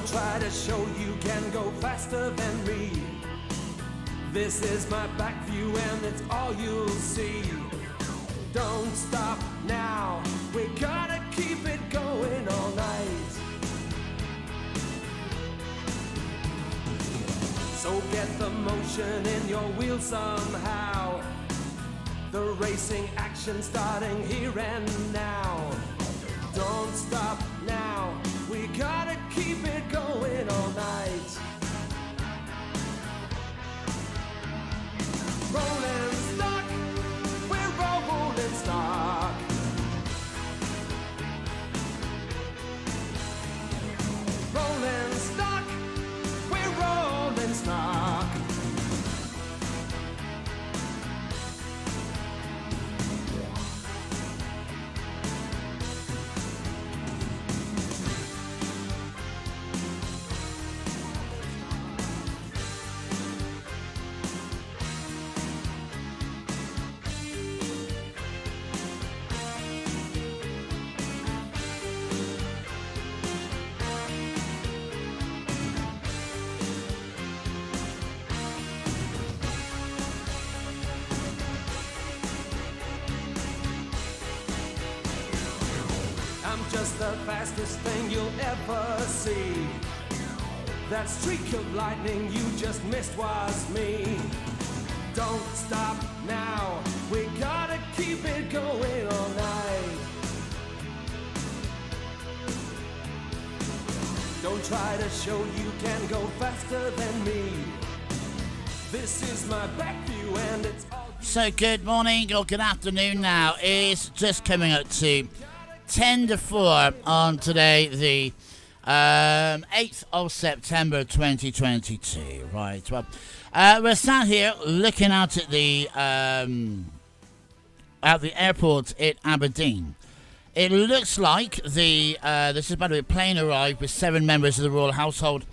Don't try to show you can go faster than me. This is my back view and it's all you'll see. Don't stop now, we gotta keep it going all night. So get the motion in your wheels somehow. The racing action starting here and now. Don't stop now, we gotta keep it going all night. Rolling stock, we're rolling stock. Rolling stock, we're rolling stock. I'm just the fastest thing you'll ever see. That streak of lightning you just missed was me. Don't stop now, we gotta keep it going all night. Don't try to show you can go faster than me. This is my back view and it's all... So good morning or good afternoon now. It's just coming up to 10 to 4 on today, the 8th of September 2022. Right, well, we're sat here looking out at the airport at Aberdeen. It looks like this is about to be a plane arrived with 7 members of the royal household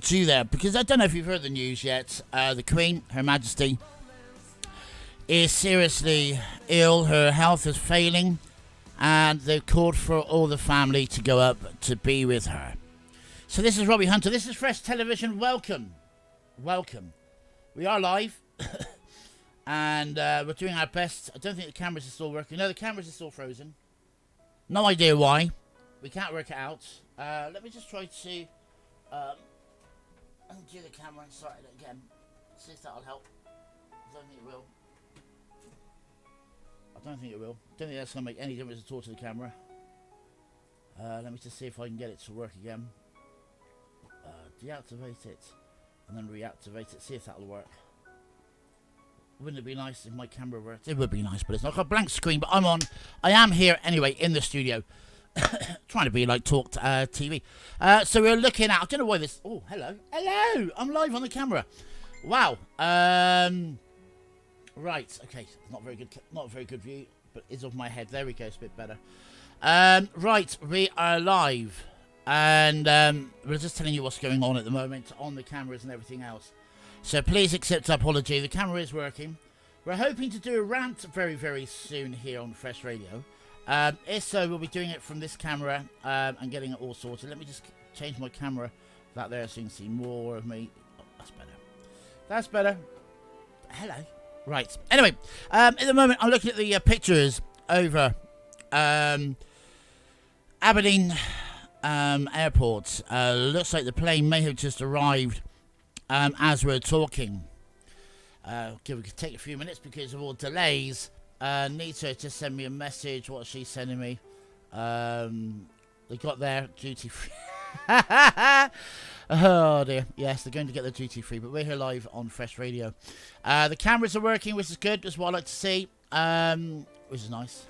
due there. Because I don't know if you've heard the news yet. The Queen, Her Majesty, is seriously ill. Her health is failing. And they've called for all the family to go up to be with her. So this is Robbie Hunter. This is Fresh Television. Welcome. Welcome. We are live. And we're doing our best. I don't think the cameras are still working. No, the cameras are still frozen. No idea why. We can't work it out. Let me just try to undo the camera and start it again. See if that'll help. I don't think it will. I don't think it will. Don't think that's going to make any difference at all to the camera. Let me just see if I can get it to work again. Deactivate it and then reactivate it. See if that'll work. Wouldn't it be nice if my camera worked? It would be nice, but it's not got a blank screen. But I'm on. I am here anyway in the studio, trying to be like Talk TV. So we're looking at. I don't know why this. Oh, hello, hello! I'm live on the camera. Wow. Right, okay, not very good view, but it's off my head. There we go, it's a bit better. Right, we are live, and we're just telling you what's going on at the moment on the cameras and everything else. So please accept our apology. The camera is working. We're hoping to do a rant very, very soon here on Fresh Radio. If so, we'll be doing it from this camera and getting it all sorted. Let me just change my camera that there so you can see more of me. Oh, that's better. That's better. Hello. Right. Anyway, at the moment, I'm looking at the pictures over Aberdeen Airport. Looks like the plane may have just arrived as we're talking. We could take a few minutes because of all delays. Nita just sent me a message. What's she sending me? They got their duty free. Oh dear, yes, they're going to get the duty free, but we're here live on Fresh Radio. The cameras are working, which is good. That's what I like to see, which is nice.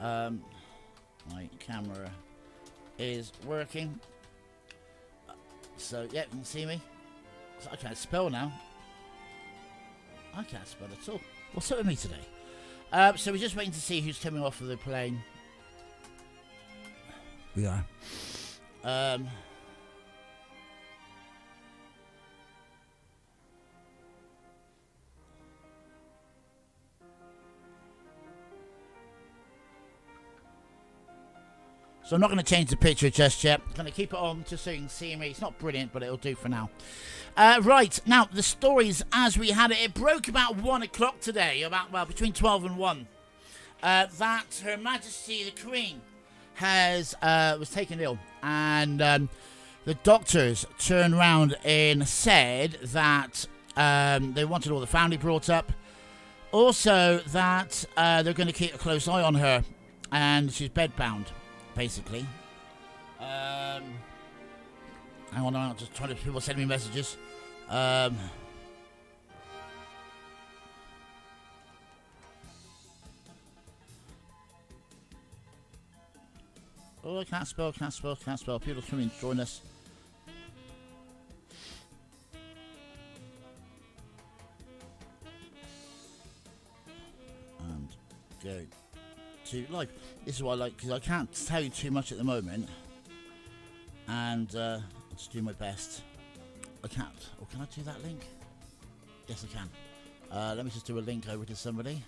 My camera is working, so yeah, you can see me. So I can't spell now. I can't spell at all. What's up with me today? So we're just waiting to see who's coming off of the plane. We are. So I'm not going to change the picture just yet. I'm going to keep it on just so you can see me. It's not brilliant, but it'll do for now. Right, now, the stories as we had it. It broke about 1 o'clock today, between 12 and 1, that Her Majesty the Queen was taken ill. And the doctors turned around and said that they wanted all the family brought up. Also, that they're going to keep a close eye on her. And she's bedbound, basically. Hang on, I'm just trying to... People send me messages. Oh, I can't spell. People coming to join us. And go to live. This is what I like, because I can't tell you too much at the moment. And I'll just do my best. I can't. Or can I do that link? Yes, I can. Let me just do a link over to somebody.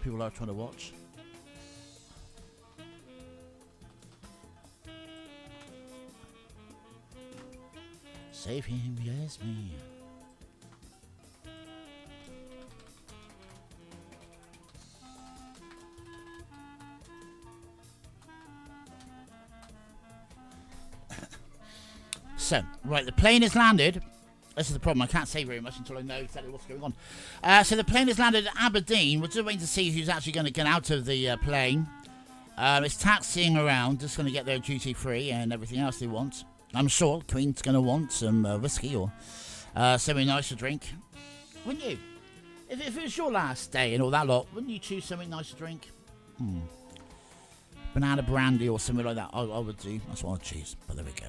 People are trying to watch. Save him, yes, me. So, right, the plane has landed. This is the problem. I can't say very much until I know exactly what's going on. So the plane has landed at Aberdeen. We're just waiting to see who's actually going to get out of the plane. It's taxiing around, just going to get their duty free and everything else they want. I'm sure Queen's going to want some whiskey or something nice to drink. Wouldn't you? If it was your last day and all that lot, wouldn't you choose something nice to drink? Banana brandy or something like that. I would do. That's what I'd choose. But there we go.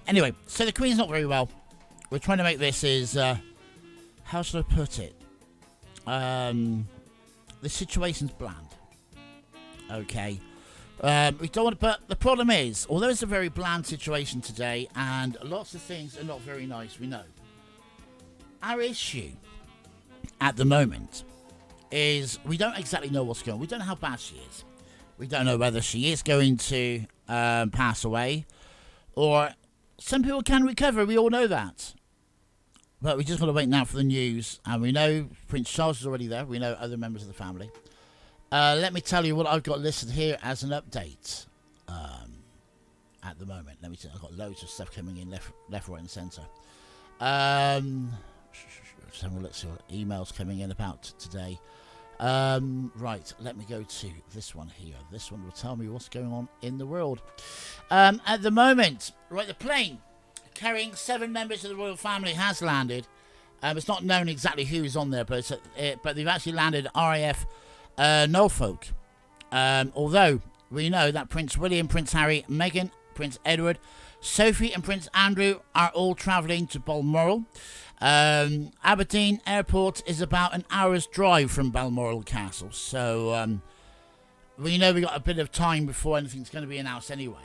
Anyway, so the Queen's not very well. We're trying to make this how should I put it? The situation's bland. Okay. We don't want, but the problem is, although it's a very bland situation today, and lots of things are not very nice, we know. Our issue at the moment is we don't exactly know what's going on. We don't know how bad she is. We don't know whether she is going to pass away, or some people can recover. We all know that. But we just got to wait now for the news. And we know Prince Charles is already there. We know other members of the family. Let me tell you what I've got listed here as an update at the moment. Let me tell you, I've got loads of stuff coming in left, right and centre. Let's see what emails coming in about today. Right, let me go to this one here. This one will tell me what's going on in the world. At the moment, right, the plane carrying 7 members of the royal family has landed. It's not known exactly who's on there, but but they've actually landed at RAF Norfolk. Although we know that Prince William, Prince Harry, Meghan, Prince Edward, Sophie and Prince Andrew are all travelling to Balmoral. Aberdeen Airport is about an hour's drive from Balmoral Castle, so we know we got a bit of time before anything's going to be announced anyway.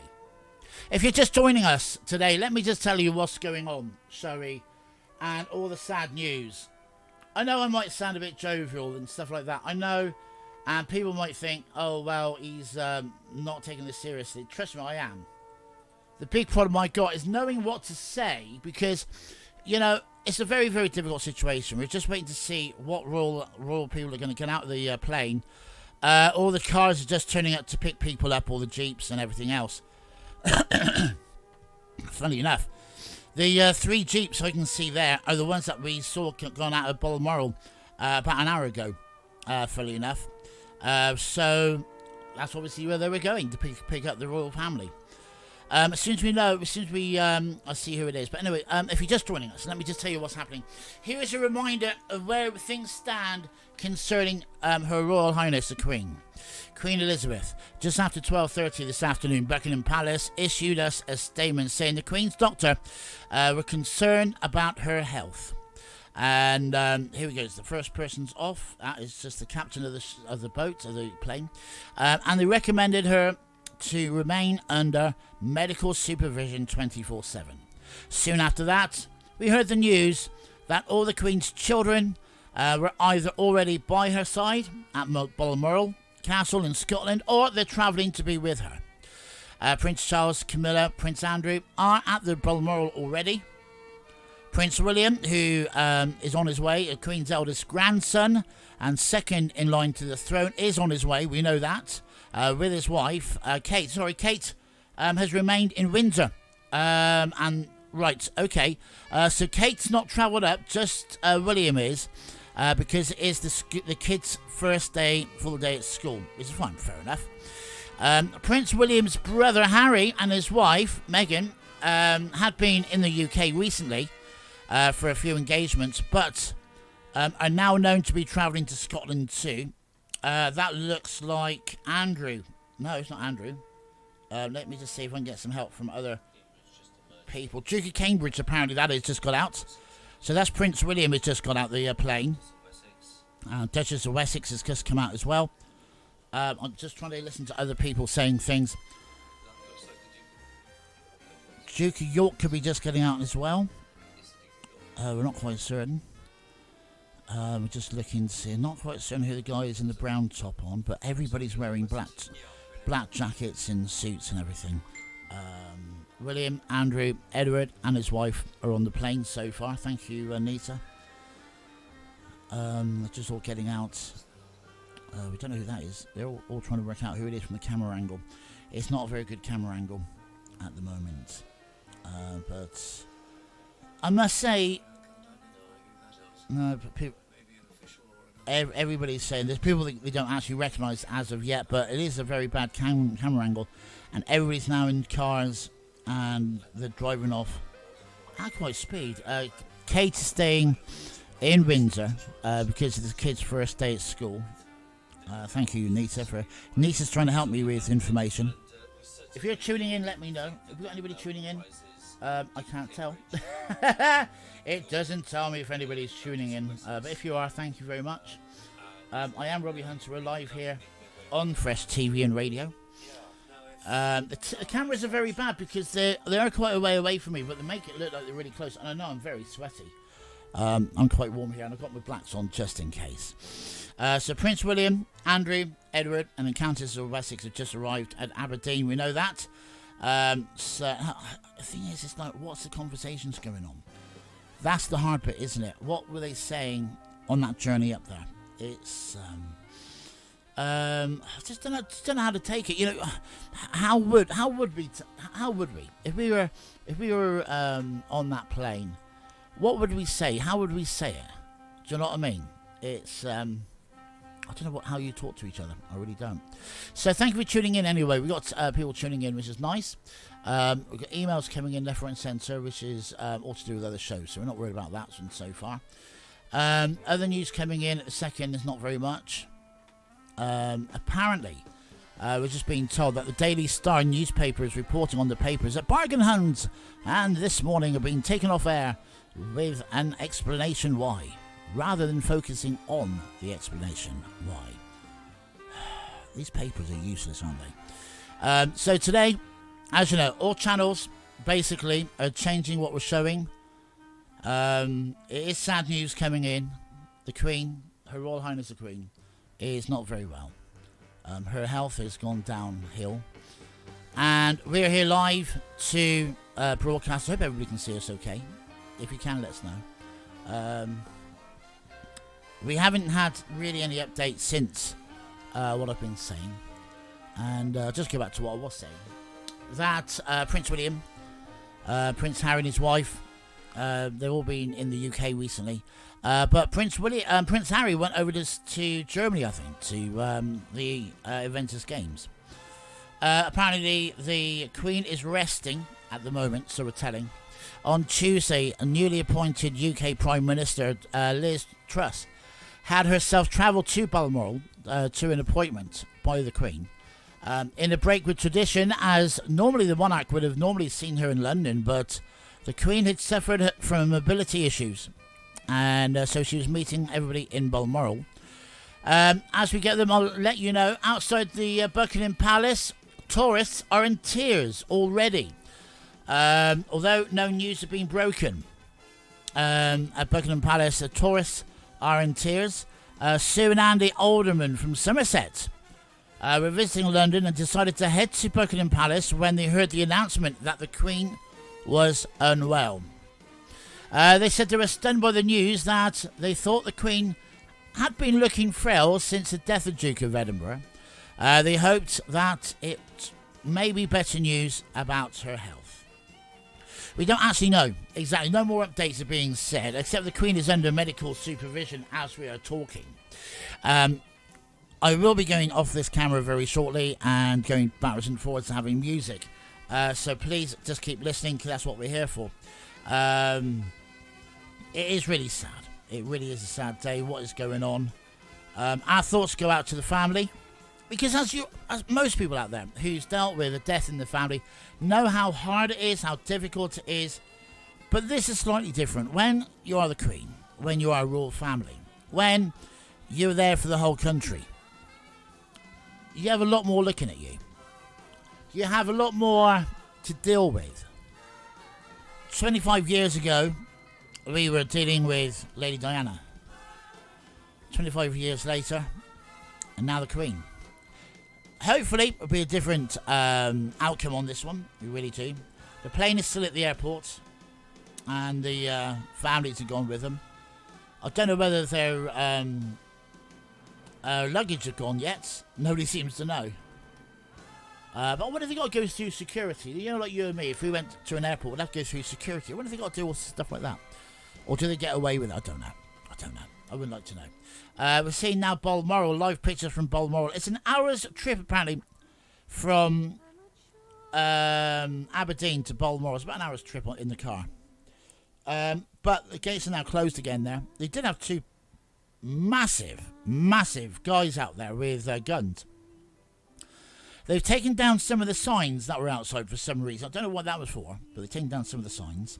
If you're just joining us today, let me just tell you what's going on, shall we? And all the sad news. I know I might sound a bit jovial and stuff like that. I know, and people might think, oh, well, he's not taking this seriously. Trust me, I am. The big problem I got is knowing what to say, because, you know, it's a very, very difficult situation. We're just waiting to see what royal people are going to get out of the plane. All the cars are just turning up to pick people up, all the jeeps and everything else. Funny enough, the 3 jeeps I can see there are the ones that we saw gone out of Balmoral about an hour ago, funny enough. So that's obviously where they were going, to pick up the royal family. As soon as I see who it is. But anyway, if you're just joining us, let me just tell you what's happening. Here is a reminder of where things stand concerning Her Royal Highness the Queen. Queen Elizabeth, just after 12:30 this afternoon, Buckingham Palace issued us a statement saying the Queen's doctor were concerned about her health. And here we go. It's the first person's off. That is just the captain of the boat, of the plane. And they recommended her to remain under medical supervision 24/7. Soon after that, we heard the news that all the Queen's children were either already by her side at Balmoral Castle in Scotland, or they're travelling to be with her. Prince Charles, Camilla, Prince Andrew are at the Balmoral already. Prince William, who is on his way, the Queen's eldest grandson and second in line to the throne, is on his way, we know that, with his wife, Kate. Kate has remained in Windsor. Right, okay. So Kate's not travelled up, just William is, because it is the kids' first day, full day at school. It's fine, fair enough. Prince William's brother Harry and his wife Meghan had been in the UK recently for a few engagements, but are now known to be travelling to Scotland too. That looks like Andrew. No, it's not Andrew. Let me just see if I can get some help from other people. Duke of Cambridge, apparently that has just got out. So that's Prince William has just got out the plane. Duchess of Wessex has just come out as well. I'm just trying to listen to other people saying things. Duke of York could be just getting out as well. We're not quite certain. We're just looking to see. Not quite certain who the guy is in the brown top on, but everybody's wearing black jackets and suits and everything. William, Andrew, Edward and his wife are on the plane so far. Thank you, Anita. They're just all getting out. We don't know who that is. They're all trying to work out who it is from the camera angle. It's not a very good camera angle at the moment. But I must say, no, but everybody's saying there's people that we don't actually recognise as of yet, but it is a very bad camera angle, and everybody's now in cars and they're driving off at quite speed. Kate is staying in Windsor because of the kids' first day at school. Thank you, Nita. Nita's trying to help me with information. If you're tuning in, let me know. Have you got anybody tuning in? I can't tell. It doesn't tell me if anybody's tuning in. But if you are, thank you very much. I am Robbie Hunter. We're live here on Fresh TV and radio. The cameras are very bad because they are quite a way away from me, but they make it look like they're really close. And I know I'm very sweaty. I'm quite warm here, and I've got my blacks on just in case. So Prince William, Andrew, Edward, and the Countess of Wessex have just arrived at Aberdeen. We know that. So the thing is, it's like, what's the conversations going on? That's the hard bit, isn't it? What were they saying on that journey up there? It's I just don't know how to take it. You know, how would we if we were on that plane? What would we say? How would we say it? Do you know what I mean? It's I don't know how you talk to each other. I really don't. So thank you for tuning in anyway. We've got people tuning in, which is nice. We've got emails coming in left, right and centre, which is all to do with other shows. So we're not worried about that one so far. Other news coming in at the second is not very much. Apparently, we're just being told that the Daily Star newspaper is reporting on the papers that bargain hunts and this morning have been taken off air with an explanation why, rather than focusing on the explanation why. These papers are useless, aren't they? So today, as you know, all channels basically are changing what we're showing. It is sad news coming in. The Queen, Her Royal Highness the Queen, is not very well. Her health has gone downhill. And we're here live to broadcast. I hope everybody can see us okay. If you can, let us know. We haven't had really any updates since what I've been saying. And just go back to what I was saying. That Prince William, Prince Harry and his wife, they've all been in the UK recently. But Prince Harry went over to Germany, I think, to the Juventus games. Apparently the Queen is resting at the moment, so we're telling. On Tuesday, a newly appointed UK Prime Minister, Liz Truss, had herself travel to Balmoral to an appointment by the Queen. In a break with tradition, as normally the monarch would have normally seen her in London, but the Queen had suffered from mobility issues, and so she was meeting everybody in Balmoral. As we get them, I'll let you know, outside the Buckingham Palace, tourists are in tears already. Although no news have been broken. At Buckingham Palace, the tourists are in tears. Sue and Andy Alderman from Somerset were visiting London and decided to head to Buckingham Palace when they heard the announcement that the Queen was unwell. They said they were stunned by the news that they thought the Queen had been looking frail since the death of Duke of Edinburgh. They hoped that it may be better news about her health. We don't actually know exactly. No more updates are being said, except the Queen is under medical supervision as we are talking. I will be going off this camera very shortly and going backwards and forwards and having music. So please just keep listening, because that's what we're here for. It is really sad. It really is a sad day. What is going on? Our thoughts go out to the family, because as most people out there who's dealt with a death in the family know how hard it is, how difficult it is. But this is slightly different. When you are the Queen, when you are a royal family, when you're there for the whole country, you have a lot more looking at you. You have a lot more to deal with. 25 years ago, we were dealing with Lady Diana. 25 years later, and now the Queen. Hopefully, it'll be a different outcome on this one. We really do. The plane is still at the airport, and the families have gone with them. I don't know whether their luggage have gone yet. Nobody seems to know. But I wonder if they got to go through security. You know, like you and me, if we went to an airport, we'd have to go through security. I wonder if they got to do all stuff like that. Or do they get away with it? I don't know. I would like to know. We're seeing now Balmoral, live pictures from Balmoral. It's an hour's trip, apparently, from Aberdeen to Balmoral. It's about an hour's trip in the car. But the gates are now closed again there. They did have two massive guys out there with guns. They've taken down some of the signs that were outside for some reason. I don't know what that was for, but they've taken down some of the signs.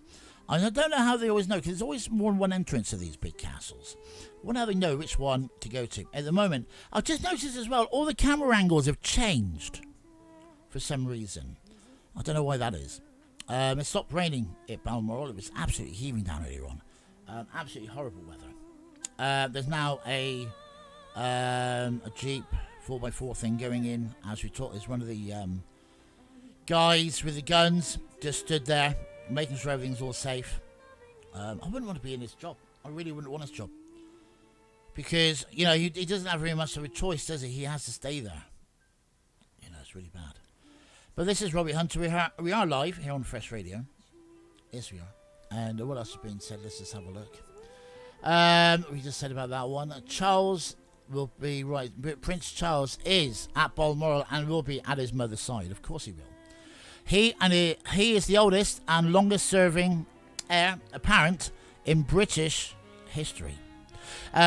And I don't know how they always know, because there's always more than one entrance to these big castles. I wonder how they know which one to go to. At the moment, I've just noticed as well, all the camera angles have changed for some reason. I don't know why that is. It stopped raining at Balmoral. It was absolutely heaving down earlier on. Absolutely horrible weather. There's now a Jeep 4x4 thing going in as we talk. There's one of the guys with the guns just stood there making sure everything's all safe. I wouldn't want to be in his job. I really wouldn't want his job, because you know he doesn't have very much of a choice, does he? He has to stay there. You know, it's really bad. But this is Robbie Hunter. We are live here on Fresh Radio. Yes, we are. And what else has been said? Let's just have a look. We just said about that one. Charles will be right. Prince Charles is at Balmoral and will be at his mother's side. Of course he will. He is the oldest and longest serving heir apparent in British history.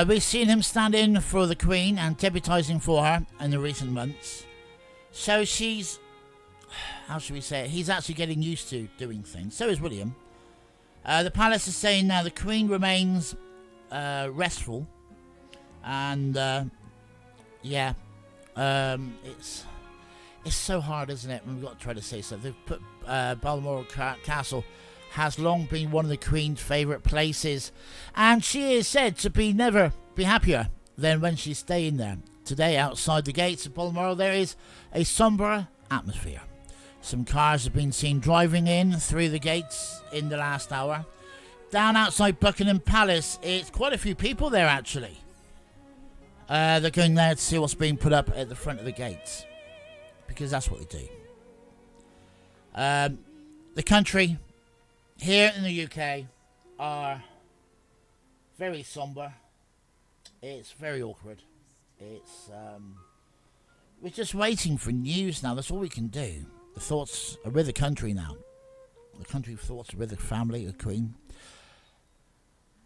We've seen him stand in for the Queen and deputising for her in the recent months. So she's, how should we say it, he's actually getting used to doing things. So is William. The palace is saying now the Queen remains restful. And it's so hard, isn't it? We've got to try to say so. They've put Balmoral Castle has long been one of the Queen's favourite places, and she is said to never be happier than when she's staying there. Today, outside the gates of Balmoral, there is a sombre atmosphere. Some cars have been seen driving in through the gates in the last hour. Down outside Buckingham Palace, it's quite a few people there actually. They're going there to see what's being put up at the front of the gates, because that's what they do. The country here in the UK are very sombre. It's very awkward. It's we're just waiting for news now. That's all we can do. The thoughts are with the country now. The country thoughts are with the family, the Queen.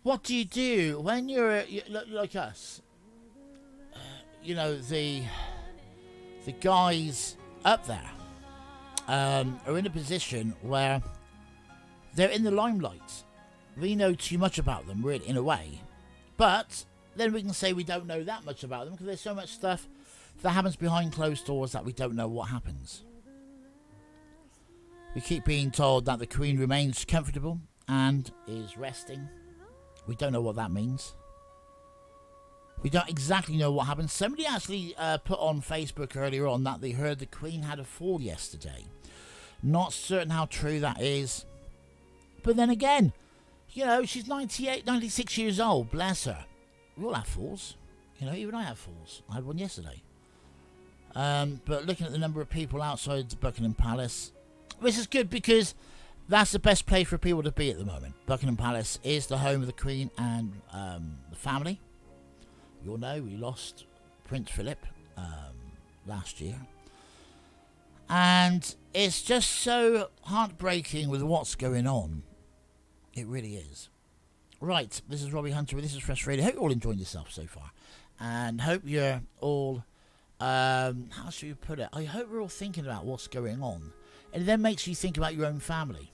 What do you do when you're like us? You know, the guys up there are in a position where they're in the limelight. We know too much about them, really, in a way. But then we can say we don't know that much about them, because there's so much stuff that happens behind closed doors that we don't know what happens. We keep being told that the Queen remains comfortable and is resting. We don't know what that means. We don't exactly know what happened. Somebody actually put on Facebook earlier on that they heard the Queen had a fall yesterday. Not certain how true that is. But then again, you know, she's 98, 96 years old. Bless her. We all have falls. You know, even I have falls. I had one yesterday. But looking at the number of people outside Buckingham Palace, which is good because that's the best place for people to be at the moment. Buckingham Palace is the home of the Queen and the family. You all know we lost Prince Philip last year. And it's just so heartbreaking with what's going on. It really is. Right, this is Robbie Hunter. This is Fresh Radio. Hope you're all enjoying yourself so far. And hope you're all, how should you put it? I hope we're all thinking about what's going on. And it then makes you think about your own family.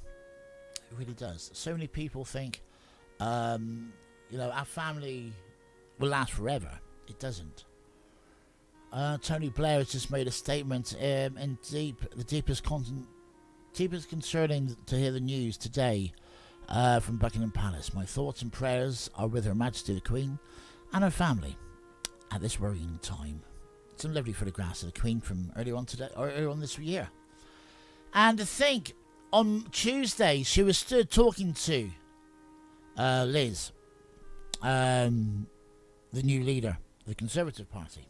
It really does. So many people think, you know, our family will last forever. It doesn't. Tony Blair has just made a statement in the deepest concerning to hear the news today from Buckingham Palace. My thoughts and prayers are with Her Majesty the Queen and her family at this worrying time. Some lovely photographs of the Queen from earlier on this year. And to think, on Tuesday she was stood talking to Liz, the new leader of the Conservative Party,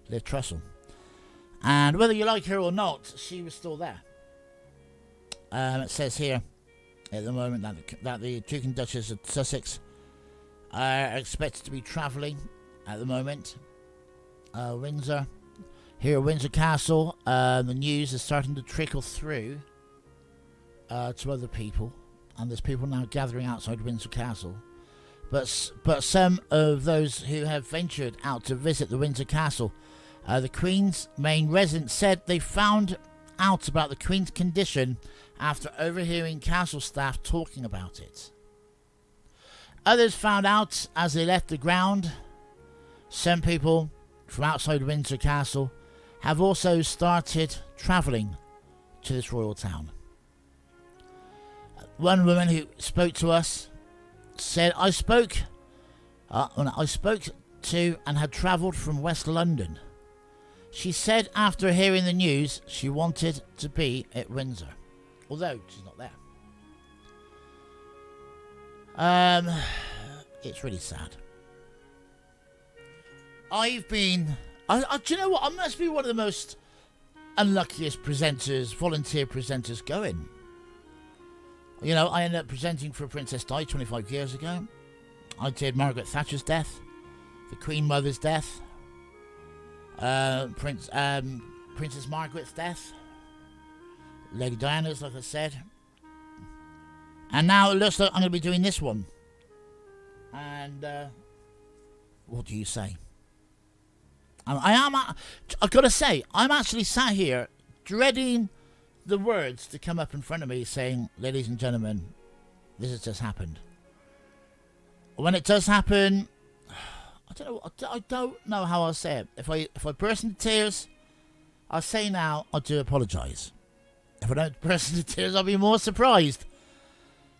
Liz Truss. And whether you like her or not, she was still there. It says here at the moment that the Duke and Duchess of Sussex are expected to be travelling at the moment. Windsor. Here at Windsor Castle, the news is starting to trickle through to other people. And there's people now gathering outside Windsor Castle. But some of those who have ventured out to visit the Windsor Castle, the Queen's main residence, said they found out about the Queen's condition after overhearing castle staff talking about it. Others found out as they left the ground. Some people from outside Windsor Castle have also started travelling to this royal town. One woman who spoke to us said, I spoke to and had travelled from West London. She said after hearing the news she wanted to be at Windsor, although she's not there. It's really sad. Do you know what? I must be one of the most unluckiest volunteer presenters going. You know, I ended up presenting for Princess Di 25 years ago. I did Margaret Thatcher's death, the Queen Mother's death, Princess Margaret's death, Lady Diana's, like I said. And now it looks like I'm going to be doing this one. And what do you say? I've got to say, I'm actually sat here dreading the words to come up in front of me saying, ladies and gentlemen, this has just happened. When it does happen, I don't know how I'll say it. If I burst into tears, I'll say now, I do apologise. If I don't burst into tears, I'll be more surprised.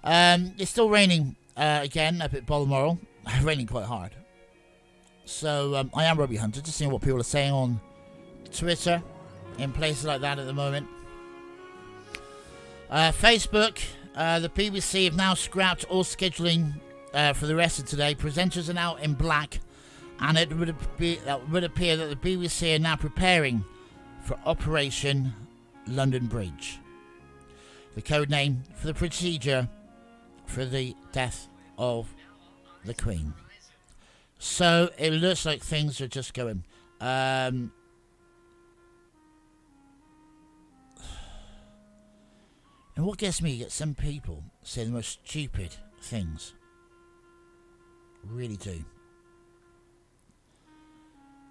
It's still raining again up at Balmoral. Raining quite hard. So I am Robbie Hunter, just seeing what people are saying on Twitter in places like that at the moment. Facebook, the BBC have now scrapped all scheduling for the rest of today. Presenters are now in black, and it would appear that the BBC are now preparing for Operation London Bridge, the code name for the procedure for the death of the Queen. So it looks like things are just going. And what gets me is some people say the most stupid things. Really do.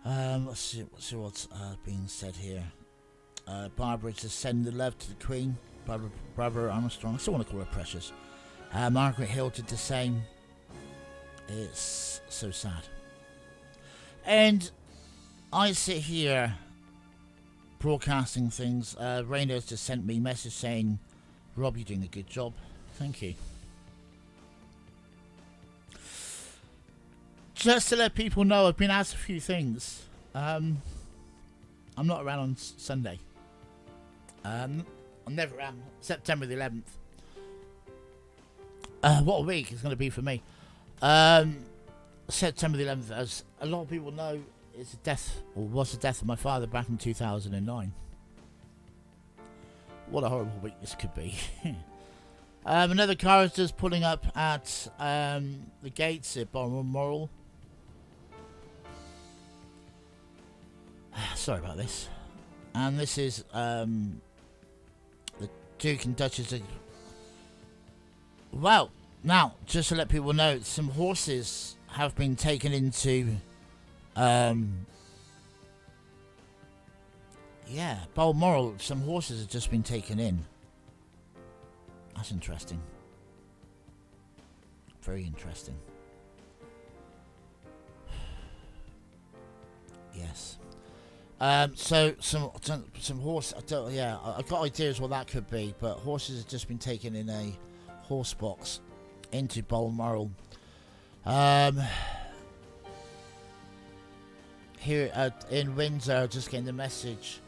Let's see what's being said here. Barbara just sending the love to the Queen. Barbara Armstrong. I still want to call her Precious. Margaret Hill did the same. It's so sad. And I sit here broadcasting things. Rainer's just sent me a message saying, Rob, you're doing a good job. Thank you. Just to let people know, I've been asked a few things. I'm not around on Sunday. I never am. September the 11th. What a week it's going to be for me. September the 11th, as a lot of people know, is the death, or was the death of my father back in 2009. What a horrible week this could be. Another car is just pulling up at the gates at Balmoral. Sorry about this. And this is the Duke and Duchess of... Well, now, just to let people know, some horses have been taken into... Balmoral. Some horses have just been taken in. That's interesting. Very interesting. Yes. So some horse. I've got ideas what that could be, but horses have just been taken in a horse box into Balmoral. Here in Windsor, just getting the message.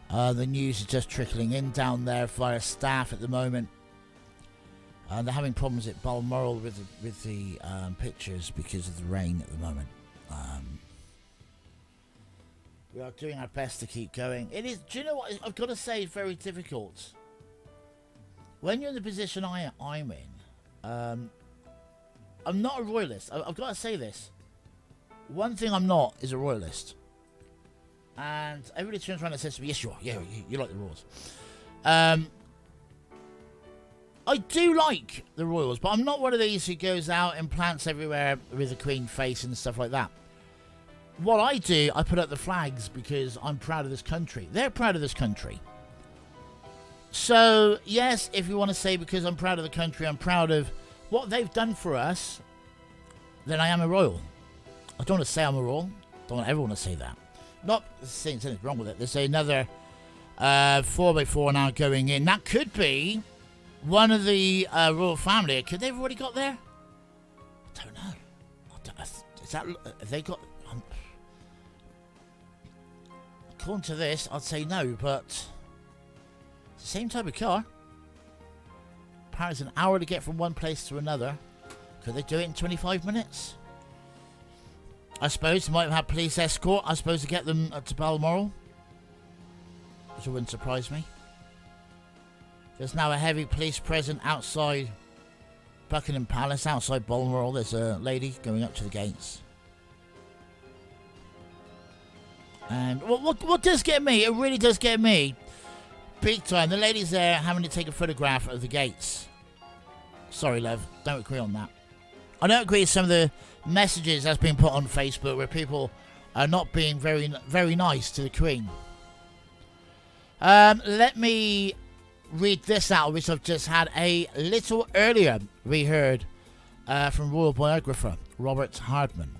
The news is just trickling in down there via staff at the moment. They're having problems at Balmoral with the pictures because of the rain at the moment. We are doing our best to keep going. It is. Do you know what? I've got to say, it's very difficult. When you're in the position I'm in, I'm not a royalist. I've got to say this. One thing I'm not is a royalist. And everybody turns around and says to me, yes, you are. Yeah, you like the Royals. I do like the Royals, but I'm not one of these who goes out and plants everywhere with the Queen face and stuff like that. What I do, I put up the flags because I'm proud of this country. They're proud of this country. So, yes, if you want to say because I'm proud of the country, I'm proud of what they've done for us, then I am a royal. I don't want to say I'm a royal. I don't want everyone to say that. Not saying something's wrong with it. There's another 4x4 now going in. That could be one of the royal family. Could they have already got there? I don't know. Is that... Have they got... according to this, I'd say no, but... It's the same type of car. Apparently it's an hour to get from one place to another. Could they do it in 25 minutes? I suppose they might have had police escort, I suppose, to get them to Balmoral. Which wouldn't surprise me. There's now a heavy police presence outside Buckingham Palace, outside Balmoral. There's a lady going up to the gates. And what does get me, it really does get me, big time, the lady's there having to take a photograph of the gates. Sorry, love, don't agree on that. I don't agree with some of the messages that's been put on Facebook where people are not being very, very nice to the Queen. Let me read this out, which I've just had a little earlier. We heard from royal biographer Robert Hardman,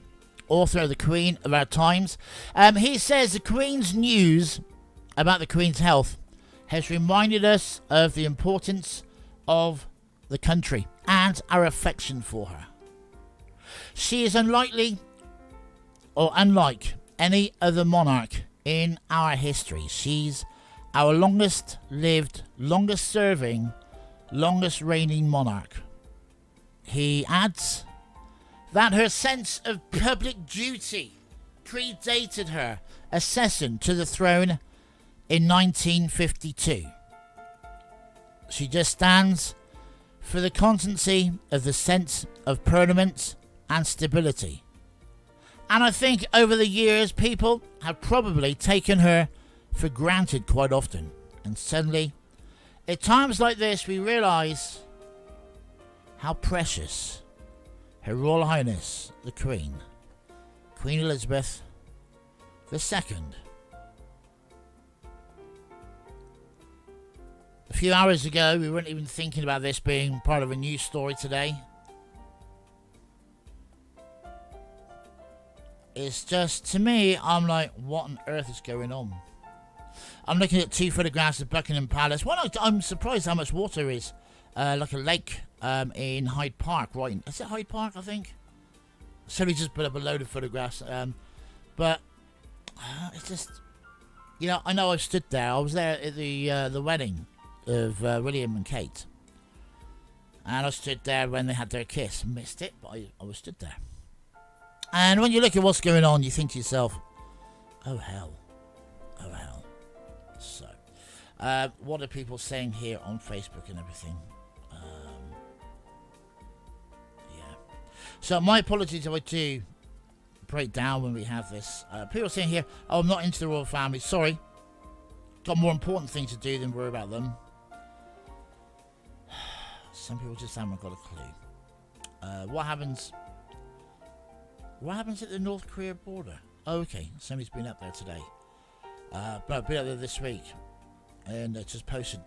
author of The Queen of Our Times. He says the Queen's news about the Queen's health has reminded us of the importance of the country and our affection for her. She is unlike any other monarch in our history. She's our longest lived, longest serving, longest reigning monarch. He adds that her sense of public duty predated her accession to the throne in 1952. She just stands for the constancy of the sense of permanence and stability. And I think over the years people have probably taken her for granted quite often. And suddenly, at times like this, we realise how precious Her Royal Highness the Queen, Queen Elizabeth II. A few hours ago, we weren't even thinking about this being part of a news story today. It's just, to me, I'm like, what on earth is going on? I'm looking at 2 photographs of Buckingham Palace. Well, I'm surprised how much water is. Like a lake in Hyde Park, right? Is it Hyde Park, I think? So we just put up a load of photographs. But it's just, I know I stood there. I was there at the wedding of William and Kate. And I stood there when they had their kiss. Missed it, but I was stood there. And when you look at what's going on, you think to yourself, oh hell. Oh hell. So, what are people saying here on Facebook and everything? Yeah. So my apologies if I do break down when we have this. People are saying here, oh, I'm not into the royal family. Sorry. Got more important things to do than worry about them. Some people just haven't got a clue. What happens at the North Korea border? Oh, okay. Somebody's been up there today. But I've been up there this week. And it just posted.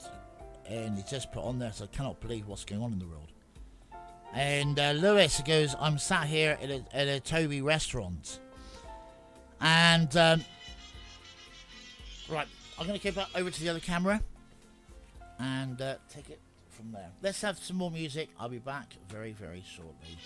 And it just put on there. So I cannot believe what's going on in the world. And Lewis goes, I'm sat here at a Toby restaurant. And, right. I'm going to go back over to the other camera. And take it from there. Let's have some more music. I'll be back very, very shortly.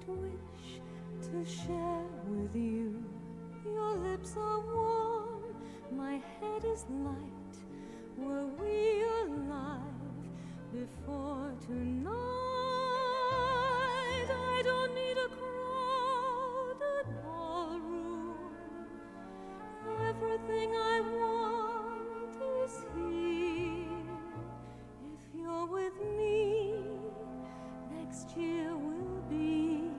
Wish to share with you. Your lips are warm, my head is light. Were we alive before tonight? I don't need a crowded ballroom. Everything I want is here. If you're with me, next year will be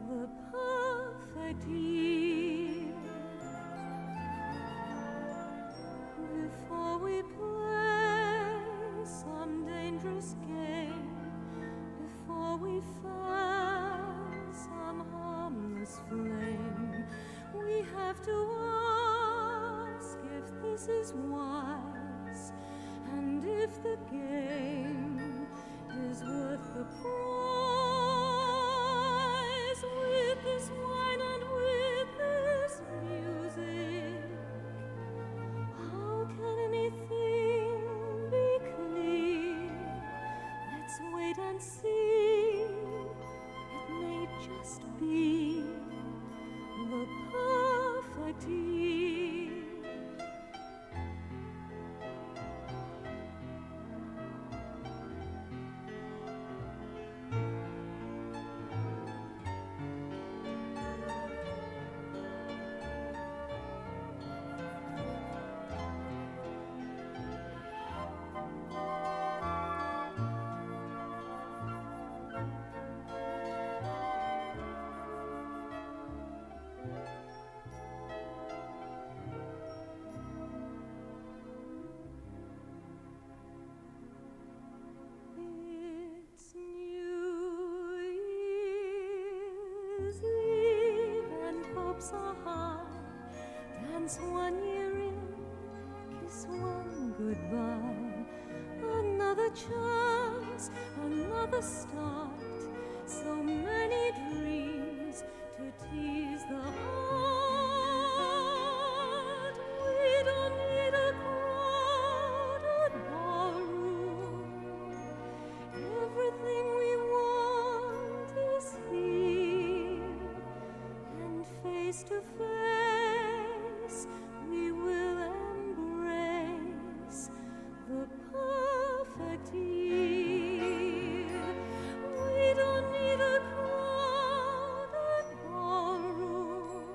the perfect year. Before we play some dangerous game, before we fan some harmless flame, we have to ask if this is wise, and if the game is worth the price. With this wine and with this music, how can anything be clear? Let's wait and see. It may just be the perfect year. It's New Year's Eve and hopes are high. Dance 1 year in, kiss one goodbye. Another chance, another start. So many dreams to tease the heart. We don't need a crowded ballroom. Everything we want is here, and face to face we will embrace the perfect year. We don't need a crowded ballroom.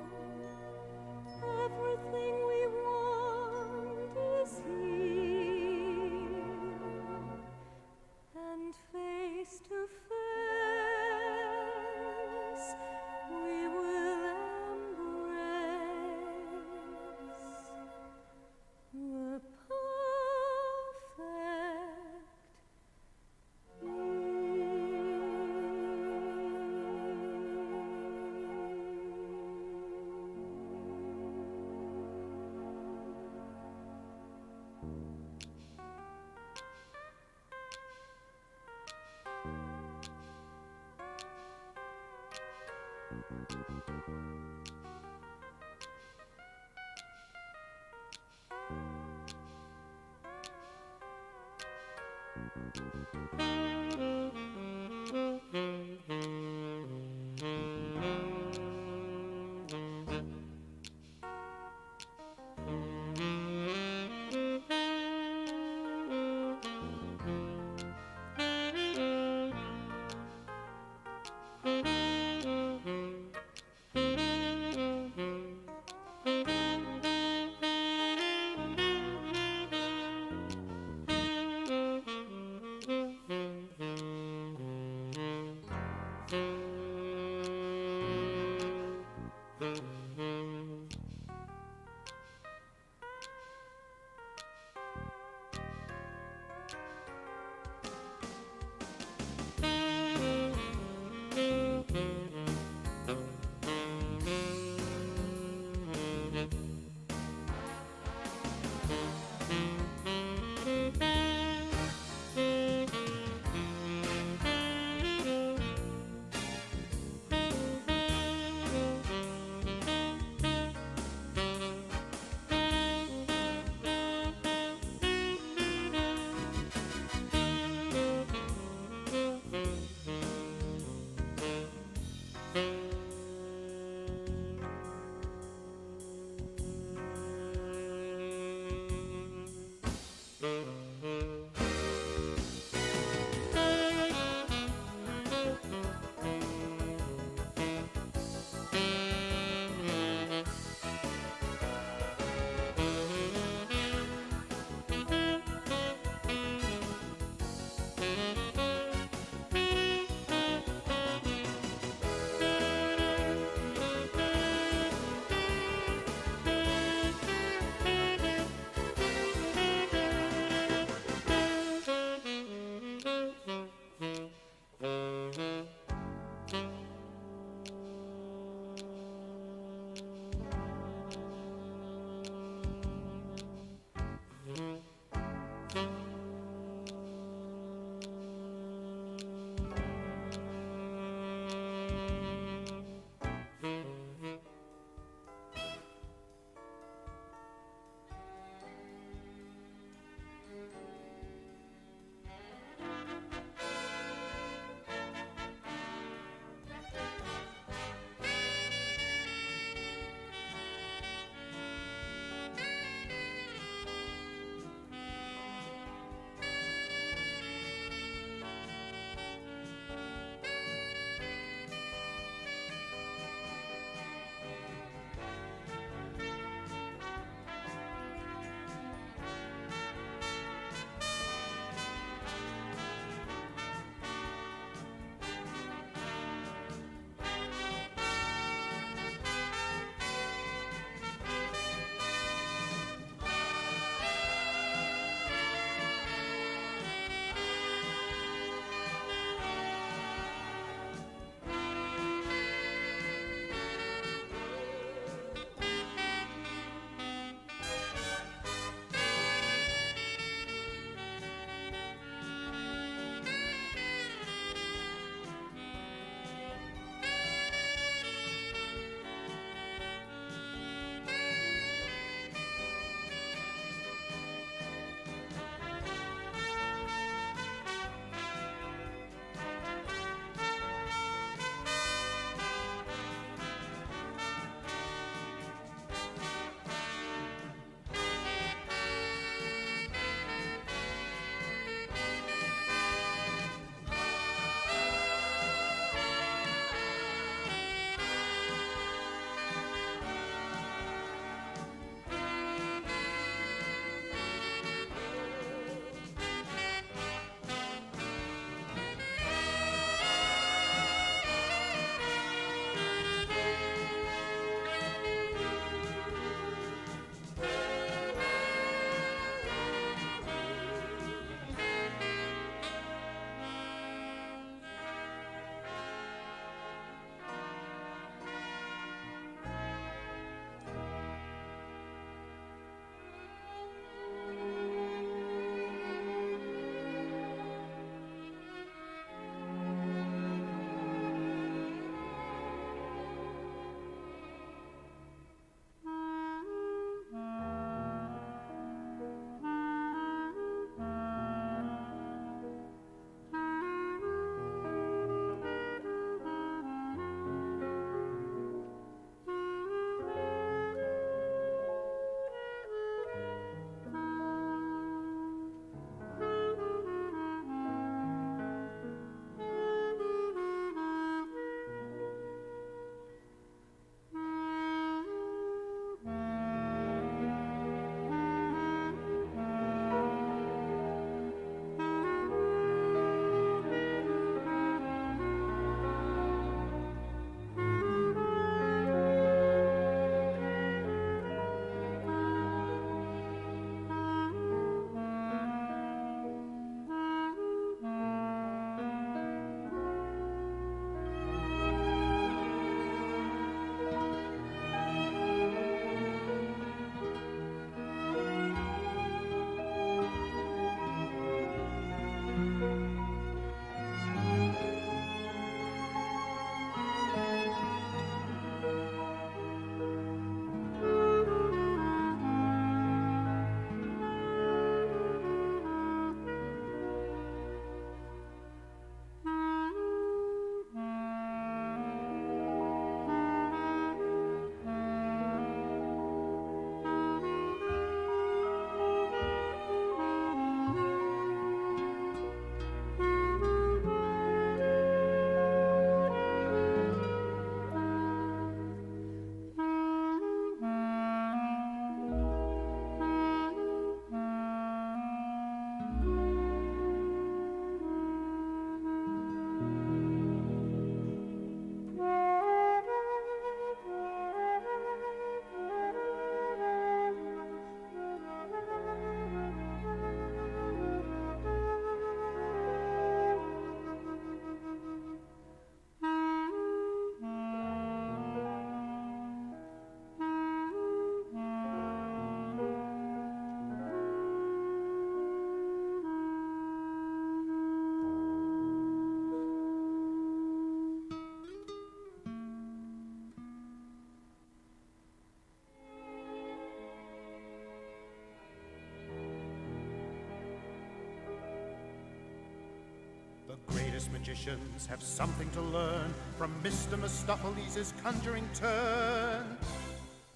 famous magicians have something to learn from Mr. Mistopheles' conjuring turn.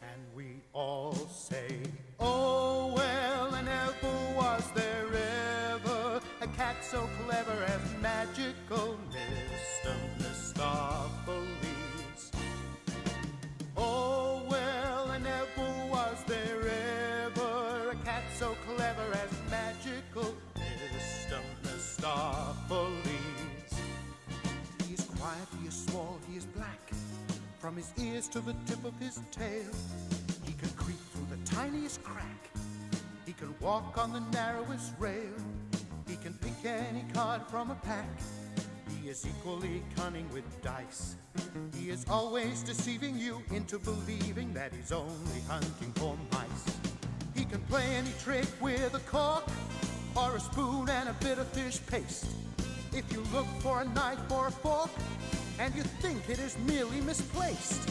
And we all say, oh well, and ever was there ever a cat so clever as magical Mr. Mistopheles. Oh well, and ever was there ever a cat so clever as magical Mr. Mistopheles. He is quiet, he is small, he is black, from his ears to the tip of his tail. He can creep through the tiniest crack. He can walk on the narrowest rail. He can pick any card from a pack. He is equally cunning with dice. He is always deceiving you into believing that he's only hunting for mice. He can play any trick with a cork or a spoon and a bit of fish paste. If you look for a knife or a fork and you think it is merely misplaced,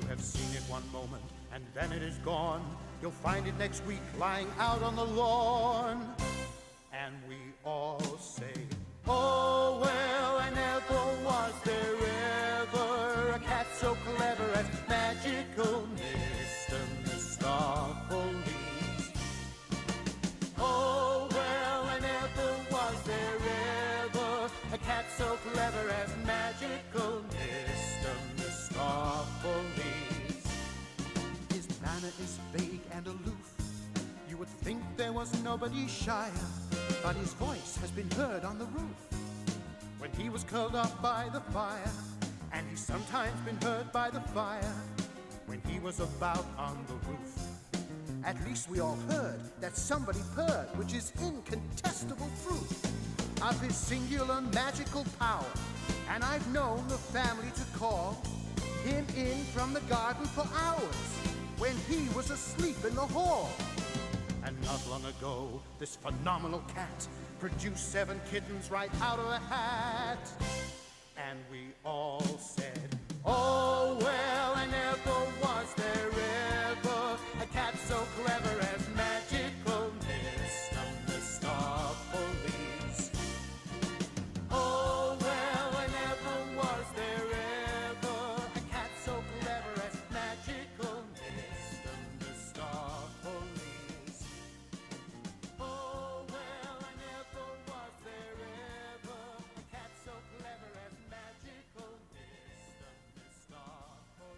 you have seen it one moment and then it is gone. You'll find it next week lying out on the lawn. And we all say, oh well, and never was there ever a cat so clever as magical Mr. Mistopheles. Oh well, and never was there ever a cat so clever as magical Mr. Mistopheles. His manner is vague and aloof. You would think there was nobody shyer, but his voice has been heard on the roof when he was curled up by the fire, and he's sometimes been heard by the fire when he was about on the roof. At least we all heard that somebody purred, which is incontestable proof of his singular magical power. And I've known the family to call him in from the garden for hours when he was asleep in the hall. And not long ago, this phenomenal cat produced 7 kittens right out of a hat. And we all said, oh well, and never was there ever a cat so clever as magical Mr. Mistopheles. Oh well, and never was there ever a cat so clever as magical Mr. Mistopheles. Oh well, and never was there ever a cat so clever as magical Mr. Mistopheles.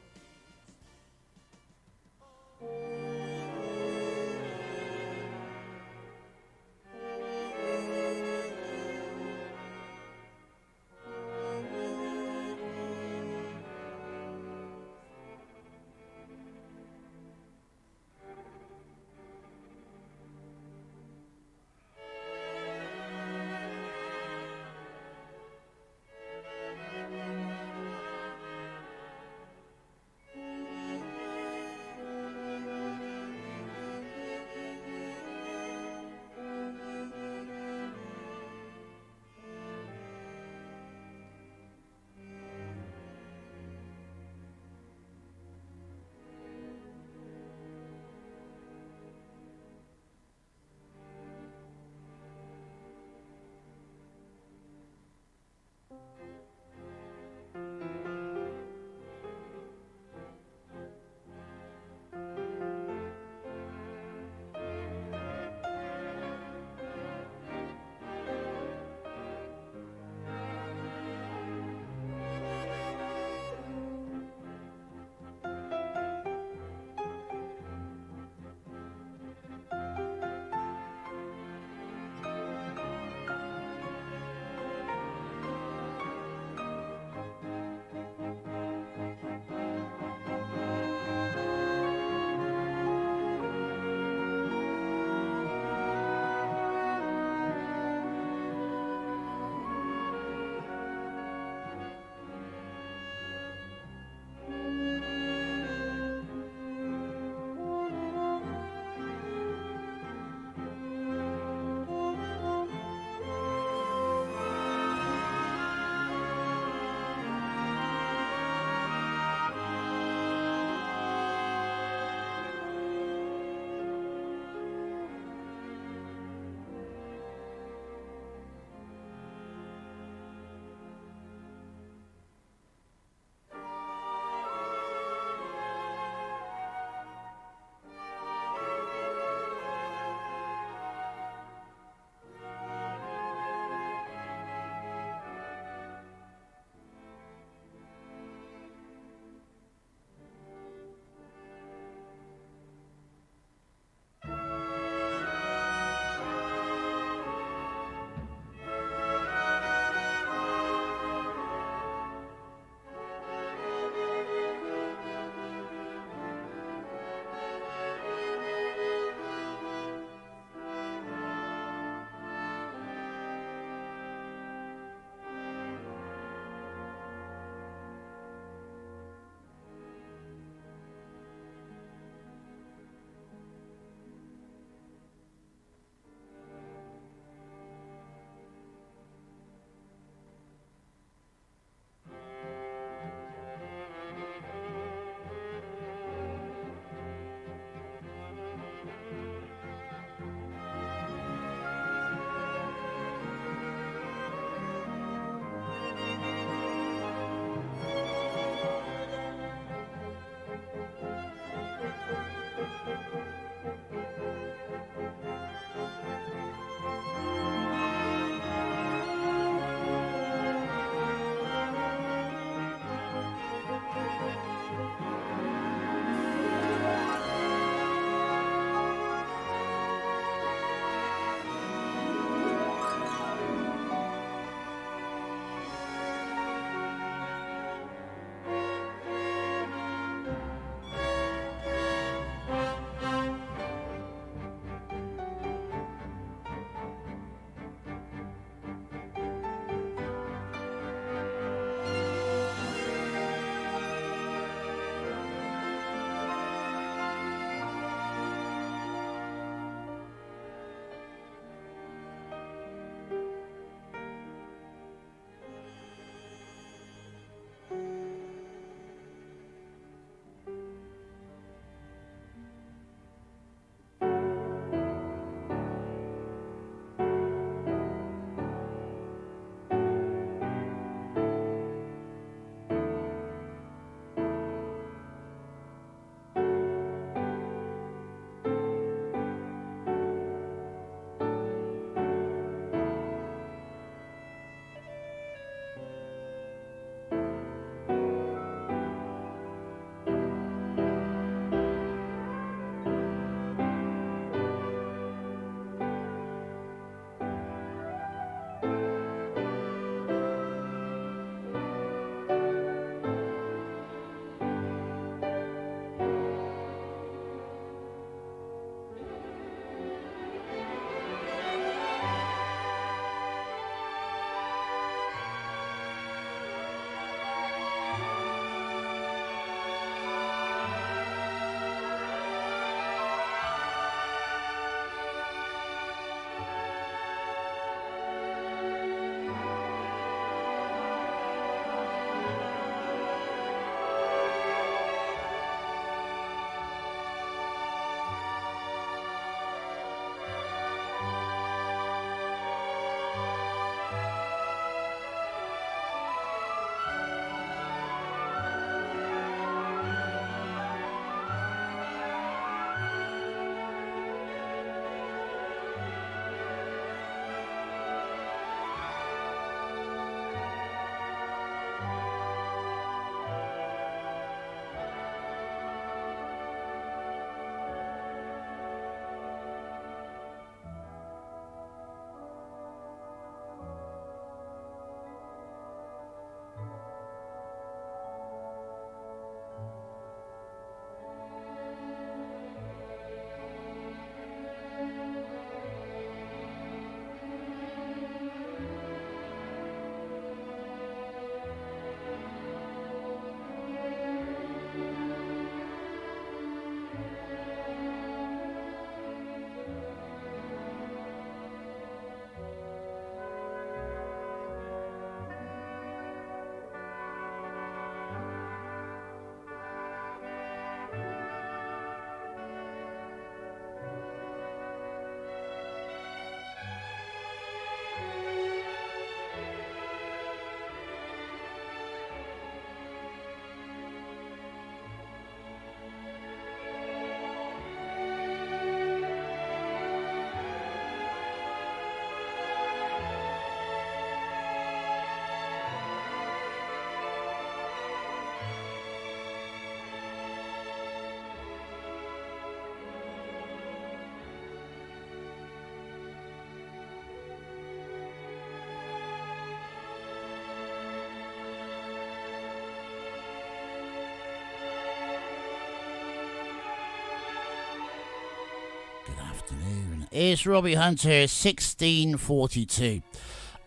afternoon. It's Robbie Hunter, 1642.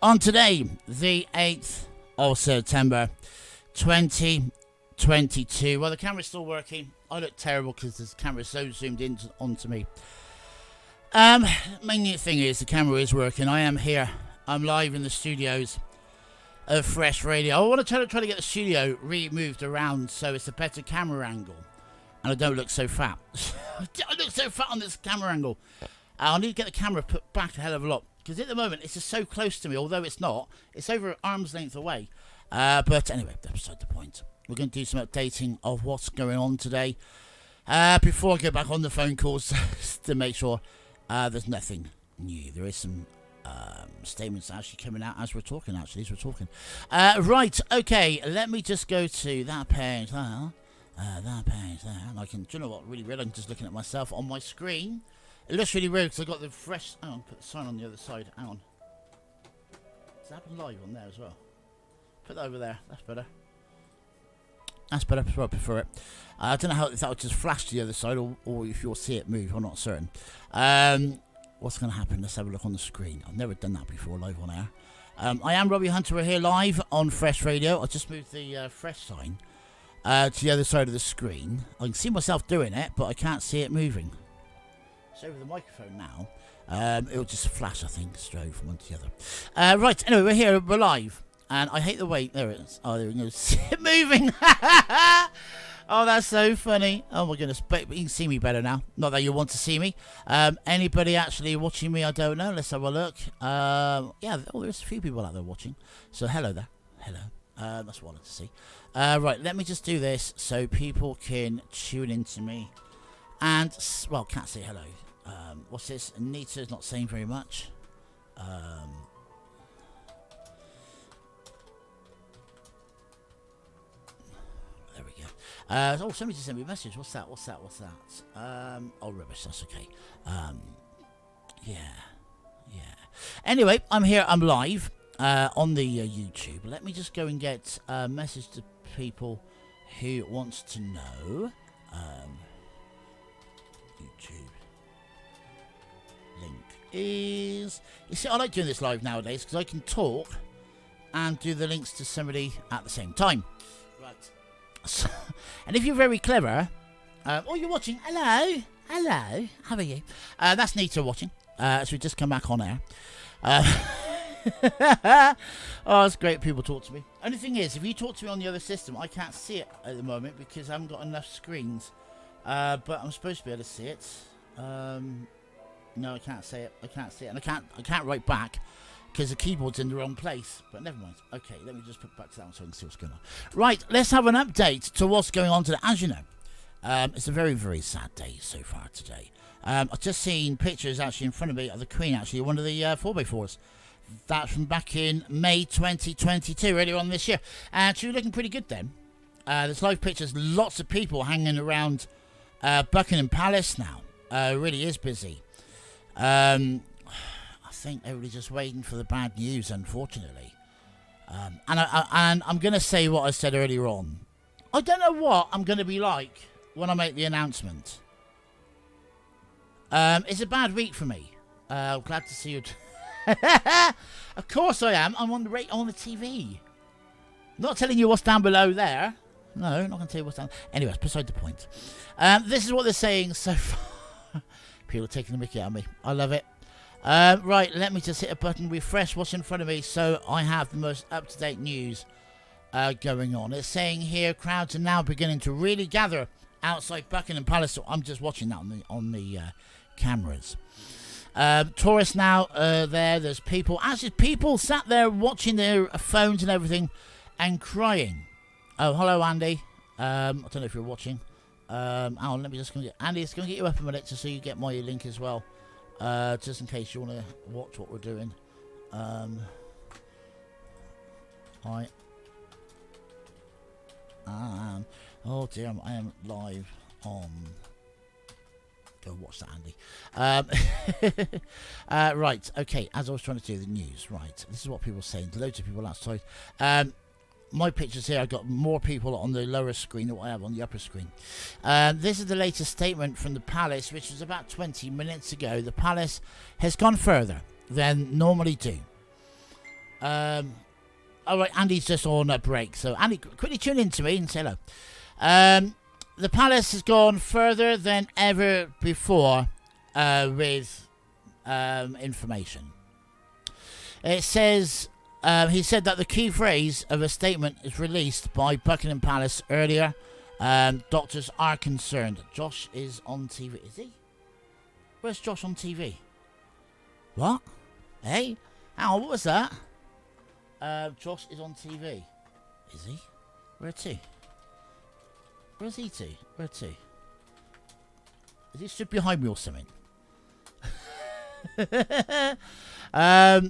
On today, the 8th of September, 2022. Well, the camera's still working. I look terrible because the camera's so zoomed in onto me. Main thing is the camera is working. I am here. I'm live in the studios of Fresh Radio. I want to try to get the studio moved around so it's a better camera angle. And I don't look so fat. I look so fat on this camera angle. I need to get the camera put back a hell of a lot. Because at the moment, it's just so close to me. Although it's not. It's over arm's length away. But anyway, that's beside the point. We're going to do some updating of what's going on today. Before I go back on the phone calls to make sure there's nothing new. There is some statements actually coming out as we're talking, right, okay, let me just go to that page there. That page there. And I can, do you know what, really weird, I'm just looking at myself on my screen. It looks really weird because I've got the fresh, hang on, put the sign on the other side, hang on. Does that happen live on there as well? Put that over there, that's better. That's better, I prefer it. I don't know how, if that would just flash to the other side or if you'll see it move, I'm not certain. What's going to happen? Let's have a look on the screen. I've never done that before, live on air. I am Robbie Hunter, we're here live on Fresh Radio. I just moved the Fresh sign to the other side of the screen. I can see myself doing it, but I can't see it moving. It's over the microphone now. It'll just flash, I think, straight from one to the other. Right, anyway, we're here, we're live. And I hate the way, there it is. Oh, there we go. See it moving. Oh, that's so funny. Oh my goodness, but you can see me better now. Not that you want to see me. Anybody actually watching me, I don't know. Let's have a look. Yeah, there's a few people out there watching. So hello there. Hello. That's what I wanted to see. Right, let me just do this so people can tune into me. And, well, can't say hello. What's this? Anita's not saying very much. There we go. Oh, somebody just sent me a message. What's that? Oh, rubbish. That's okay. Yeah. Anyway, I'm here. I'm live on the YouTube. Let me just go and get a message to people who wants to know. YouTube link is. You see, I like doing this live nowadays because I can talk and do the links to somebody at the same time. Right. So, and if you're very clever, oh, you're watching. Hello, how are you? That's Nita watching. So we just come back on air. Oh, it's great people talk to me. Only thing is, if you talk to me on the other system, I can't see it at the moment because I haven't got enough screens. But I'm supposed to be able to see it. No, I can't see it. And I can't write back because the keyboard's in the wrong place. But never mind. Okay, let me just put back to that one so I can see what's going on. Right, let's have an update to what's going on today. As you know, it's a very, very sad day so far today. I've just seen pictures actually in front of me of the Queen, actually, one of the 4x4s. That's from back in May 2022, earlier on this year. And she was looking pretty good then. There's live pictures, lots of people hanging around Buckingham Palace now. Really is busy. I think everybody's just waiting for the bad news, unfortunately. And I'm going to say what I said earlier on. I don't know what I'm going to be like when I make the announcement. It's a bad week for me. Glad to see you. Of course I am. I'm on the TV. Not telling you what's down below there. No, not going to tell you what's down. Anyway, it's beside the point. This is what they're saying so far. People are taking the mickey out of me. I love it. Right, let me just hit a button, refresh what's in front of me so I have the most up-to-date news going on. It's saying here crowds are now beginning to really gather outside Buckingham Palace. So I'm just watching that on the cameras. Tourists now there. There's people. Actually, people sat there watching their phones and everything and crying. Oh, hello, Andy. I don't know if you're watching. Oh, let me just go get Andy. It's going to get you up a minute just so you get my link as well. Just in case you want to watch what we're doing. Oh dear, I am live on. Go watch that, Andy. Right, okay. As I was trying to do the news, right. This is what people are saying. Loads of people outside. my pictures here. I've got more people on the lower screen than what I have on the upper screen. This is the latest statement from the palace, which was about 20 minutes ago. The palace has gone further than normally do. All right, Andy's just on a break, so Andy, quickly tune in to me and say hello. The palace has gone further than ever before with information. It says, he said that the key phrase of a statement is released by Buckingham Palace earlier. Doctors are concerned. Josh is on TV. Is he? Where's Josh on TV? What? Hey? Ow, what was that? Josh is on TV. Is he? Where to? Where's he to? Where to? Is he stood behind me or something?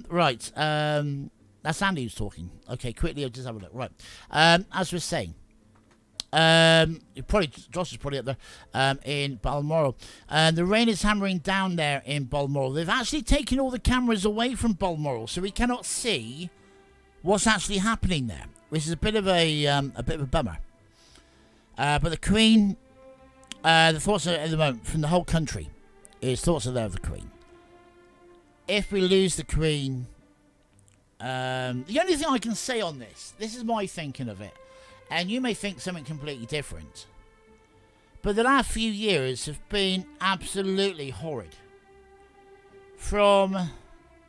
Right. That's Andy who's talking. Okay, quickly, I'll just have a look. Right. As we're saying, Josh is probably up there in Balmoral. The rain is hammering down there in Balmoral. They've actually taken all the cameras away from Balmoral, so we cannot see what's actually happening there, which is a bit of a bummer. But the Queen, the thoughts at the moment from the whole country is thoughts are there of the Queen. If we lose the Queen, the only thing I can say on this is my thinking of it, and you may think something completely different, but the last few years have been absolutely horrid. From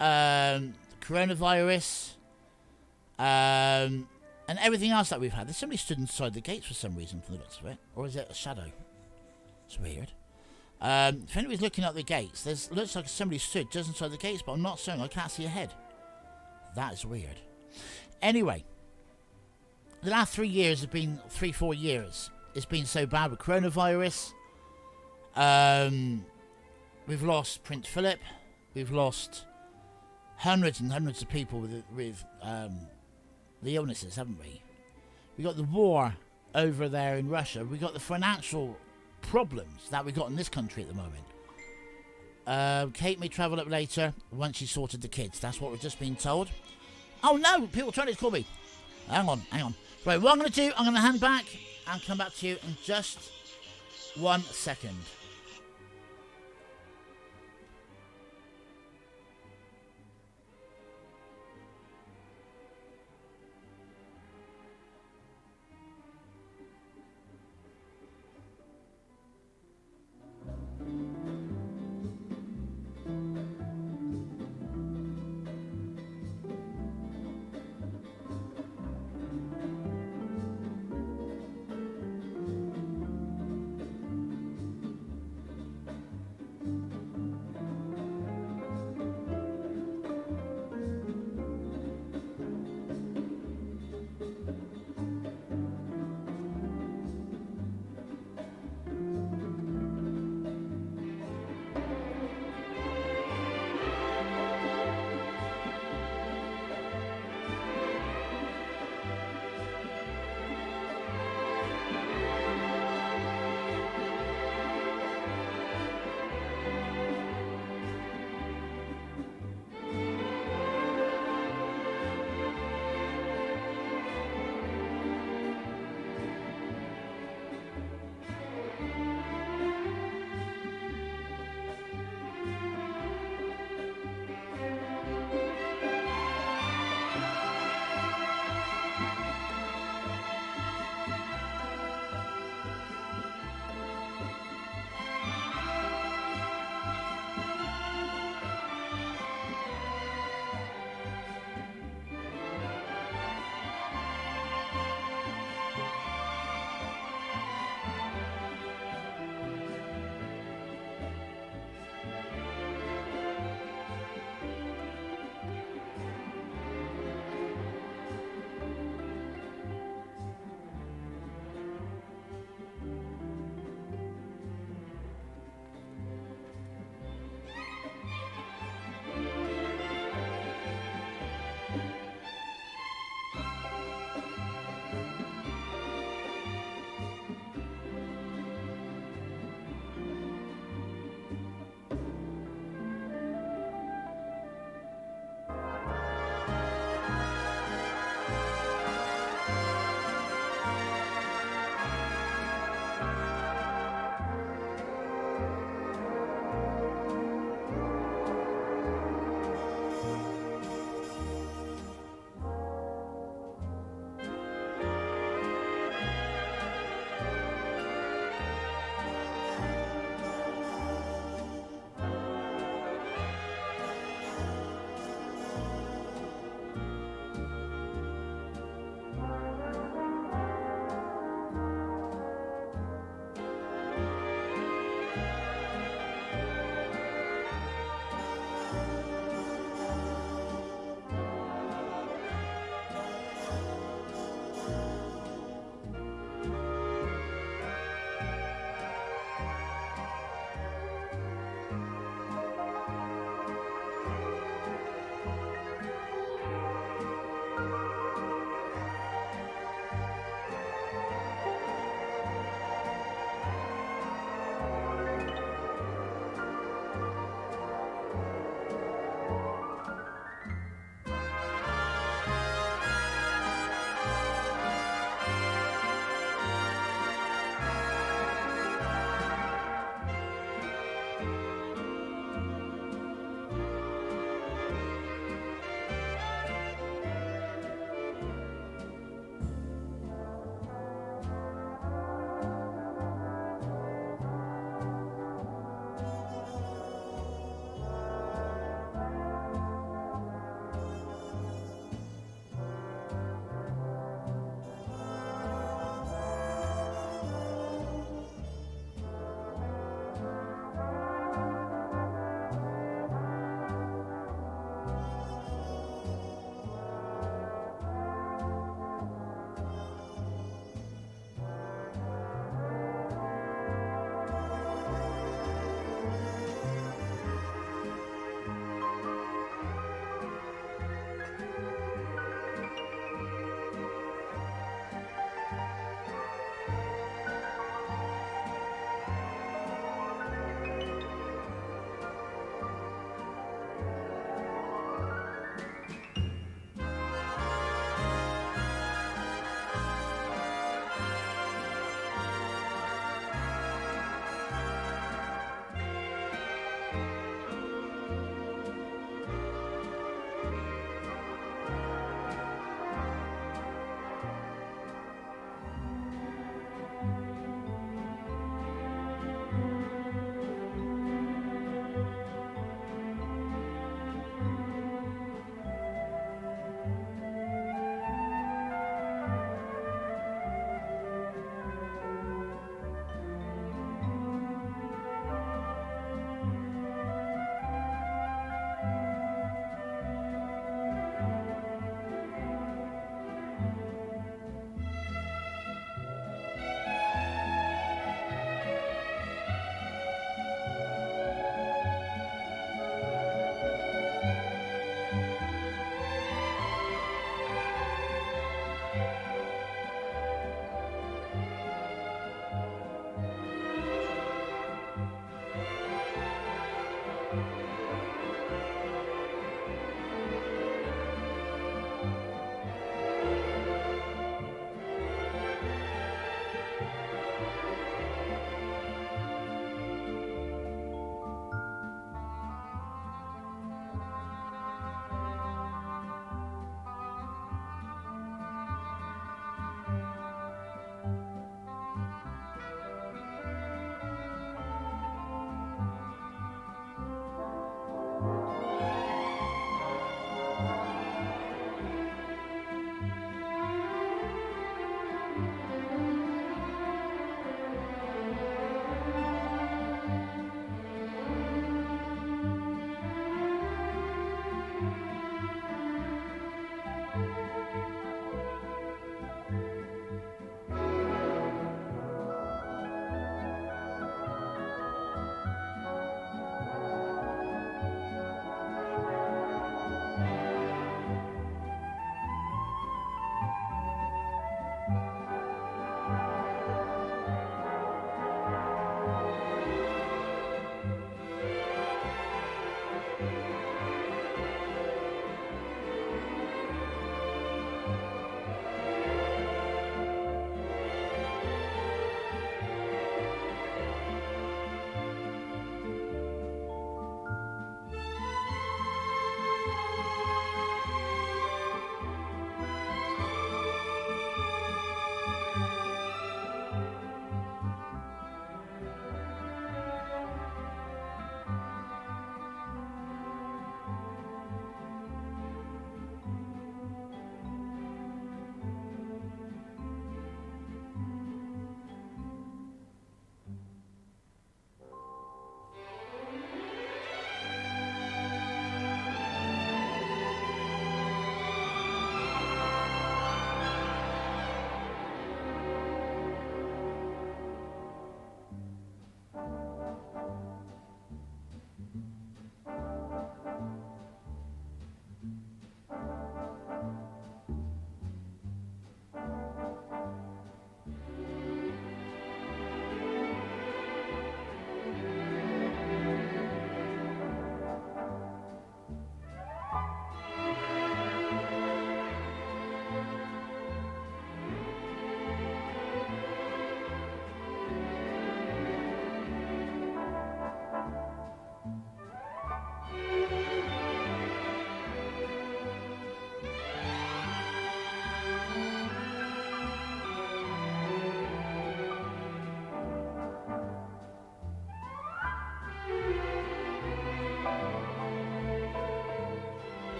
coronavirus, and everything else that we've had. There's somebody stood inside the gates for some reason from the looks of it. Or is it a shadow? It's weird. If anybody's looking at the gates, looks like somebody stood just inside the gates, but I'm not certain. I can't see ahead. That is weird. Anyway, the last 3 years have been 4 years. It's been so bad with coronavirus. We've lost Prince Philip. We've lost hundreds and hundreds of people with the illnesses, haven't we? We got the war over there in Russia. We got the financial problems that we got in this country at the moment. Kate may travel up later once she's sorted the kids. That's what we've just been told. Oh no, people trying to call me. Hang on. Right, what I'm going to do, I'm going to hand back and come back to you in just 1 second.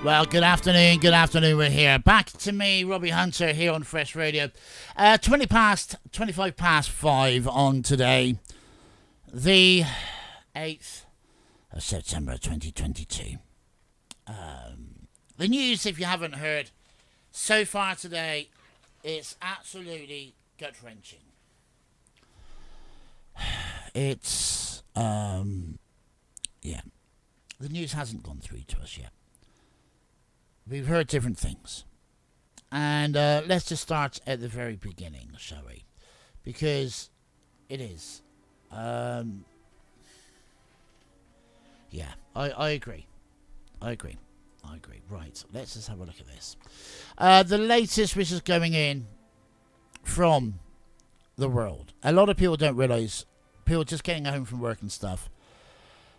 Well, good afternoon. We're here. Back to me, Robbie Hunter, here on Fresh Radio. 25 past 5 on today, the 8th of September 2022. The news, if you haven't heard, so far today, it's absolutely gut-wrenching. It's, yeah. The news hasn't gone through to us yet. We've heard different things. And let's just start at the very beginning, shall we? Because it is. Yeah, I agree. Right, let's just have a look at this. The latest which is going in from the world. A lot of people don't realise, people just getting home from work and stuff.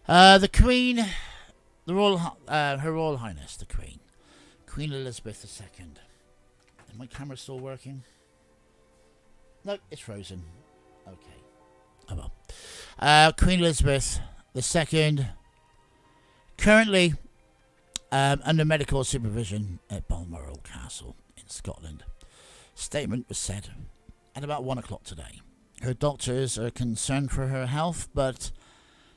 The Queen, Her Royal Highness, the Queen Elizabeth II. Is my camera still working? No, it's frozen. Okay. Oh well. Queen Elizabeth II, currently under medical supervision at Balmoral Castle in Scotland. Statement was said at about 1 o'clock today. Her doctors are concerned for her health, but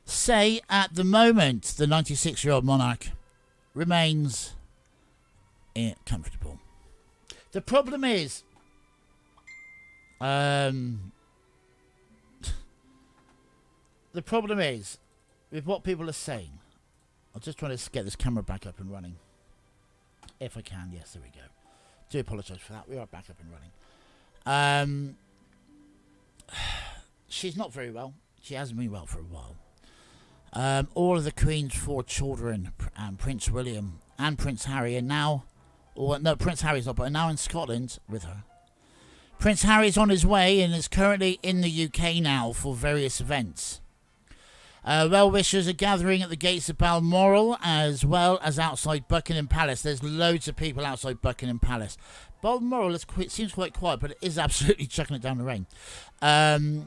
say at the moment the 96-year-old monarch remains comfortable. The problem is, with what people are saying. I'll just try to get this camera back up and running. If I can, yes, there we go. Do apologise for that. We are back up and running. She's not very well. She hasn't been well for a while. All of the Queen's 4 children, Prince William and Prince Harry, are now... Prince Harry's not, but are now in Scotland with her. Prince Harry's on his way and is currently in the UK now for various events. Well-wishers are gathering at the gates of Balmoral as well as outside Buckingham Palace. There's loads of people outside Buckingham Palace. Balmoral seems quite quiet, but it is absolutely chucking it down the rain. The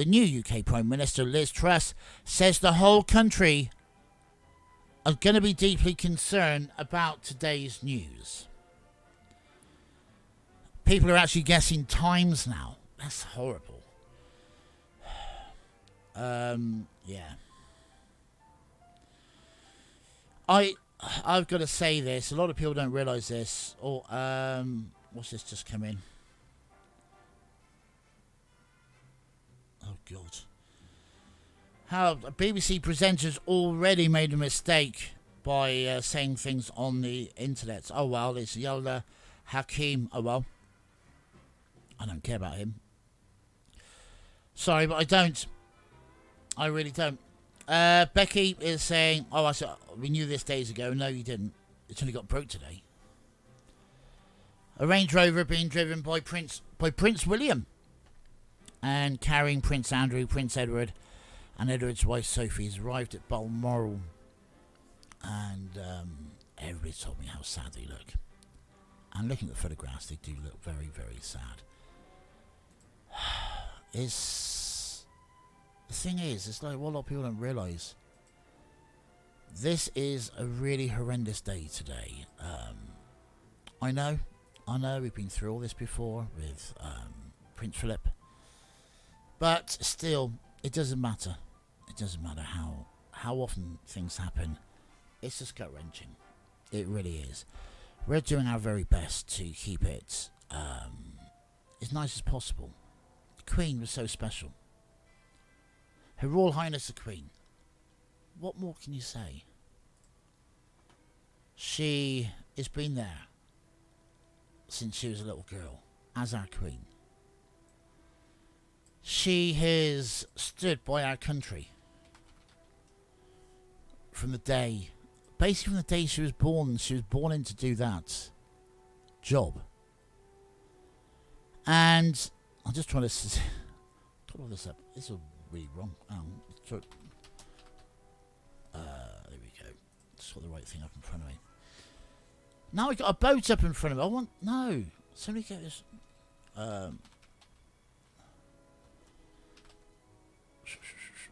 new UK Prime Minister Liz Truss says the whole country are going to be deeply concerned about today's news. People are actually guessing times now. That's horrible. Yeah. I've got to say this. A lot of people don't realise this. Or what's this just come in? Oh God. How BBC presenters already made a mistake by saying things on the internet. Oh well, it's Yalda Hakim. Oh well. I don't care about him. Sorry, but I don't. I really don't. Becky is saying, "Oh, we knew this days ago." No, you didn't. It's only got broke today. A Range Rover being driven by Prince William and carrying Prince Andrew, Prince Edward, and Edward's wife Sophie has arrived at Balmoral, and everybody told me how sad they look. And looking at the photographs, they do look very, very sad. The thing is, it's like what a lot of people don't realise. This is a really horrendous day today. I know, we've been through all this before with Prince Philip. But still, it doesn't matter. It doesn't matter how often things happen. It's just gut-wrenching. It really is. We're doing our very best to keep it as nice as possible. The Queen was so special. Her Royal Highness the Queen. What more can you say? She has been there since she was a little girl, as our Queen. She has stood by our country from the day, basically from the day she was born. She was born in to do that job. And I'm just trying to put all this up. This is really wrong. There we go. Just got the right thing up in front of me. Now we got a boat up in front of me. No. Somebody get this.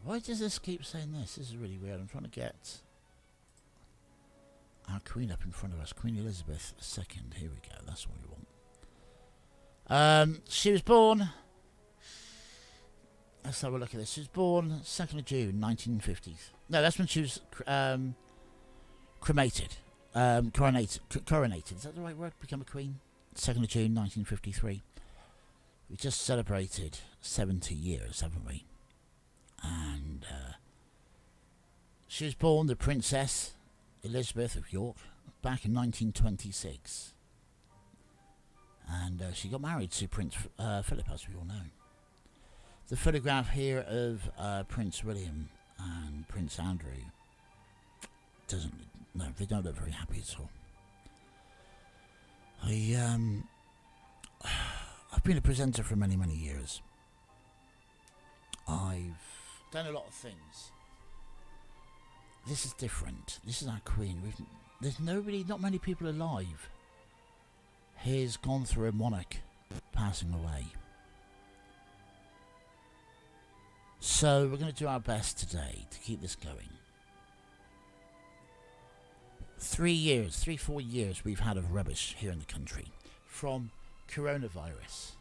Why does this keep saying this? This is really weird. I'm trying to get. our Queen up in front of us, Queen Elizabeth II. Here we go. That's what we want. She was born. Let's have a look at this. She was born 2nd of June, 1950s. No, that's when she was cremated. Coronated. Is that the right word? Become a queen? 2nd of June, 1953. We just celebrated 70 years, haven't we? And she was born the Princess Elizabeth of York back in 1926. And she got married to Prince Philip, as we all know. The photograph here of Prince William and Prince Andrew they don't look very happy at all. I've been a presenter for many, many years. I've done a lot of things. This is different. This is our Queen. Not many people alive who's gone through a monarch passing away. So we're going to do our best today to keep this going. 4 years we've had of rubbish here in the country. From coronavirus,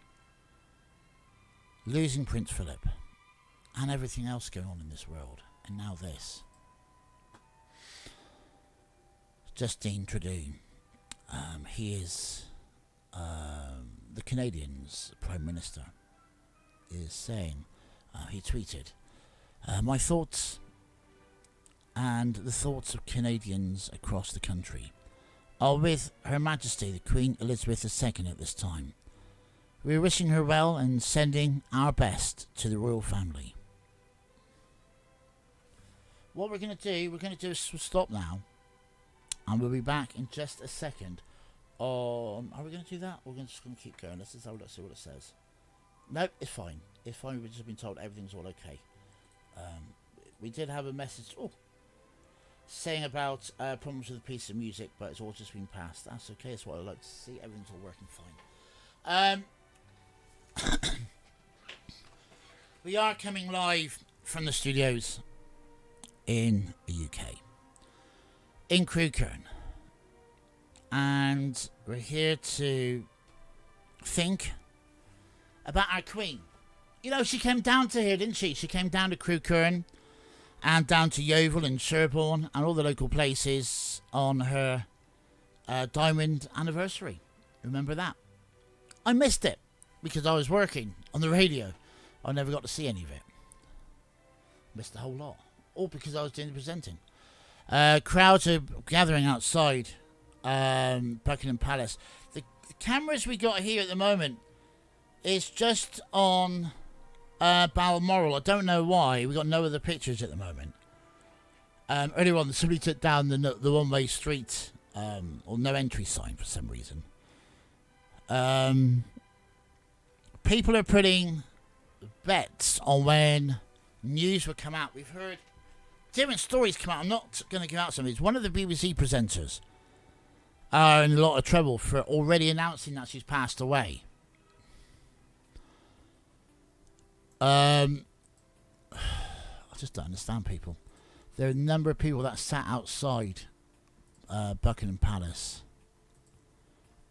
losing Prince Philip, and everything else going on in this world. And now this. Justine Trudeau. He is the Canadians' Prime Minister is saying, he tweeted, my thoughts and the thoughts of Canadians across the country are with Her Majesty the Queen Elizabeth II at this time. We are wishing her well and sending our best to the royal family. What we're going to do is stop now, and we'll be back in just a second. Are we going to do that? We're just going to keep going. Let's see what it says. No, it's fine. It's fine. We've just been told everything's all okay. We did have a message saying about problems with a piece of music, but it's all just been passed. That's okay. That's what I like to see. Everything's all working fine. We are coming live from the studios in the UK, in Crewkern, and we're here to think about our Queen. You know, she came down to here, didn't she? She came down to Crewkern and down to Yeovil and Sherborne and all the local places on her diamond anniversary. Remember that? I missed it because I was working on the radio. I never got to see any of it. Missed a whole lot. All because I was doing the presenting. Crowds are gathering outside Buckingham Palace. The cameras we got here at the moment is just on Balmoral. I don't know why. We got no other pictures at the moment. Earlier on, somebody took down the one-way street or no entry sign for some reason. People are putting bets on when news will come out. We've heard different stories come out. I'm not going to give out some of these. One of the BBC presenters are in a lot of trouble for already announcing that she's passed away. I just don't understand people. There are a number of people that sat outside Buckingham Palace.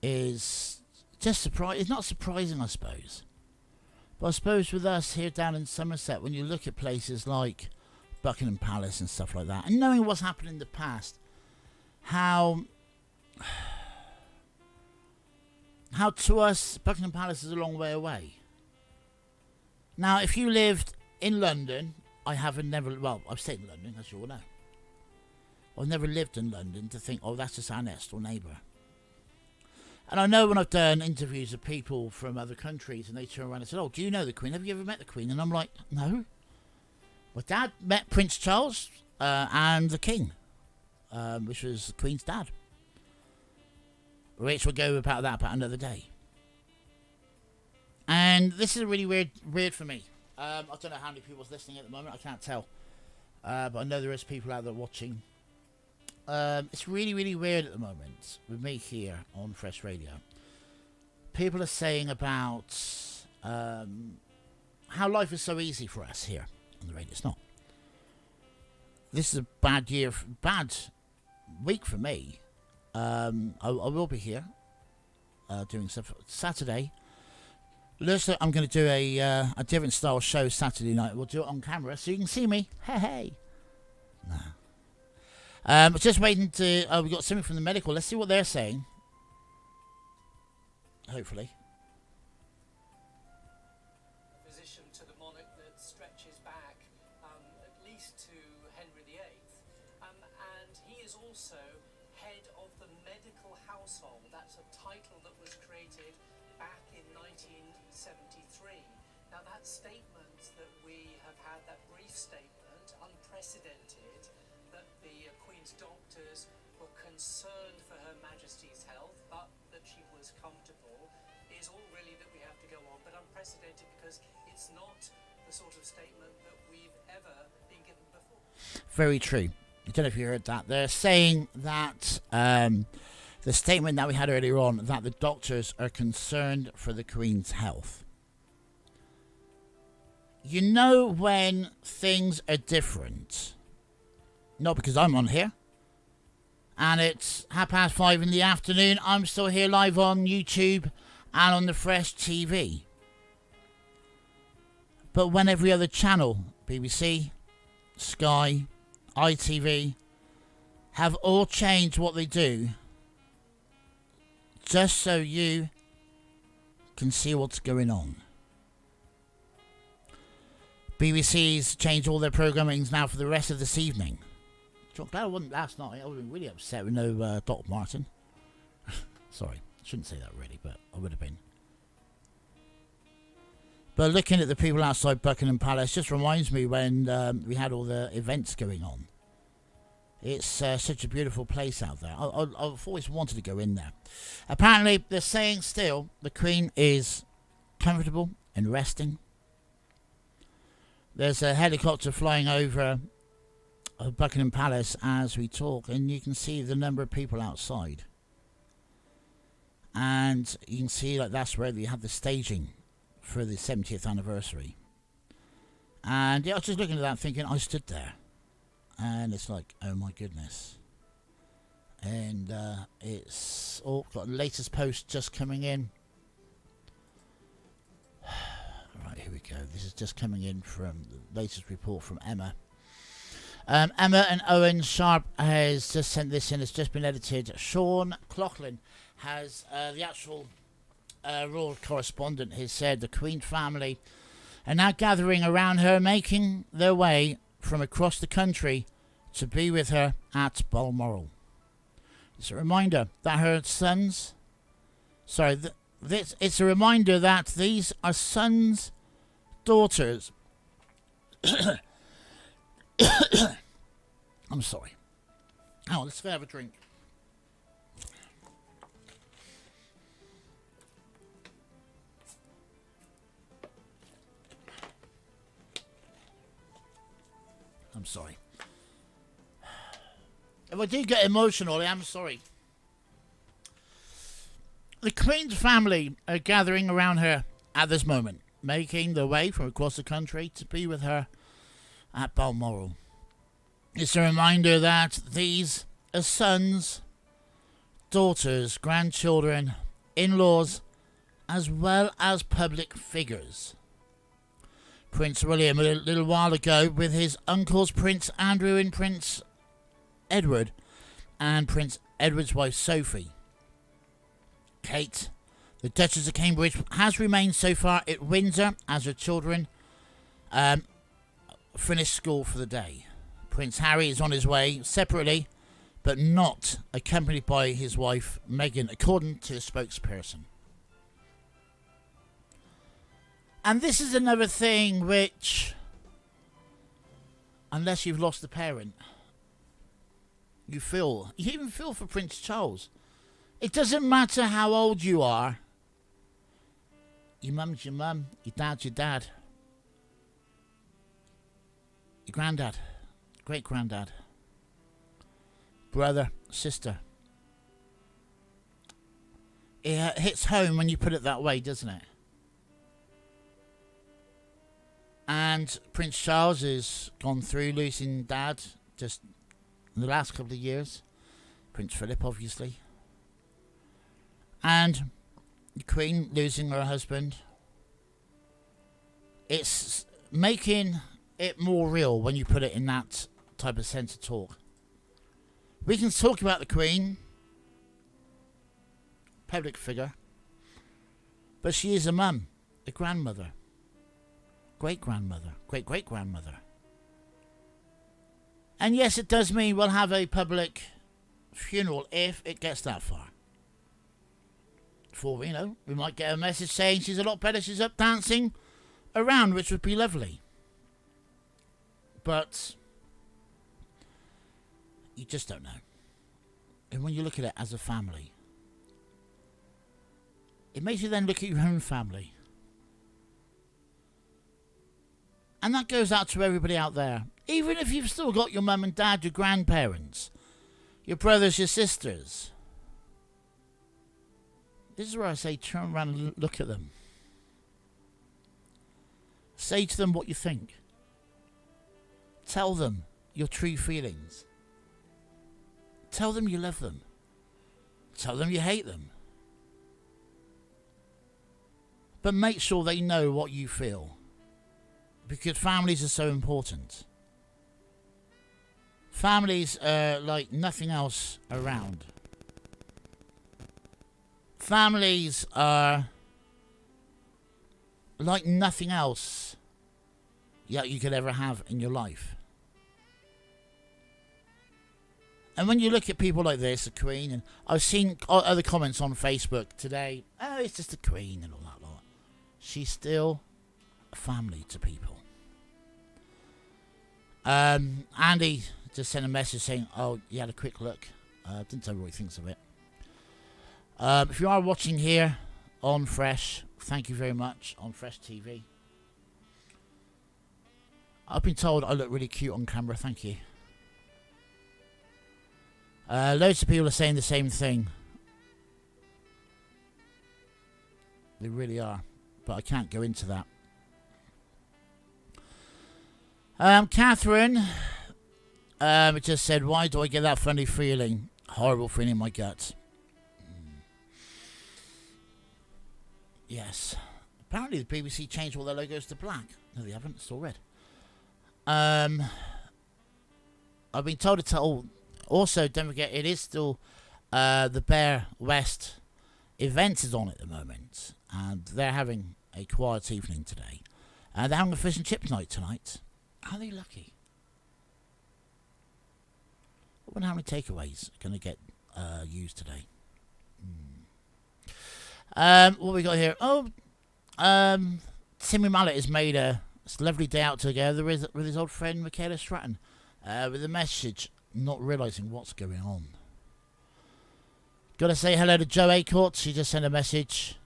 Is just it's not surprising, I suppose. But I suppose with us here down in Somerset, when you look at places like Buckingham Palace and stuff like that, and knowing what's happened in the past, how to us Buckingham Palace is a long way away. Now, if you lived in London, I've stayed in London, as you all know. I've never lived in London to think, oh, that's just our next door neighbour. And I know when I've done interviews with people from other countries and they turn around and say, oh, do you know the Queen? Have you ever met the Queen? And I'm like, no. My dad met Prince Charles and the King, which was the Queen's dad. Which we'll go about another day. And this is really weird for me. I don't know how many people's listening at the moment. I can't tell. But I know there is people out there watching. It's really, really weird at the moment with me here on Fresh Radio. People are saying about how life is so easy for us here on the radio. It's not. This is a bad week for me. I will be here doing stuff Saturday. Looks like I'm going to do a different style show Saturday night. We'll do it on camera so you can see me. Hey. Nah. Just waiting to. We got something from the medical. Let's see what they're saying. Hopefully. Position to the monarch that stretches back at least to Henry VIII, and he is also head of the medical household. That's a title that was created back in 1973. Now that statement that we have had, that brief statement, unprecedented, that the Queen's doctors were concerned for Her Majesty's health, but that she was comfortable, is all really that we have to go on, but unprecedented because it's not the sort of statement that we've ever been given before. Very true. I don't know if you heard that. They're saying that the statement that we had earlier on, that the doctors are concerned for the Queen's health. You know when things are different, not because I'm on here, and it's 5:30 in the afternoon, I'm still here live on YouTube and on the Fresh TV. But when every other channel, BBC, Sky, ITV, have all changed what they do just so you can see what's going on. BBC's changed all their programmings now for the rest of this evening. I'm glad I wasn't last night. I would have been really upset with no Doc Martin. Sorry, shouldn't say that really, but I would have been. But looking at the people outside Buckingham Palace just reminds me when we had all the events going on. It's such a beautiful place out there. I've always wanted to go in there. Apparently, they're saying still the Queen is comfortable and resting. There's a helicopter flying over Buckingham Palace as we talk, and you can see the number of people outside. And you can see like that's where they had the staging for the 70th anniversary. And yeah, I was just looking at that thinking, I stood there. And it's like, oh my goodness. And it's all got the latest post just coming in. Right, here we go. This is just coming in from the latest report from Emma. Emma and Owen Sharp has just sent this in. It's just been edited. Sean Cloughlin has the actual royal correspondent has said the Queen family are now gathering around her, making their way from across the country to be with her at Balmoral. It's a reminder that her sons... Sorry, it's a reminder that these are sons, daughters... I'm sorry. Oh, let's have a drink. I'm sorry. If I do get emotional, I'm sorry. The Queen's family are gathering around her at this moment, making their way from across the country to be with her at Balmoral. It's a reminder that these are sons, daughters, grandchildren, in-laws, as well as public figures. Prince William, a little while ago, with his uncles Prince Andrew and Prince Edward, and Prince Edward's wife Sophie. Kate, the Duchess of Cambridge, has remained so far at Windsor as her children finish school for the day. Prince Harry is on his way separately, but not accompanied by his wife Meghan, according to the spokesperson. And this is another thing which, unless you've lost a parent, you even feel for Prince Charles. It doesn't matter how old you are. Your mum's your mum, your dad's your dad. Your granddad, great-granddad, brother, sister. It hits home when you put it that way, doesn't it? And Prince Charles has gone through losing dad just in the last couple of years. Prince Philip, obviously. And the Queen losing her husband. It's making it more real when you put it in that type of sense of talk. We can talk about the Queen, public figure, but she is a mum, a grandmother, great-grandmother, great-great-grandmother. And yes, it does mean we'll have a public funeral if it gets that far. For we know, we might get a message saying she's a lot better, she's up dancing around, which would be lovely. But you just don't know. And when you look at it as a family, it makes you then look at your own family. And that goes out to everybody out there. Even if you've still got your mum and dad, your grandparents, your brothers, your sisters. This is where I say turn around and look at them. Say to them what you think. Tell them your true feelings. Tell them you love them. Tell them you hate them. But make sure they know what you feel. Because families are so important. Families are like nothing else around. Families are like nothing else you could ever have in your life. And when you look at people like this, the Queen, and I've seen other comments on Facebook today, oh, it's just the Queen and all that lot. She's still a family to people. Andy just sent a message saying, oh, he had a quick look. Didn't tell me what he thinks of it. If you are watching here on Fresh, thank you very much, on Fresh TV. I've been told I look really cute on camera, thank you. Loads of people are saying the same thing. They really are. But I can't go into that. Catherine just said, why do I get that funny feeling? Horrible feeling in my gut. Yes. Apparently the BBC changed all their logos to black. No, they haven't. It's all red. I've been told to tell... Also, don't forget, it is still the Bear West event is on at the moment. And they're having a quiet evening today. They're having a fish and chip night tonight. Are they lucky? I wonder how many takeaways are going to get used today. What we got here? Oh, Timmy Mallet has made a lovely day out together with his old friend Michaela Stratton. With a message, not realising what's going on. Gotta say hello to Jo Acortt. She just sent a message.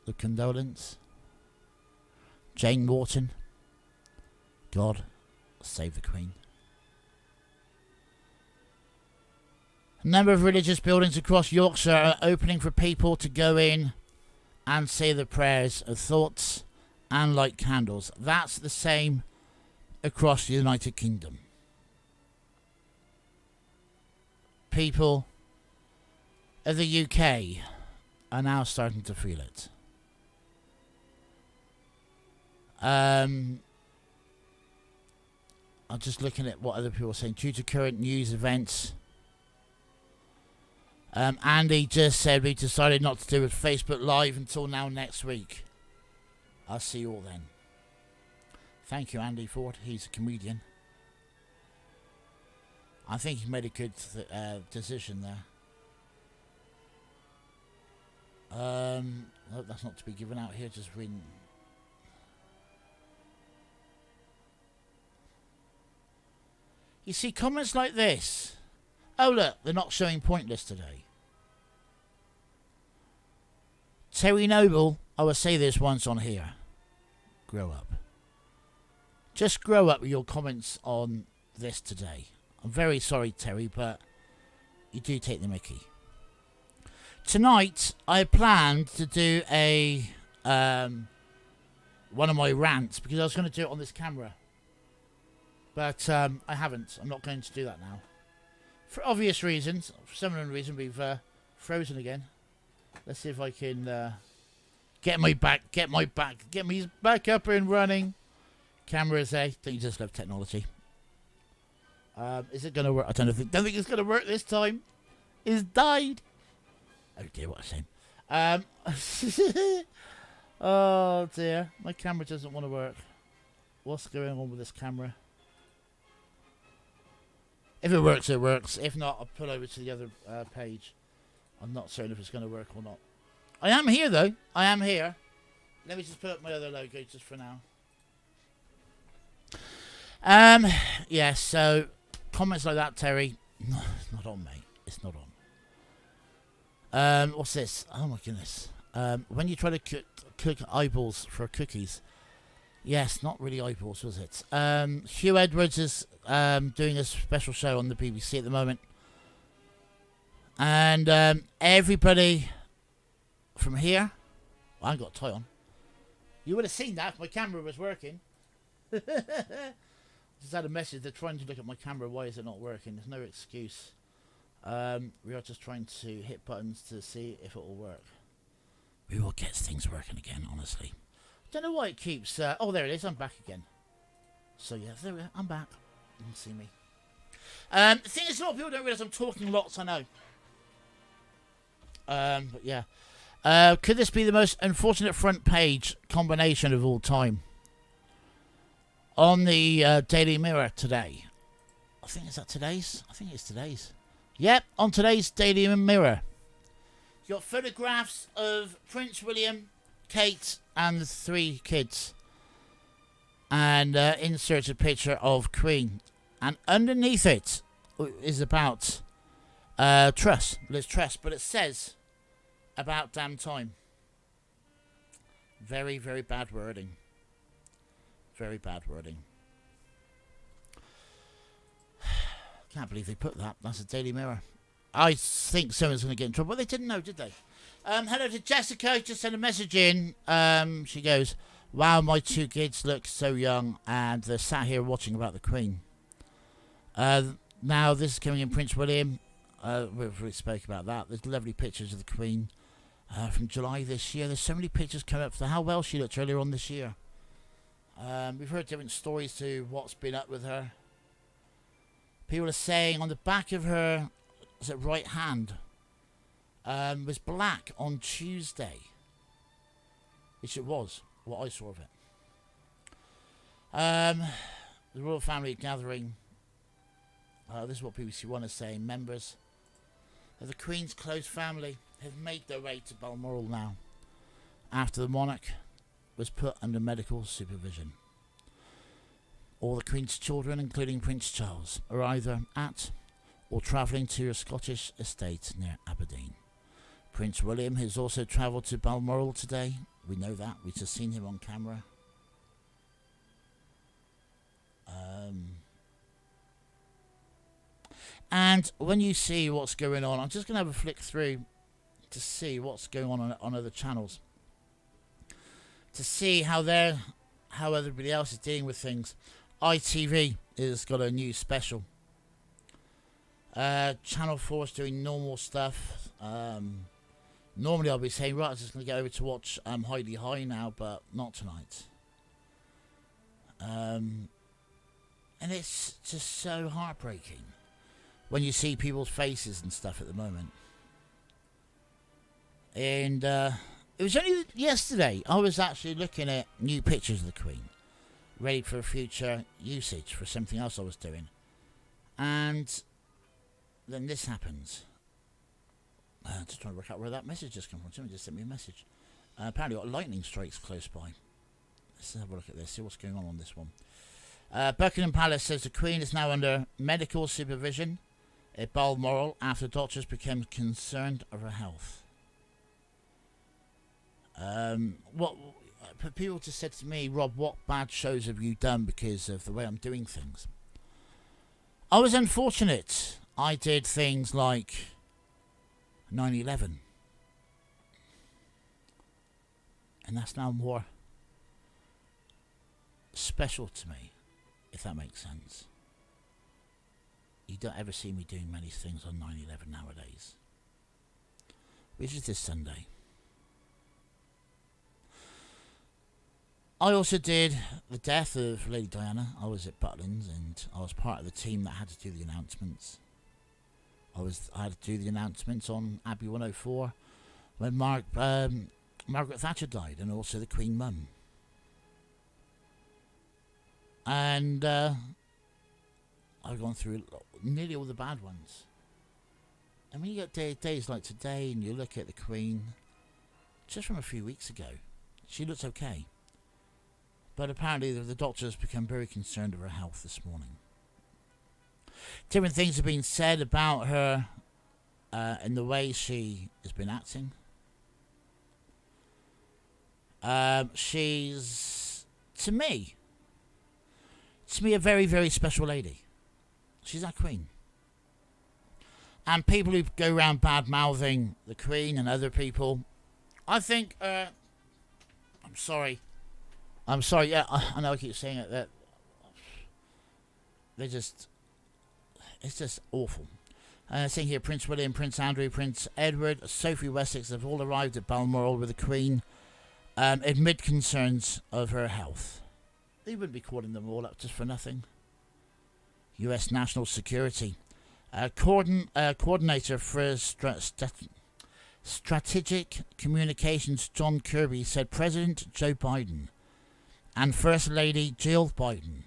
The condolence. Jane Morton. God save the Queen. A number of religious buildings across Yorkshire are opening for people to go in and say the prayers of thoughts and light candles. That's the same across the United Kingdom. People of the UK are now starting to feel it. I'm just looking at what other people are saying. Due to current news events, Andy just said we decided not to do a Facebook Live until now next week. I'll see you all then. Thank you, Andy Ford. He's a comedian. I think he made a good decision there. No, that's not to be given out here. Just reading. You see comments like this. Oh look, they're not showing Pointless today. Terry Noble, I will say this once on here. Grow up. Just grow up with your comments on this today. I'm very sorry, Terry, but you do take the mickey. Tonight, I planned to do a one of my rants because I was going to do it on this camera. But I haven't. I'm not going to do that now. For obvious reasons. For some unknown reason, we've frozen again. Let's see if I can get me back up and running. Cameras, don't you just love technology? Is it going to work? I don't think it's going to work this time. It's died. Oh dear, what a shame. Oh dear, my camera doesn't want to work. What's going on with this camera? If it works, it works. If not, I'll pull over to the other page. I'm not certain if it's going to work or not. I am here though. I am here. Let me just put up my other logo just for now. Yeah, so comments like that, Terry, it's not on, mate. It's not on. What's this? Oh my goodness. When you try to cook eyeballs for cookies. Yes, not really eyeballs, was it? Hugh Edwards is doing a special show on the BBC at the moment. And everybody from here... Well, I ain't got a tie on. You would have seen that if my camera was working. Just had a message. They're trying to look at my camera. Why is it not working? There's no excuse. We are just trying to hit buttons to see if it will work. We will get things working again, honestly. Don't know why it keeps... oh, there it is. I'm back again. So, yeah, there we are. I'm back. You can see me. The thing is, a lot of people don't realise I'm talking lots, I know. But, yeah. Could this be the most unfortunate front page combination of all time? On the Daily Mirror today. I think, is that today's? I think it's today's. Yep, on today's Daily Mirror. You got photographs of Prince William, Kate, and the 3 kids. And inserts a picture of Queen. And underneath it is about Truss, Liz Truss. But it says about damn time. Very, very bad wording. Very bad wording. Can't believe they put that. That's a Daily Mirror. I think someone's going to get in trouble. But they didn't know, did they? Hello to Jessica. Just sent a message in. She goes, wow, my 2 kids look so young. And they're sat here watching about the Queen. Now, this is coming in Prince William. We've already spoke about that. There's lovely pictures of the Queen from July this year. There's so many pictures coming up for how well she looked earlier on this year. We've heard different stories to what's been up with her. People are saying on the back of her, is it right hand, was black on Tuesday. Which it was, what I saw of it. The royal family gathering. This is what BBC One is saying. Members of the Queen's close family have made their way to Balmoral now, after the monarch was put under medical supervision. All the Queen's children, including Prince Charles, are either at or travelling to a Scottish estate near Aberdeen. Prince William has also travelled to Balmoral today. We know that. We've just seen him on camera. And when you see what's going on, I'm just going to have a flick through to see what's going on other channels. To see how everybody else is dealing with things. ITV has got a new special. Channel 4 is doing normal stuff. Normally I'll be saying, right, I'm just going to go over to watch Highly High now, but not tonight. And it's just so heartbreaking when you see people's faces and stuff at the moment. And it was only yesterday I was actually looking at new pictures of the Queen, ready for future usage for something else I was doing. And then this happens. Just trying to work out where that message just came from. Someone just sent me a message. Apparently got lightning strikes close by. Let's have a look at this, see what's going on this one. Buckingham Palace says the Queen is now under medical supervision at Balmoral after doctors became concerned of her health. People just said to me, Rob, what bad shows have you done because of the way I'm doing things? I was unfortunate. I did things like 9/11. And that's now more special to me, if that makes sense. you don't ever see me doing many things on 9/11 nowadays, which is this Sunday. I also did the death of Lady Diana. I was at Butlins, and I was part of the team that had to do the announcements. I had to do the announcements on Abbey 104 when Margaret Thatcher died, and also the Queen Mum. And I've gone through nearly all the bad ones. And when you get days like today, and you look at the Queen, just from a few weeks ago, she looks okay. But apparently the doctors become very concerned of her health this morning. Different things have been said about her in the way she has been acting. She's, to me, a very, very special lady. She's our Queen. And people who go around bad-mouthing the Queen and other people, I think, I'm sorry, yeah, I know I keep saying it, that it's just awful. Seeing here, Prince William, Prince Andrew, Prince Edward, Sophie Wessex have all arrived at Balmoral with the Queen, amid concerns of her health. They wouldn't be calling them all up just for nothing. US National Security. Coordinator for Strategic Communications John Kirby said President Joe Biden and First Lady Jill Biden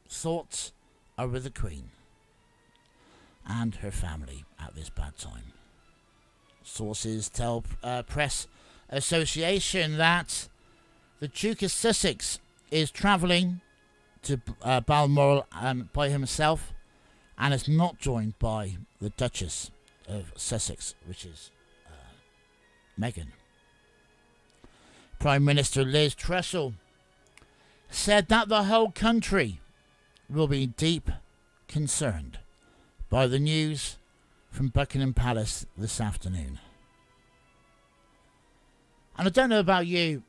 thoughts are with the Queen and her family at this bad time. Sources tell Press Association that the Duke of Sussex is travelling to Balmoral by himself and is not joined by the Duchess of Sussex, which is Meghan. Prime Minister Liz Truss said that the whole country will be deep concerned by the news from Buckingham Palace this afternoon. And I don't know about you,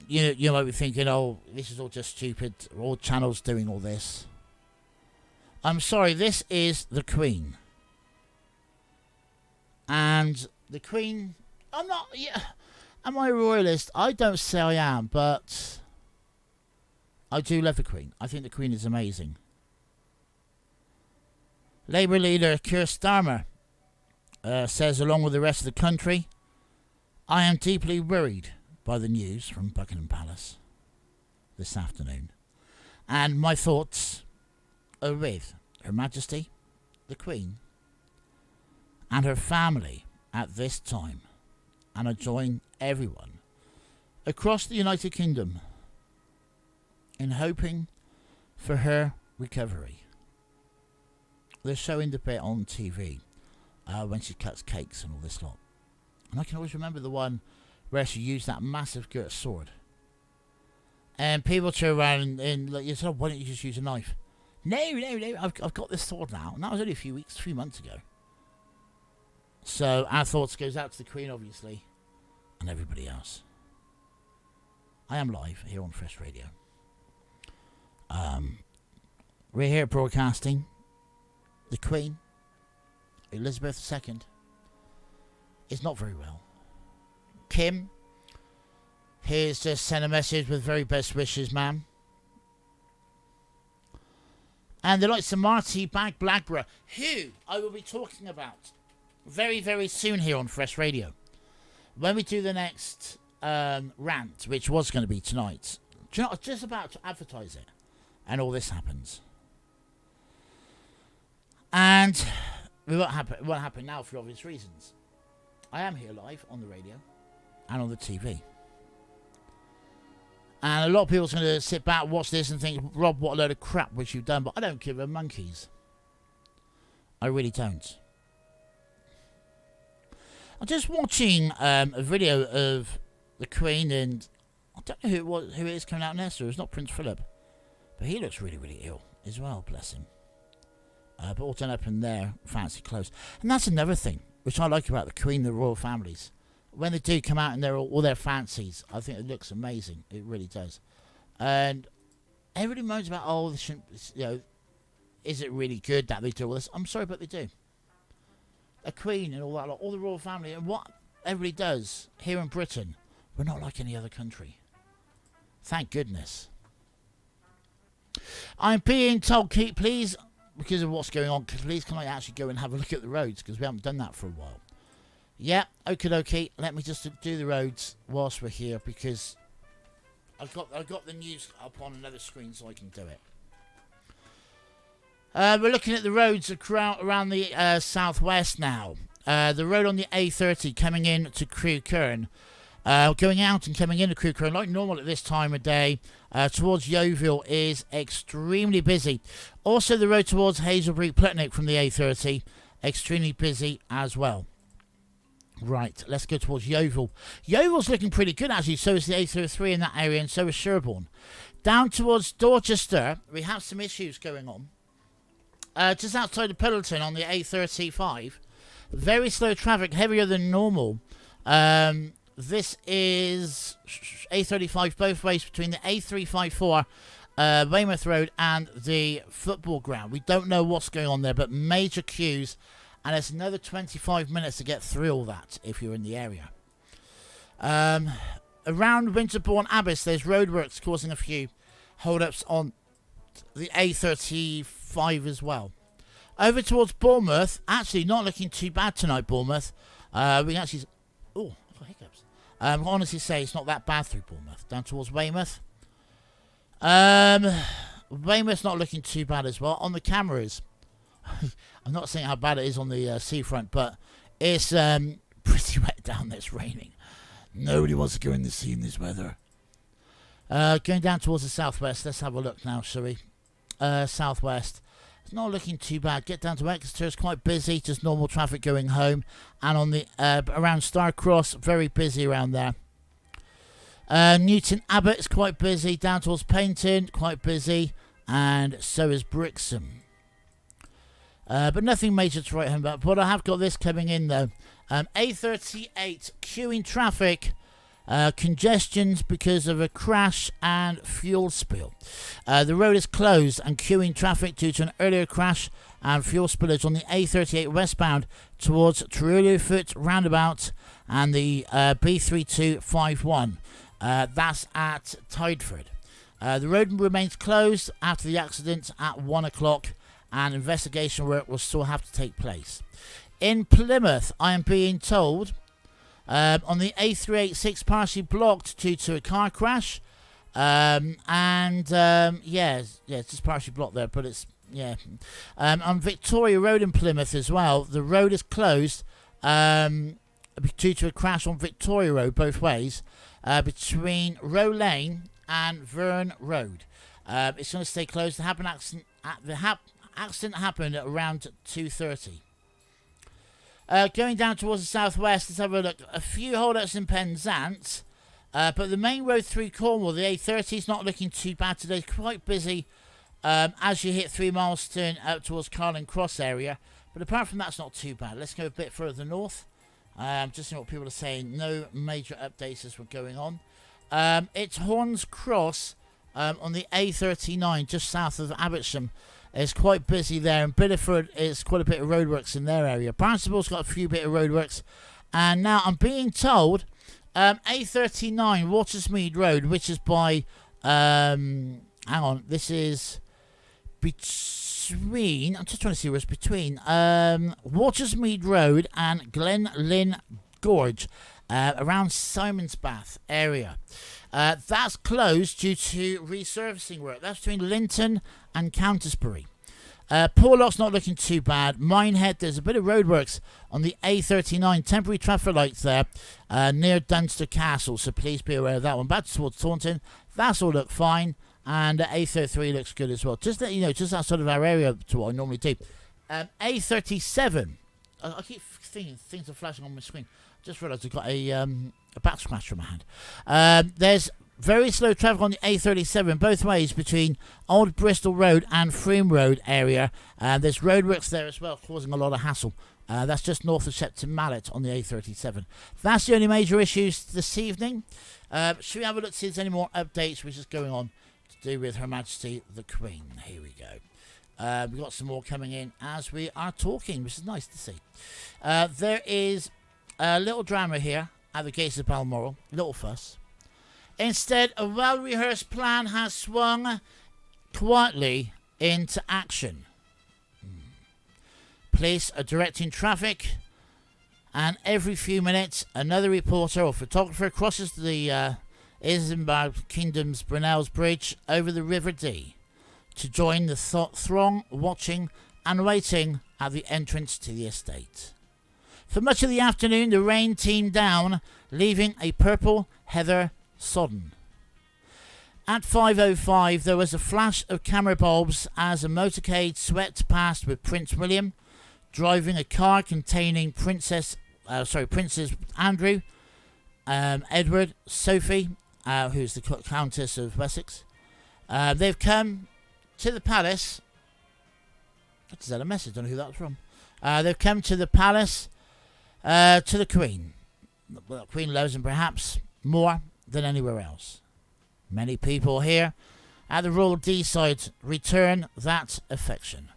you might be thinking, oh, this is all just stupid, all channels doing all this. I'm sorry, this is the Queen. And the Queen, am I a royalist? I don't say I am, but I do love the Queen. I think the Queen is amazing. Labour leader Keir Starmer says, along with the rest of the country, I am deeply worried by the news from Buckingham Palace this afternoon. And my thoughts are with Her Majesty, the Queen, and her family at this time. And I join everyone across the United Kingdom in hoping for her recovery. They're showing the bit on TV when she cuts cakes and all this lot. And I can always remember the one where she used that massive gilt sword. And people turn around and like, you said, why don't you just use a knife? No, I've got this sword now. And that was only a few months ago. So our thoughts goes out to the Queen, obviously, and everybody else. I am live here on Fresh Radio. We're here broadcasting. The Queen, Elizabeth II, is not very well. Kim, here's just sent a message with very best wishes, ma'am. And the likes of Marty Blackburn, who I will be talking about very, very soon here on Fresh Radio. When we do the next rant, which was going to be tonight. Do you know, I was just about to advertise it, and all this happens. And it won't happen now for obvious reasons. I am here live on the radio and on the TV. And a lot of people are going to sit back, watch this and think, Rob, what a load of crap which you've done. But I don't give a monkeys. I really don't. I'm just watching a video of the Queen, and I don't know who it is coming out next. It's not Prince Philip. But he looks really, really ill as well, bless him. But all done up in their fancy clothes. And that's another thing which I like about the Queen, the royal families. When they do come out in all their fancies, I think it looks amazing. It really does. And everybody moans about, oh, is it really good that they do all this? I'm sorry, but they do. A queen and all that, all the royal family, and what everybody does here in Britain, we're not like any other country. Thank goodness. I'm being told, please, because of what's going on, please can I actually go and have a look at the roads, because we haven't done that for a while. Yeah, okie dokie. Let me just do the roads whilst we're here, because I've got the news up on another screen so I can do it. We're looking at the roads around the southwest now. The road on the A30 coming in to Crewe Kern, going out and coming into Crewe Kern like normal at this time of day, towards Yeovil is extremely busy. Also the road towards Hazelbury Plutnik from the A30, extremely busy as well. Right, let's go towards Yeovil. Yeovil's looking pretty good actually, so is the A33 in that area, and so is Sherborne. Down towards Dorchester, we have some issues going on. Just outside of Puddleton on the A35, very slow traffic, heavier than normal. This is A35 both ways between the A354 Weymouth Road and the football ground. We don't know what's going on there, but major queues, and it's another 25 minutes to get through all that if you're in the area. Around Winterbourne Abbas, there's roadworks causing a few hold-ups on the A35 as well. Over towards Bournemouth, actually not looking too bad tonight, Bournemouth. We can actually... Oh, I've got hiccups. I honestly say it's not that bad through Bournemouth. Down towards Weymouth. Weymouth's not looking too bad as well. On the cameras, I'm not saying how bad it is on the seafront, but it's pretty wet down there. It's raining. Nobody wants to go in the sea in this weather. Going down towards the southwest, let's have a look now, shall we? Southwest, it's not looking too bad. Get down to Exeter, it's quite busy, just normal traffic going home. And on the around Starcross, very busy around there. Newton Abbot is quite busy. Down towards Paignton, quite busy. And so is Brixham. But nothing major to write home about. But I have got this coming in though. A38 queuing traffic. Congestions because of a crash and fuel spill. The road is closed and queuing traffic due to an earlier crash and fuel spillage on the A38 westbound towards Truliofoot roundabout and the B3251. That's at Tydeford. The road remains closed after the accident at 1 o'clock, and investigation work will still have to take place. In Plymouth, I am being told on the A386 partially blocked due to a car crash. It's just partially blocked there, but it's, yeah. On Victoria Road in Plymouth as well, the road is closed due to a crash on Victoria Road both ways between Row Lane and Verne Road. It's going to stay closed. The accident happened at around 2:30. Going down towards the southwest, let's have a look. A few hold-ups in Penzance, but the main road through Cornwall, the A30, is not looking too bad today. It's quite busy as you hit 3 Milestone out towards Carling Cross area. But apart from that, it's not too bad. Let's go a bit further north. Just seeing what people are saying. No major updates as we're going on. It's Horns Cross on the A39, just south of Abbotsham. It's quite busy there, and Bideford is quite a bit of roadworks in their area. Barnstable's got a few bit of roadworks, and now I'm being told A39 Watersmead Road, which is by this is between, I'm just trying to see where it's between Watersmead Road and Glen Lynn Gorge, around Simonsbath area. That's closed due to resurfacing work. That's between Linton and Countisbury. Porlock's not looking too bad. Minehead, there's a bit of roadworks on the A39. Temporary traffic lights there near Dunster Castle, so please be aware of that one. Back towards Taunton, that's all look fine. And A33 looks good as well. Just to let you know, just outside of our area to what I normally do. A37. I keep thinking things are flashing on my screen. Just realised I've got a back scratcher in my hand. There's very slow traffic on the A37 both ways between Old Bristol Road and Frome Road area. There's roadworks there as well, causing a lot of hassle. That's just north of Shepton Mallet on the A37. That's the only major issues this evening. Should we have a look to see if there's any more updates which is going on to do with Her Majesty the Queen? Here we go. We've got some more coming in as we are talking, which is nice to see. There is a little drama here at the gates of Balmoral. Little fuss. Instead, a well-rehearsed plan has swung quietly into action. Police are directing traffic, and every few minutes, another reporter or photographer crosses the Isambard Kingdom's Brunel's Bridge over the River Dee to join the throng watching and waiting at the entrance to the estate. For much of the afternoon, the rain teemed down, leaving a purple heather sodden. At 5:05, there was a flash of camera bulbs as a motorcade swept past with Prince William, driving a car containing Princes Andrew, Edward, Sophie, who's the Countess of Wessex. They've come to the palace. Is that a message? I don't know who that's from. They've come to the palace to the Queen. The Queen loves them perhaps more than anywhere else. Many people here at the Royal Deeside return that affection.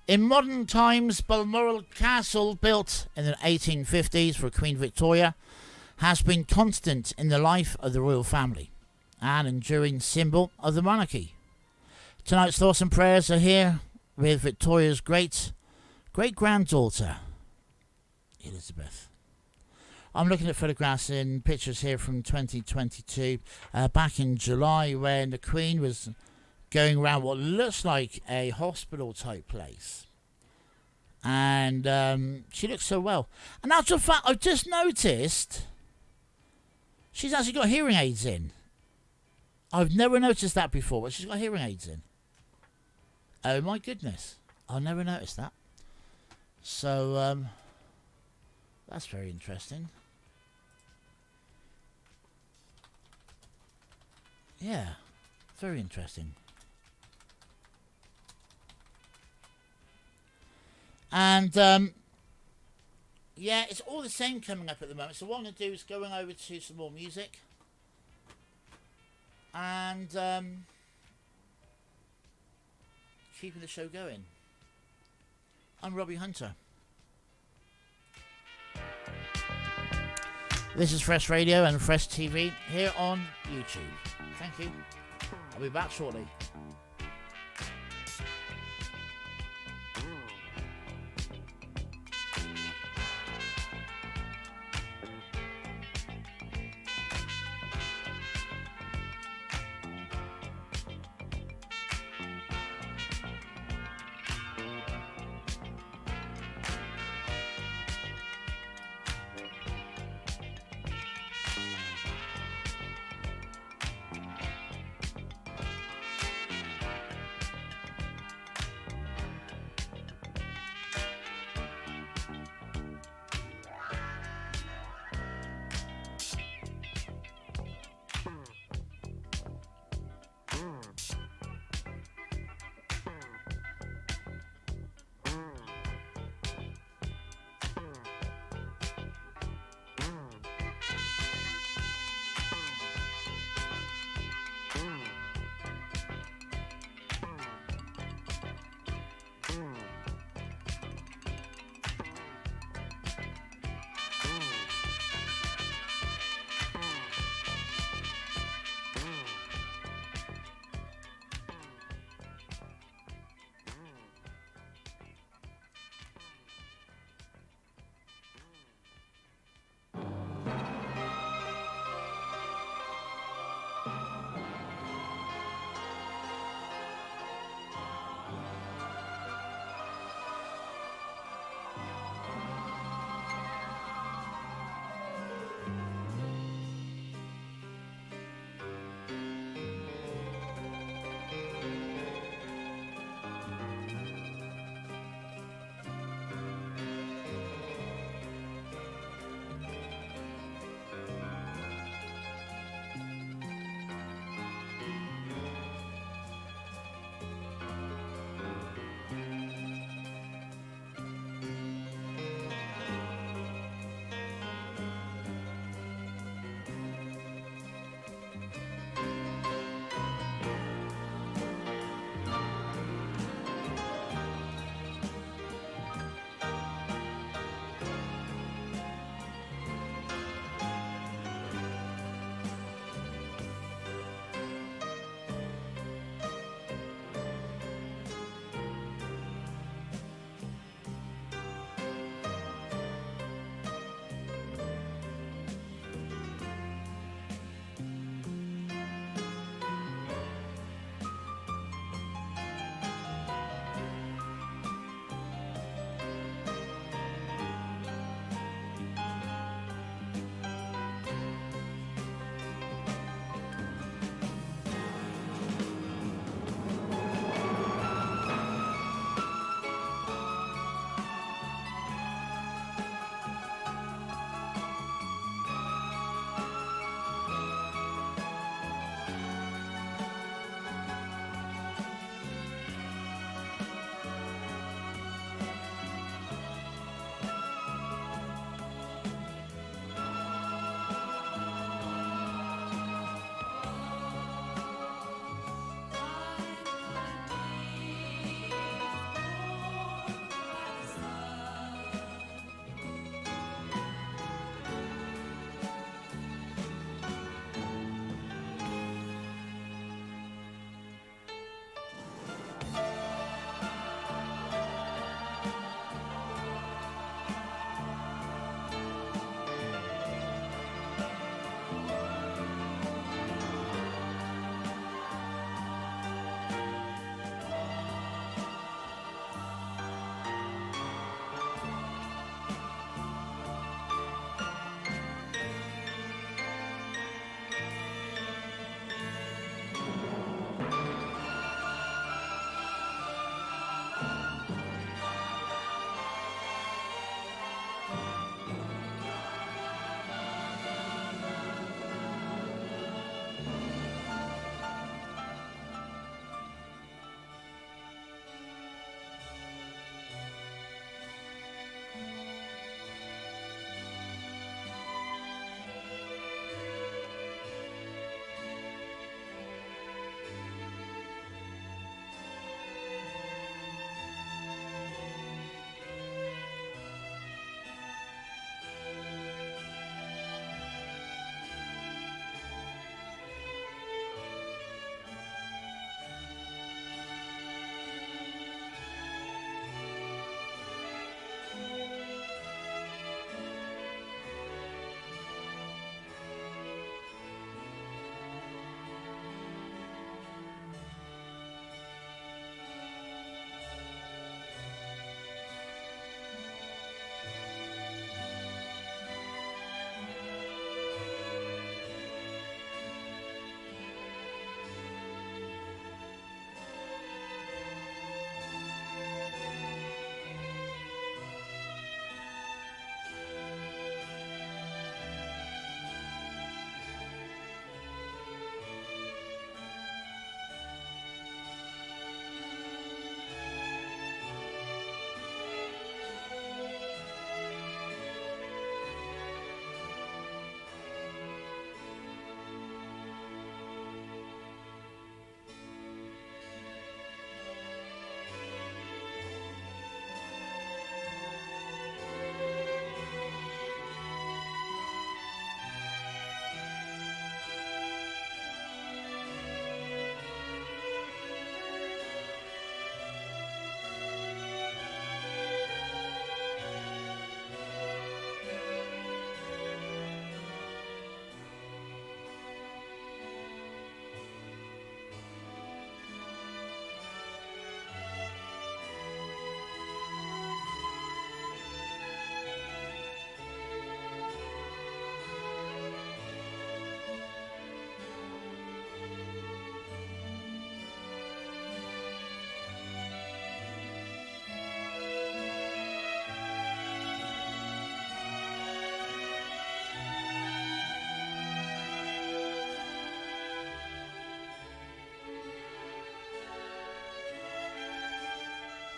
In modern times, Balmoral Castle, built in the 1850s for Queen Victoria, has been constant in the life of the royal family, an enduring symbol of the monarchy. Tonight's thoughts and prayers are here with Victoria's great-granddaughter, Elizabeth. I'm looking at photographs and pictures here from 2022, back in July, when the Queen was going around what looks like a hospital-type place. And she looks so well. And actual fact, I've just noticed she's actually got hearing aids in. I've never noticed that before, but she's got hearing aids in. Oh my goodness. I never noticed that. So, that's very interesting. Yeah, very interesting. And, yeah, it's all the same coming up at the moment. So what I'm going to do is going over to some more music. And, keeping the show going. I'm Robbie Hunter. This is Fresh Radio and Fresh TV here on YouTube. Thank you. I'll be back shortly.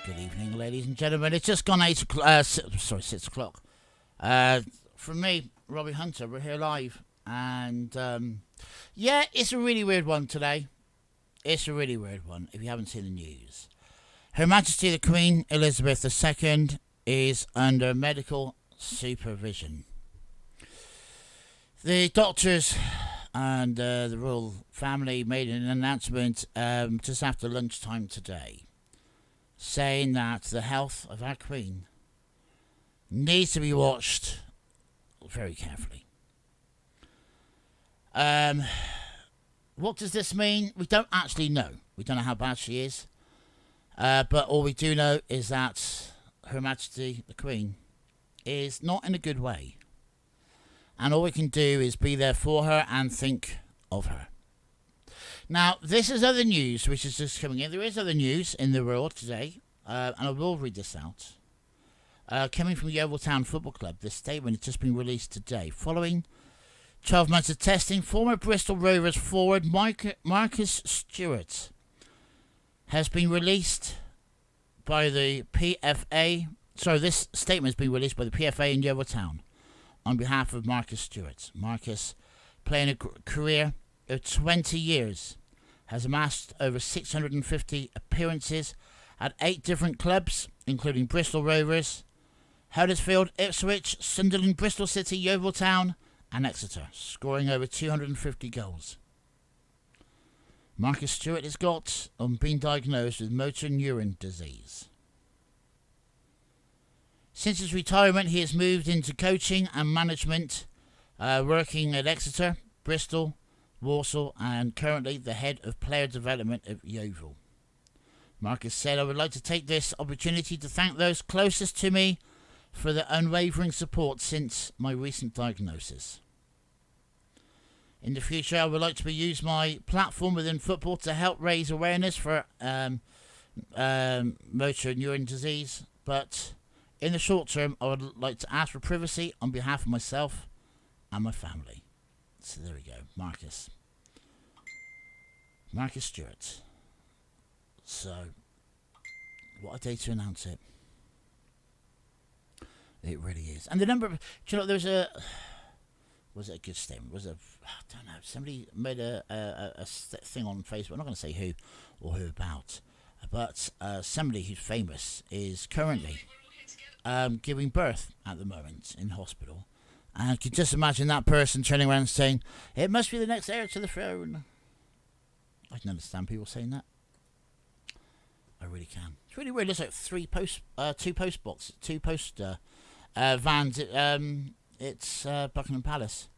Good evening, ladies and gentlemen. It's just gone 6 o'clock. From me, Robbie Hunter, we're here live. And, yeah, it's a really weird one today. It's a really weird one, if you haven't seen the news. Her Majesty the Queen Elizabeth II is under medical supervision. The doctors and the royal family made an announcement just after lunchtime today, saying that the health of our Queen needs to be watched very carefully. What does this mean? We don't actually know. We don't know how bad she is. But all we do know is that Her Majesty the Queen is not in a good way. And all we can do is be there for her and think of her. Now, this is other news which is just coming in. There is other news in the world today, and I will read this out. Coming from Yeovil Town Football Club, this statement has just been released today. Following 12 months of testing, former Bristol Rovers forward Marcus Stewart has been released by the PFA. Sorry, this statement has been released by the PFA in Yeovil Town on behalf of Marcus Stewart. Marcus, playing a career of 20 years, has amassed over 650 appearances at 8 different clubs, including Bristol Rovers, Huddersfield, Ipswich, Sunderland, Bristol City, Yeovil Town and Exeter, scoring over 250 goals. Marcus Stewart has been diagnosed with motor neuron disease. Since his retirement, he has moved into coaching and management, working at Exeter, Bristol, Walsall, and currently the head of player development at Yeovil. Marcus said, "I would like to take this opportunity to thank those closest to me for their unwavering support since my recent diagnosis. In the future, I would like to use my platform within football to help raise awareness for motor neuron disease, but in the short term, I would like to ask for privacy on behalf of myself and my family." So there we go, Marcus Stewart. So, what a day to announce it. It really is. And the number of, do you know, was it a good statement? I don't know, somebody made a thing on Facebook. I'm not going to say who or who about, but somebody who's famous is currently giving birth at the moment in hospital. And I could just imagine that person turning around and saying, "It must be the next heir to the throne." I can understand people saying that. I really can. It's really weird. There's like two post vans. It's Buckingham Palace.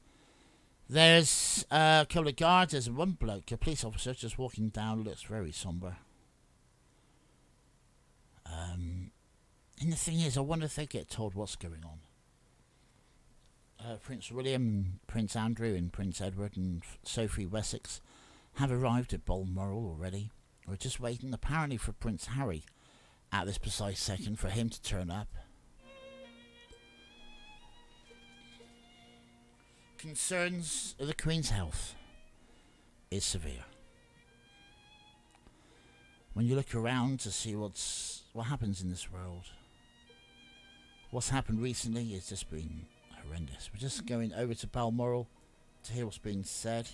There's a couple of guards. There's one bloke, a police officer, just walking down. Looks very somber. And the thing is, I wonder if they get told what's going on. Prince William, Prince Andrew, and Prince Edward and Sophie Wessex have arrived at Balmoral already. We're just waiting, apparently, for Prince Harry at this precise second for him to turn up. Concerns of the Queen's health is severe. When you look around to see what happens in this world, what's happened recently has just been horrendous. We're just going over to Balmoral to hear what's being said.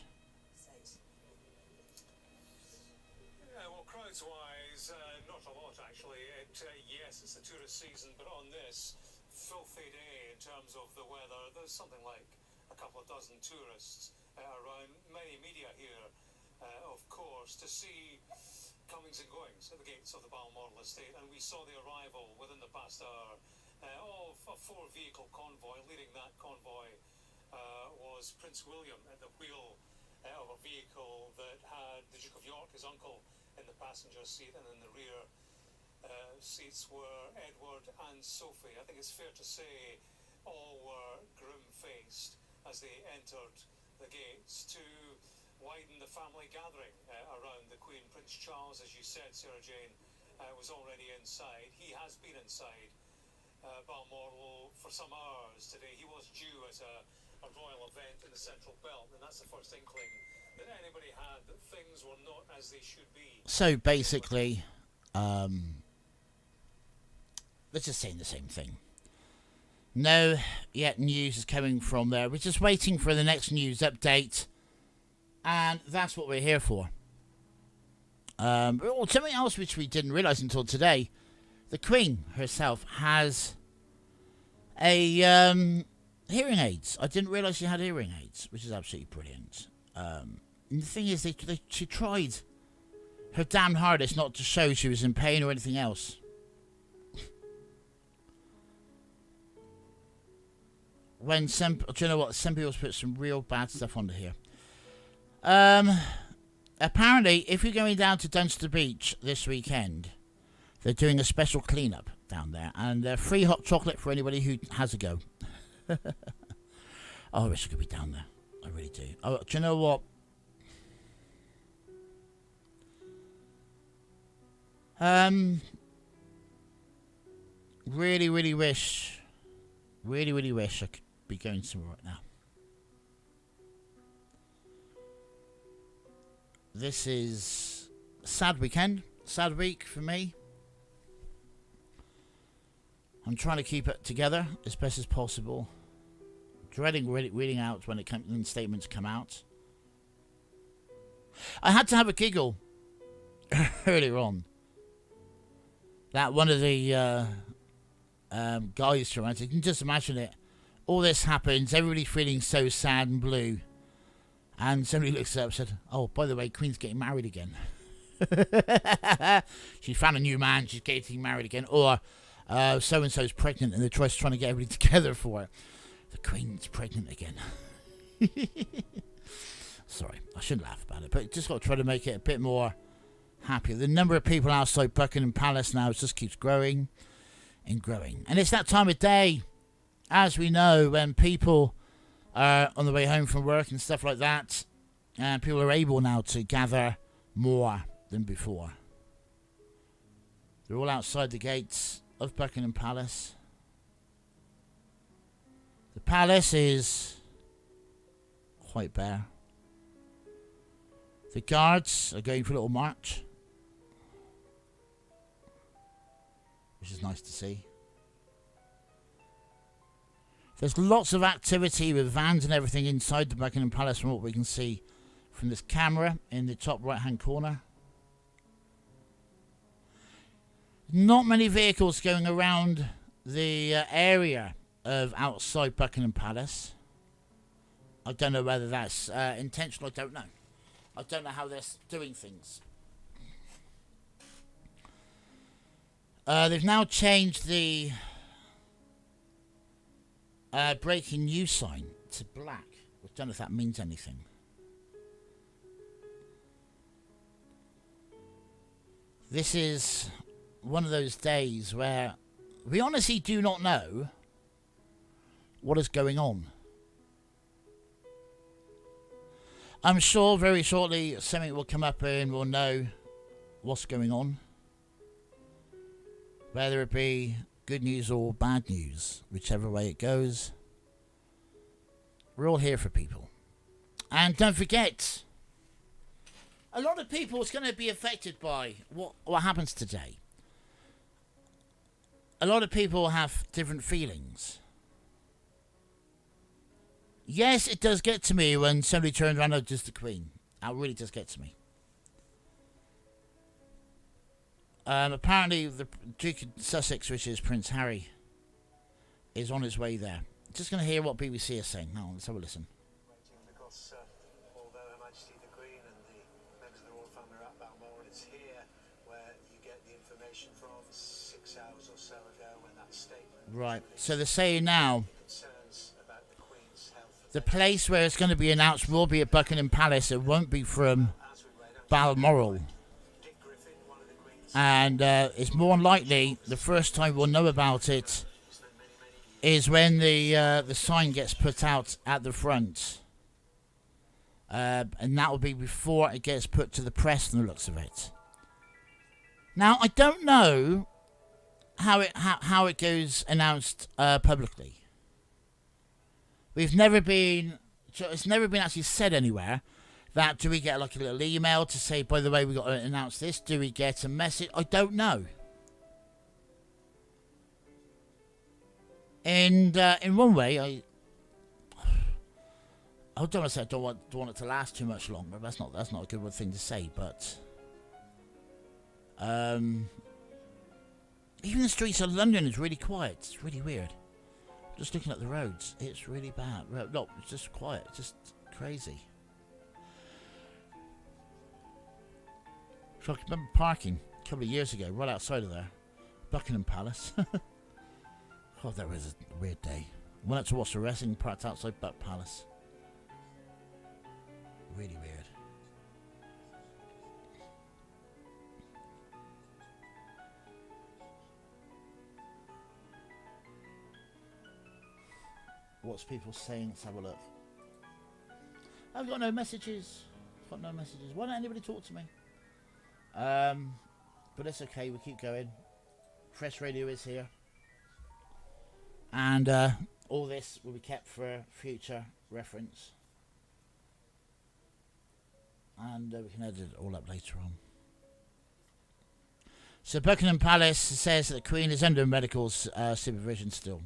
Yeah, well, crowds-wise, not a lot actually. Yes, it's the tourist season, but on this filthy day in terms of the weather, there's something like a couple of dozen tourists around. Many media here, of course, to see comings and goings at the gates of the Balmoral estate, and we saw the arrival within the past hour of a 4-vehicle convoy. Leading that convoy was Prince William at the wheel of a vehicle that had the Duke of York, his uncle, in the passenger seat, and in the rear seats were Edward and Sophie. I think it's fair to say all were grim-faced as they entered the gates to widen the family gathering around the Queen. Prince Charles, as you said, Sarah Jane, was already inside. He has been inside Balmoral for some hours today. He was due at a royal event in the Central Belt, and that's the first inkling that anybody had that things were not as they should be. So basically, They're just saying the same thing. No yet news is coming from there. We're just waiting for the next news update. And that's what we're here for. Something else which we didn't realise until today. The Queen herself has a hearing aids. I didn't realise she had hearing aids, which is absolutely brilliant. And the thing is, she tried her damn hardest not to show she was in pain or anything else. Do you know what? Some people put some real bad stuff onto here. Apparently, if you're going down to Dunster Beach this weekend, they're doing a special clean-up down there, and free hot chocolate for anybody who has a go. Oh, I wish I could be down there. I really do. Oh, do you know what? Really, really wish I could be going somewhere right now. This is a sad weekend, sad week for me. I'm trying to keep it together as best as possible. Dreading reading out when statements come out. I had to have a giggle earlier on. That one of the guys from it, you can just imagine it. All this happens, everybody feeling so sad and blue. And somebody looks up and said, oh, by the way, Queen's getting married again. She found a new man, she's getting married again. Or so-and-so's pregnant and they're trying to get everybody together for it. The Queen's pregnant again. Sorry, I shouldn't laugh about it, but just got to try to make it a bit more happy. The number of people outside Buckingham Palace now just keeps growing and growing. And it's that time of day, as we know, when people are on the way home from work and stuff like that, and people are able now to gather more than before. They're all outside the gates of Buckingham Palace. The palace is quite bare. The guards are going for a little march, which is nice to see. There's lots of activity with vans and everything inside the Buckingham Palace from what we can see from this camera in the top right hand corner. Not many vehicles going around the area of outside Buckingham Palace. I don't know whether that's intentional, I don't know. I don't know how they're doing things. They've now changed the breaking news sign to black. I don't know if that means anything. This is one of those days where we honestly do not know what is going on. I'm sure very shortly something will come up and we'll know what's going on. Whether it be good news or bad news, whichever way it goes. We're all here for people. And don't forget, a lot of people is going to be affected by what happens today. A lot of people have different feelings. Yes, it does get to me when somebody turns around and does the Queen. That really does get to me. Apparently, the Duke of Sussex, which is Prince Harry, is on his way there. Just going to hear what BBC is saying. Now, let's have a listen. Because although Her Majesty the Queen and the members of the royal family are at Balmoral, it's here where you get the information from 6 hours or so ago when that statement. Right. So they're saying now Concerns about the Queen's health. the place where it's going to be announced will be at Buckingham Palace. It won't be from Balmoral. And it's more likely the first time we'll know about it is when the sign gets put out at the front. And that will be before it gets put to the press from the looks of it. Now, I don't know how it goes announced publicly. It's never been actually said anywhere. That, do we get like a little email to say, by the way, we got to announce this? Do we get a message? I don't know. And in one way, I don't want to say I don't want it to last too much longer. That's not a good thing to say, but even the streets of London is really quiet. It's really weird. Just looking at the roads, it's really bad. No, it's just quiet. It's just crazy. So I can remember parking a couple of years ago, right outside of there, Buckingham Palace. Oh, that was a weird day. Went out to watch the wrestling, parked outside Buck Palace. Really weird. What's people saying? Let's have a look. I've got no messages. Why don't anybody talk to me? But it's okay. We keep going. Fresh Radio is here. And all this will be kept for future reference. And we can edit it all up later on. So Buckingham Palace says that the Queen is under medical supervision still.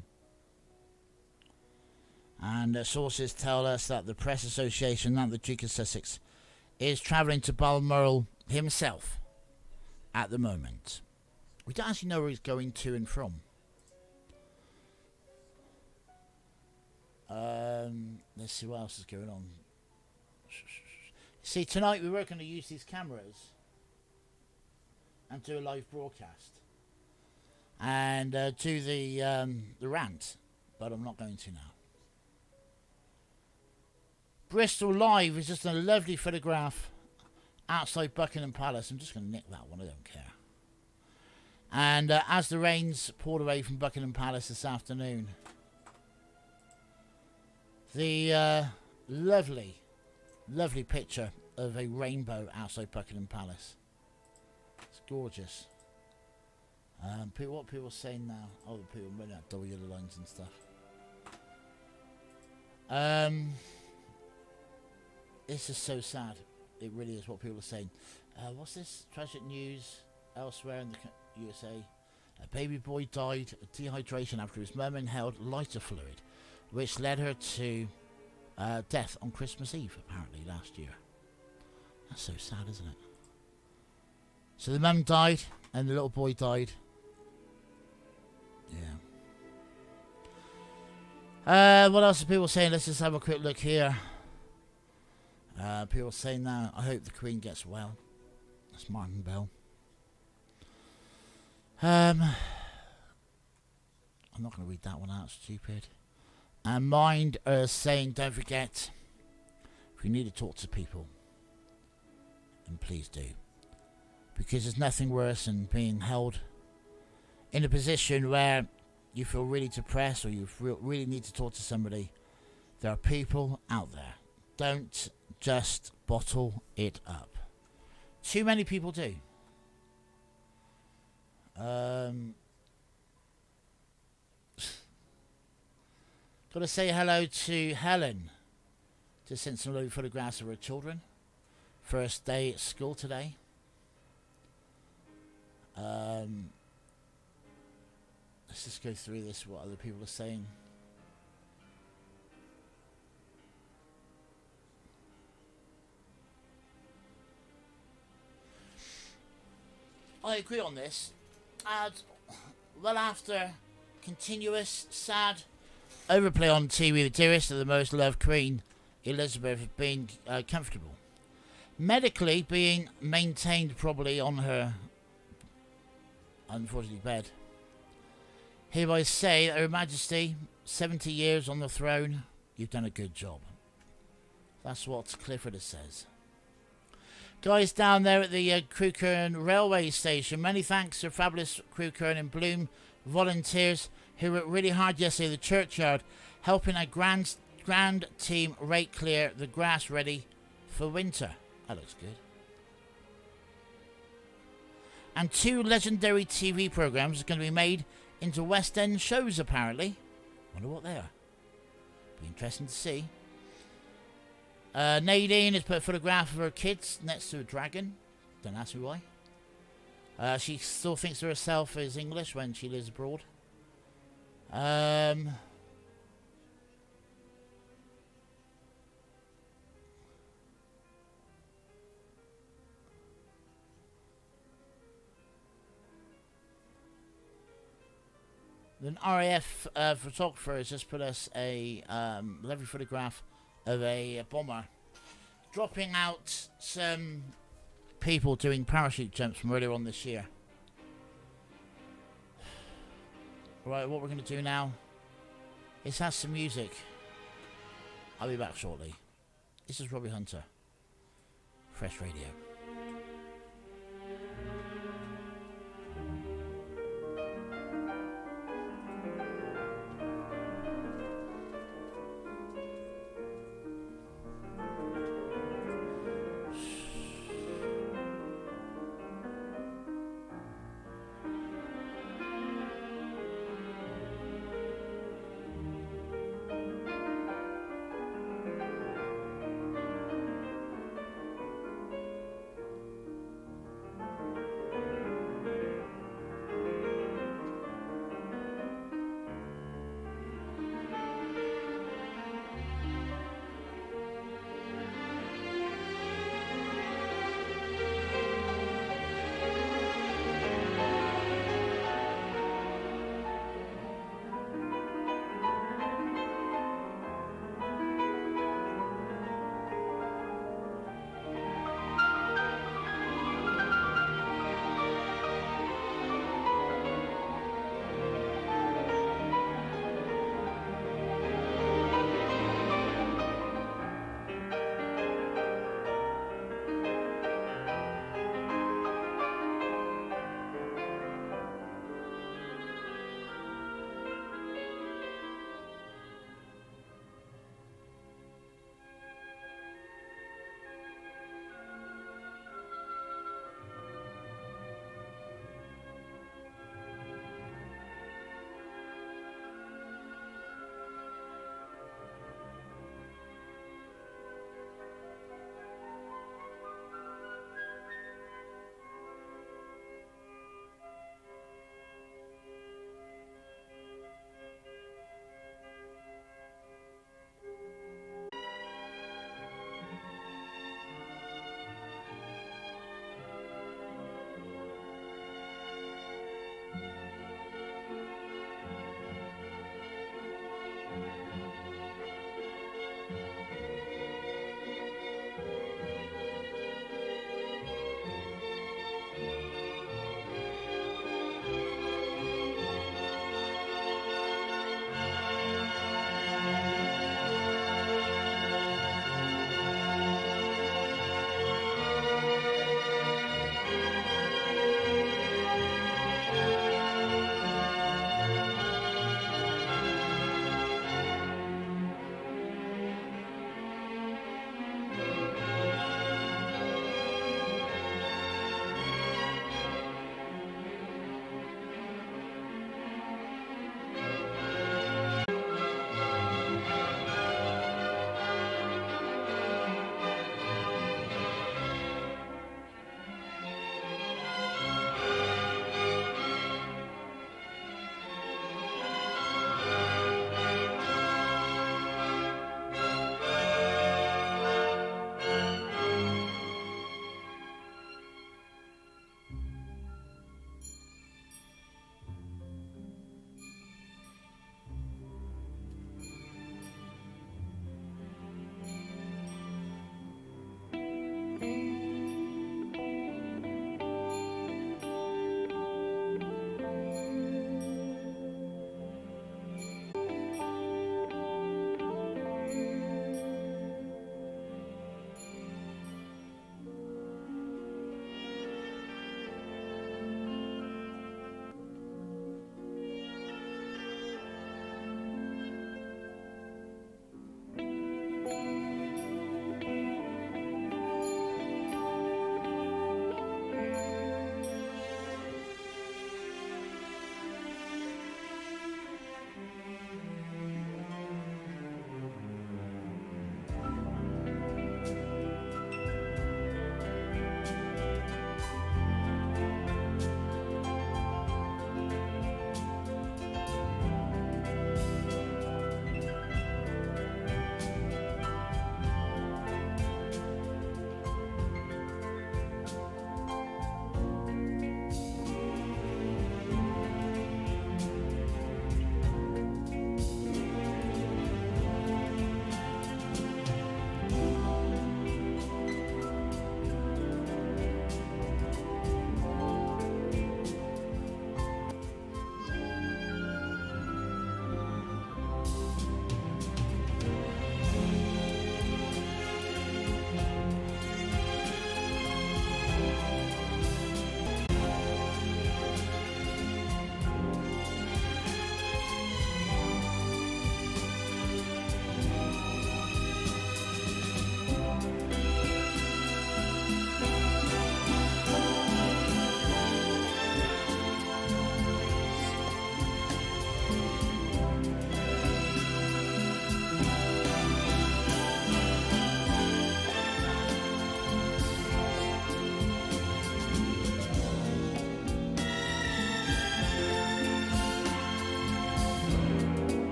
And sources tell us that the Press Association and the Duke of Sussex is travelling to Balmoral himself at the moment. We don't actually know where he's going to and from. Let's see what else is going on. See, tonight we were going to use these cameras and do a live broadcast and do the rant, but I'm not going to now. Bristol Live is just a lovely photograph outside Buckingham Palace. I'm just going to nick that one, I don't care. And as the rains poured away from Buckingham Palace this afternoon, the lovely picture of a rainbow outside Buckingham Palace. It's gorgeous. What people are saying now? Oh, the people running out double yellow lines and stuff. This is so sad. It really is what people are saying. What's this? Tragic news elsewhere in the USA. A baby boy died of dehydration after his mum inhaled lighter fluid, which led her to death on Christmas Eve, apparently, last year. That's so sad, isn't it? So the mum died, and the little boy died. Yeah. What else are people saying? Let's just have a quick look here. People saying now, I hope the Queen gets well. That's Martin Bell. I'm not going to read that one out, stupid. And Mind is saying, don't forget, if you need to talk to people, and please do. Because there's nothing worse than being held in a position where you feel really depressed or you really need to talk to somebody. There are people out there. Don't just bottle it up. Too many people do. Got to say hello to Helen. Just sent some lovely photographs of her children. First day at school today. Let's just go through this, what other people are saying. I agree on this. Well, after continuous, sad overplay on TV, the dearest of the most loved Queen, Elizabeth, has been comfortable. Medically being maintained probably on her, unfortunately, bed. Hereby say that Her Majesty, 70 years on the throne, you've done a good job. That's what Clifford says. Guys down there at the Crewkern railway station, many thanks to fabulous Crewkern and Bloom volunteers who worked really hard yesterday at the churchyard, helping a grand team rake clear the grass ready for winter. That looks good. And 2 legendary TV programmes are going to be made into West End shows, apparently. Wonder what they are. Be interesting to see. Nadine has put a photograph of her kids next to a dragon. Don't ask me why. She still thinks of herself as English when she lives abroad. Um, An RAF photographer has just put us a lovely photograph of a bomber dropping out some people doing parachute jumps from earlier on this year. Right, what we're going to do now is have some music. I'll be back shortly. This is Robbie Hunter, Fresh Radio.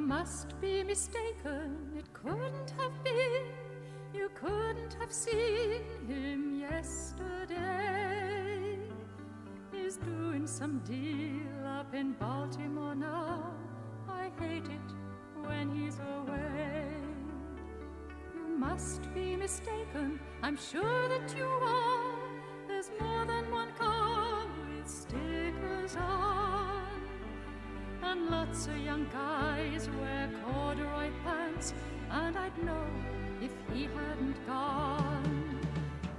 must be mistaken, it couldn't have been. You couldn't have seen him yesterday. He's doing some deal up in Baltimore now. I hate it when he's away. You must be mistaken, I'm sure that you are. There's more than one car with stickers on. And lots of young guys wear corduroy pants, and I'd know if he hadn't gone.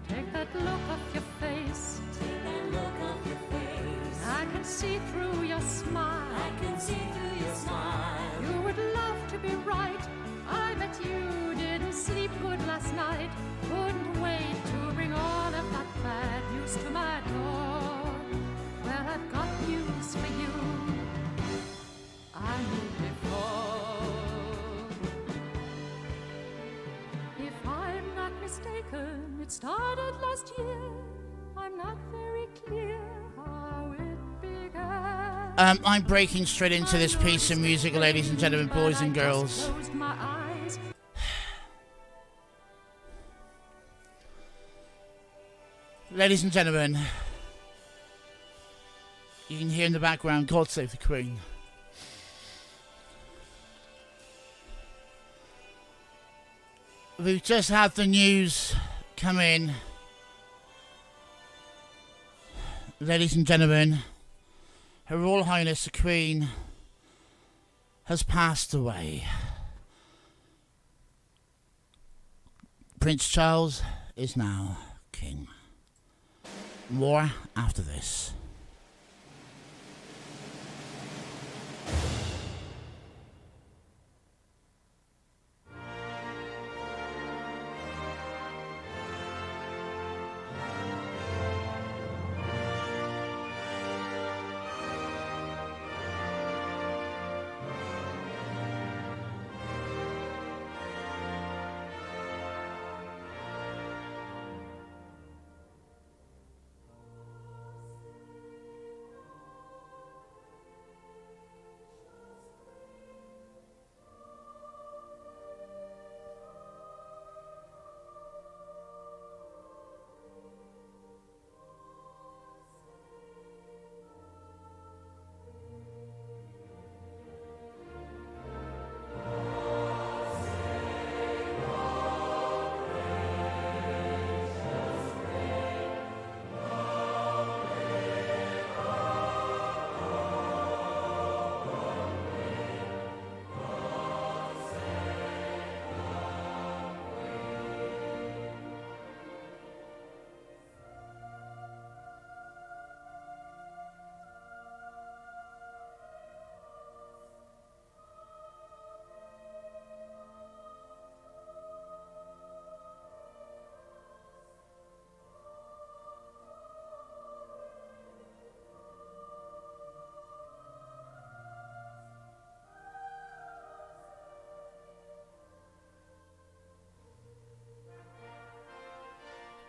Take that look off your face. Take that look off your face. I can see through your smile. I can see through your smile. You would love to be right. I bet you didn't sleep good last night. Couldn't wait to bring all of that bad news to my door. Well, I've got news for you. I knew before. If I'm not mistaken, it started last year. I'm not very clear how it began. I'm breaking straight into this piece of music, ladies and gentlemen, boys and girls. Ladies and gentlemen, you can hear in the background, God Save the Queen. We've just had the news come in. Ladies and gentlemen, Her Royal Highness the Queen has passed away. Prince Charles is now king. More after this.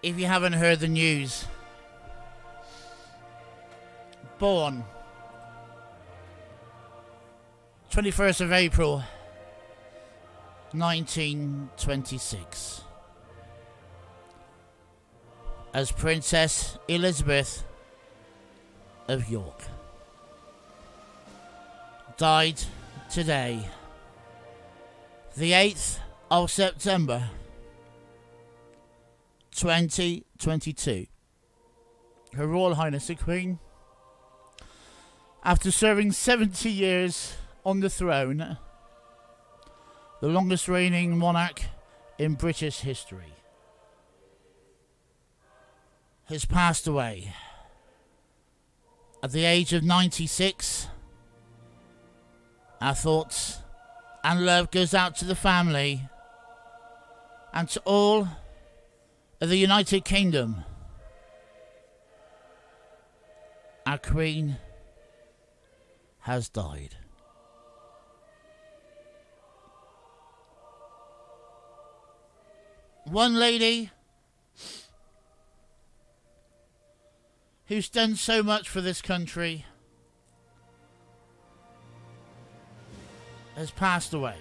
If you haven't heard the news, born 21st of April 1926 as Princess Elizabeth of York, died today, the 8th of September 2022. Her Royal Highness the Queen, after serving 70 years on the throne, the longest reigning monarch in British history, has passed away at the age of 96. Our thoughts and love goes out to the family and to all of the United Kingdom. Our Queen has died. One lady who's done so much for this country, has passed away.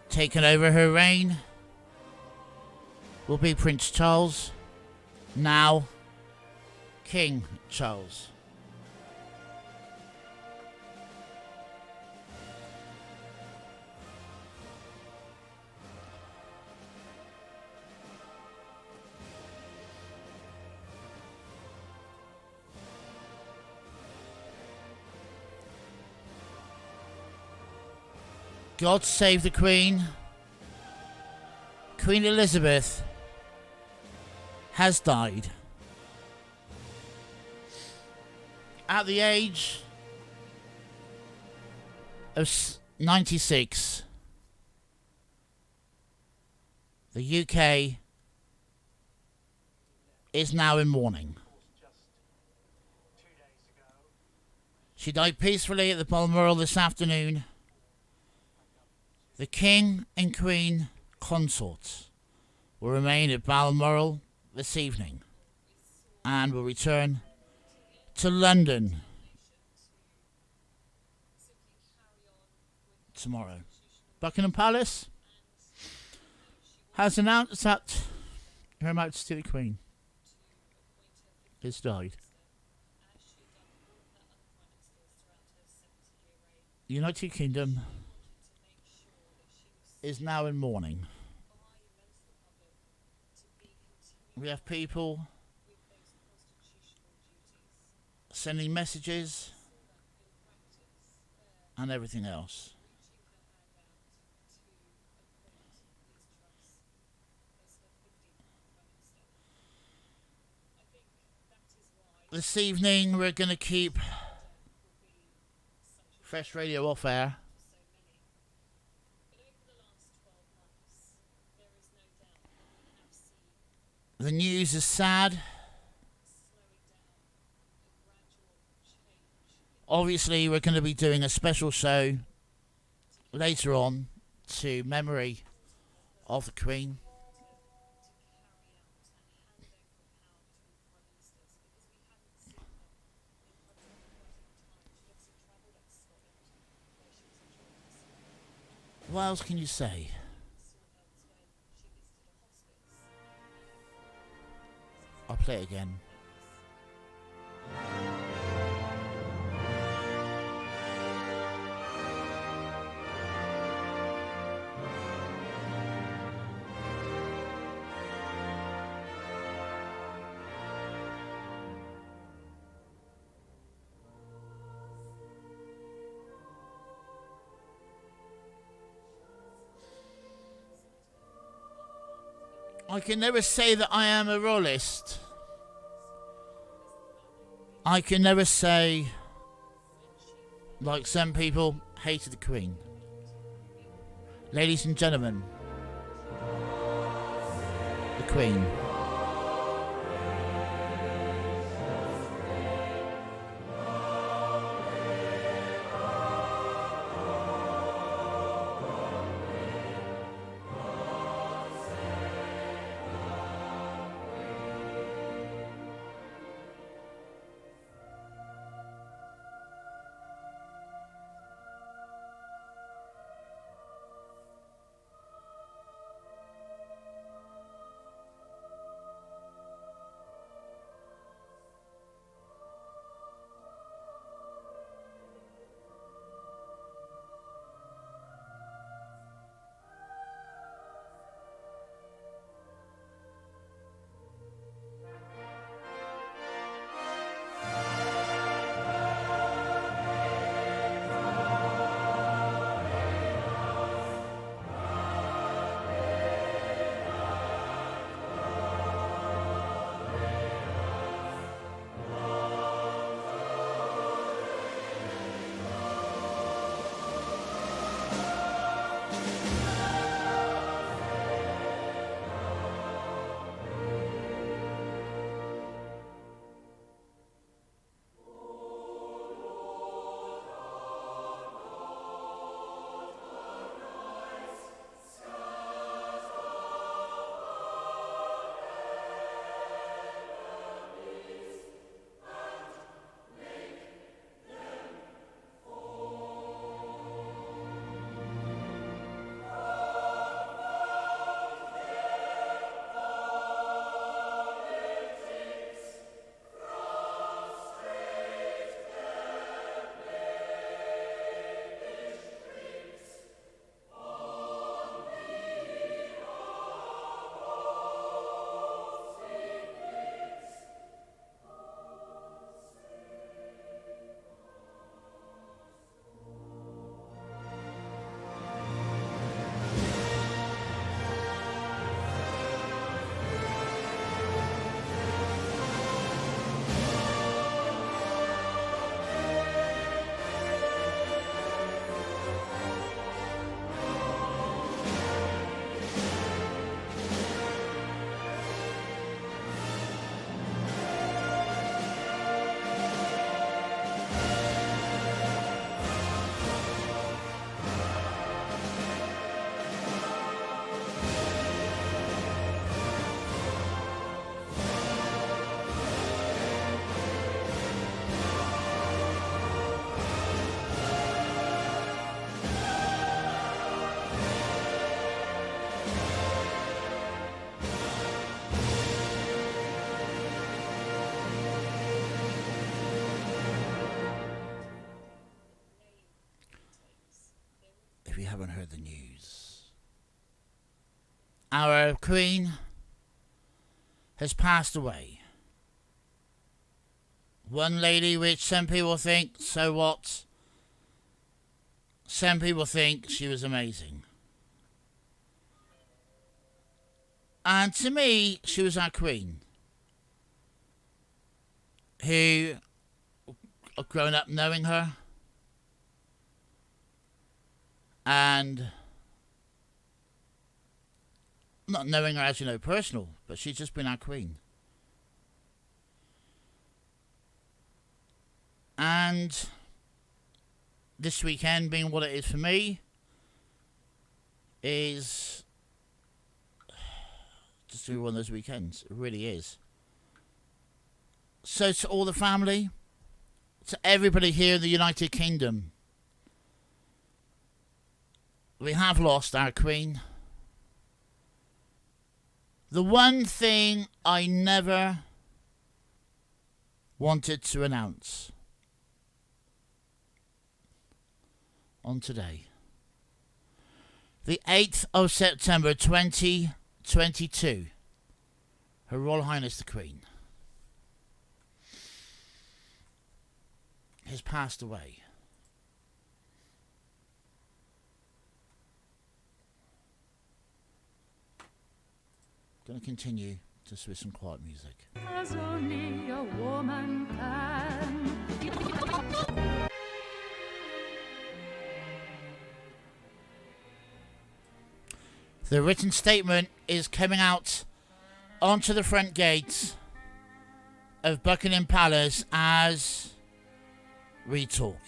Taking over her reign will be Prince Charles, now King Charles. God save the Queen. Queen Elizabeth has died at the age of 96. The UK is now in mourning. She died peacefully at the Balmoral this afternoon. The King and Queen consorts will remain at Balmoral this evening and will return to London tomorrow. Buckingham Palace has announced that Her Majesty the Queen has died. The United Kingdom is now in mourning. We have people sending messages and everything else. This evening we're going to keep Fresh Radio off air. The news is sad. Obviously, we're going to be doing a special show later on to memory of the Queen. What else can you say? I'll play it again. I can never say that I am a royalist. I can never say, like some people, hated the Queen. Ladies and gentlemen, the Queen. you haven't heard the news. Our Queen has passed away. One lady which some people think, so what? Some people think she was amazing. And to me, she was our Queen, who have grown up knowing her, and not knowing her as you know personal, but she's just been our Queen. And this weekend, being what it is for me, is just one of those weekends. It really is. So to all the family, to everybody here in the United Kingdom, we have lost our Queen. The one thing I never wanted to announce on today, the 8th of September 2022, Her Royal Highness the Queen has passed away. Going to continue just with some quiet music. As only a woman can. The written statement is coming out onto the front gates of Buckingham Palace as we talk.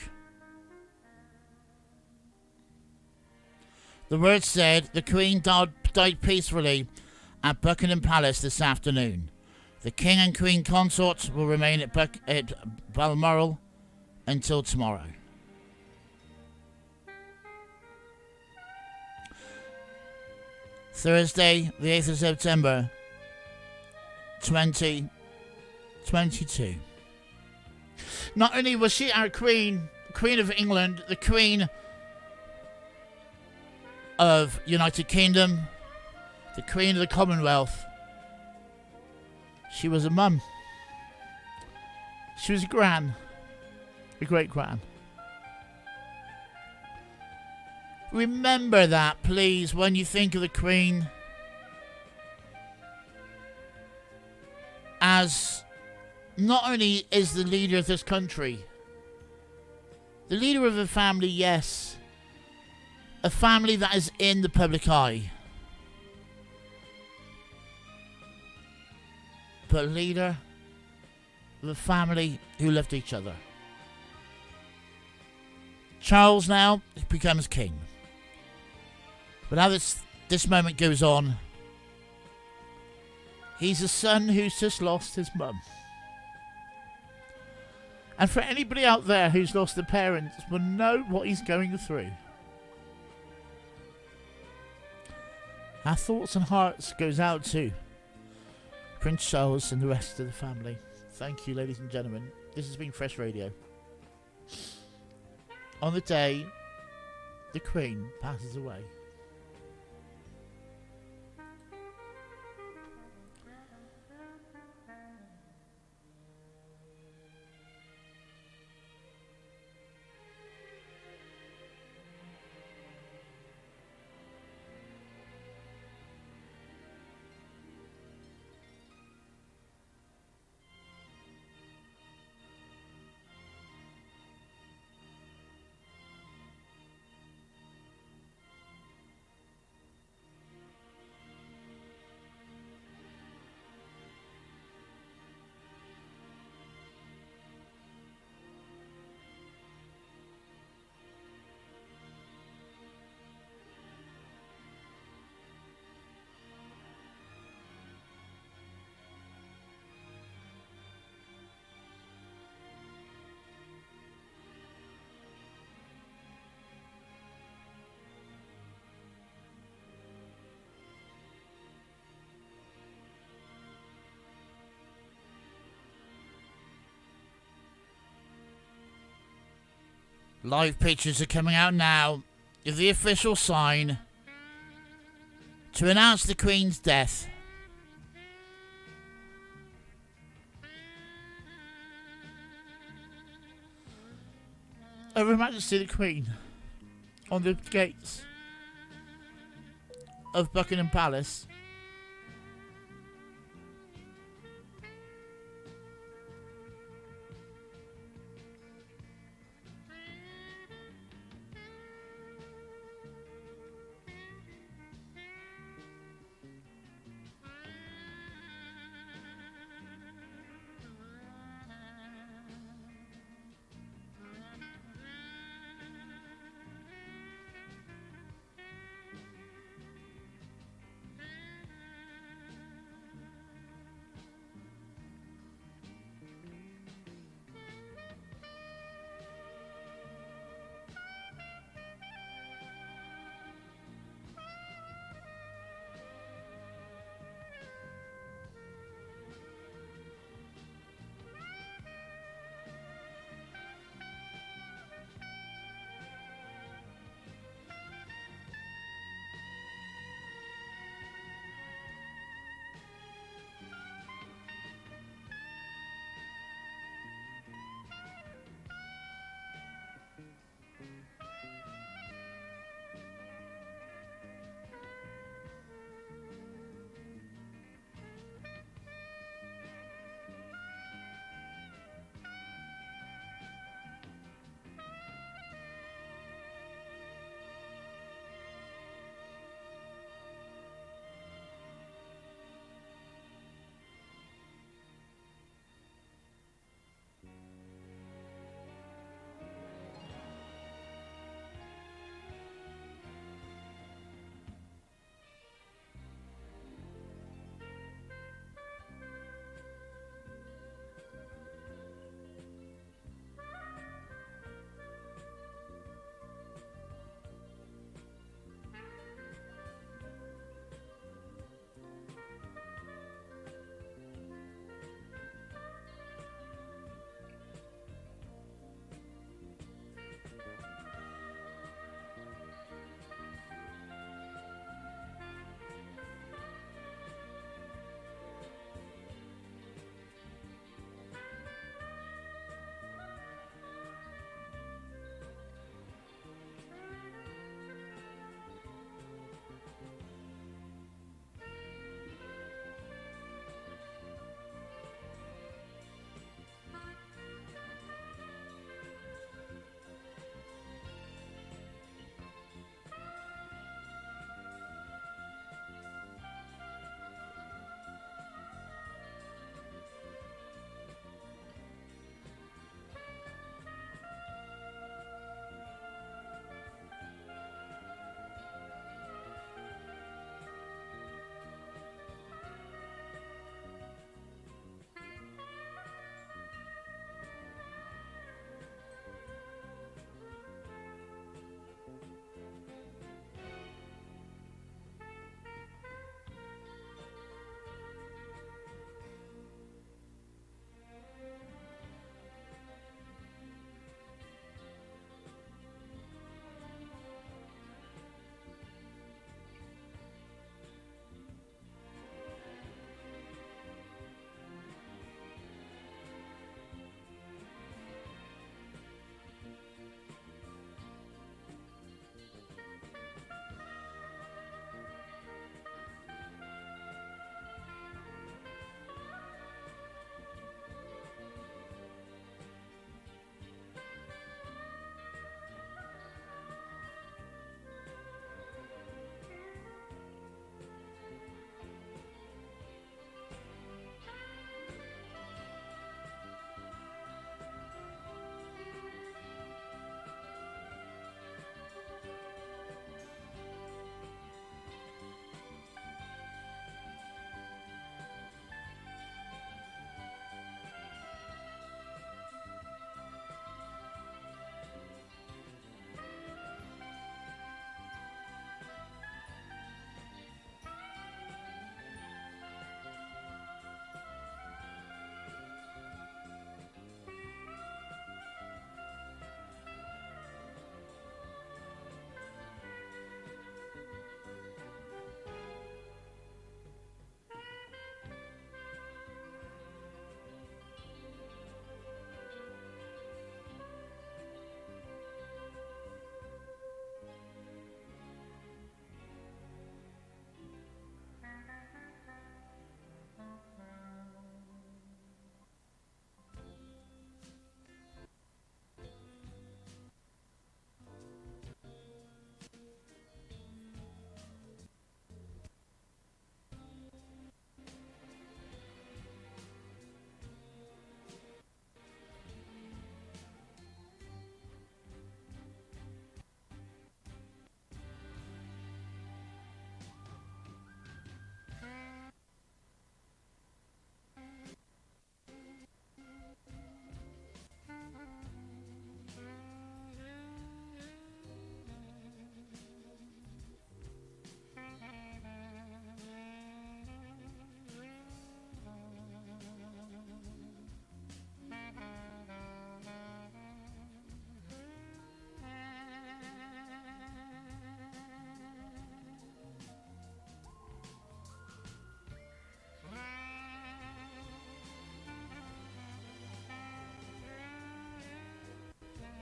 The words said, the Queen died peacefully at Buckingham Palace this afternoon. The King and Queen consort will remain at Balmoral until tomorrow. Thursday, the 8th of September, 2022. Not only was she our Queen, Queen of England, the Queen of United Kingdom, the Queen of the Commonwealth, she was a mum. She was a gran, a great gran. Remember that, please, when you think of the Queen as not only is the leader of this country, the leader of a family, yes, a family that is in the public eye, but a leader of a family who loved each other. Charles now becomes king. But now this moment goes on, he's a son who's just lost his mum. And for anybody out there who's lost their parents will know what he's going through. Our thoughts and hearts goes out to Prince Charles and the rest of the family. Thank you, ladies and gentlemen. This has been Fresh Radio. On the day the Queen passes away. Live pictures are coming out now is the official sign to announce the Queen's death. Of Her Majesty the Queen on the gates of Buckingham Palace.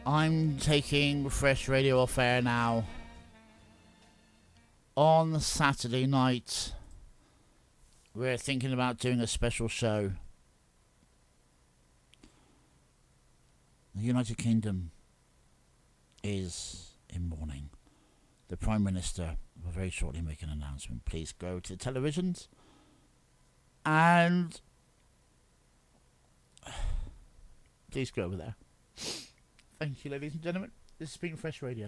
I'm taking Fresh Radio off air now. On Saturday night, we're thinking about doing a special show. The United Kingdom is in mourning. The Prime Minister will very shortly make an announcement. Please go to the televisions and please go over there. Thank you, ladies and gentlemen. This has been Fresh Radio.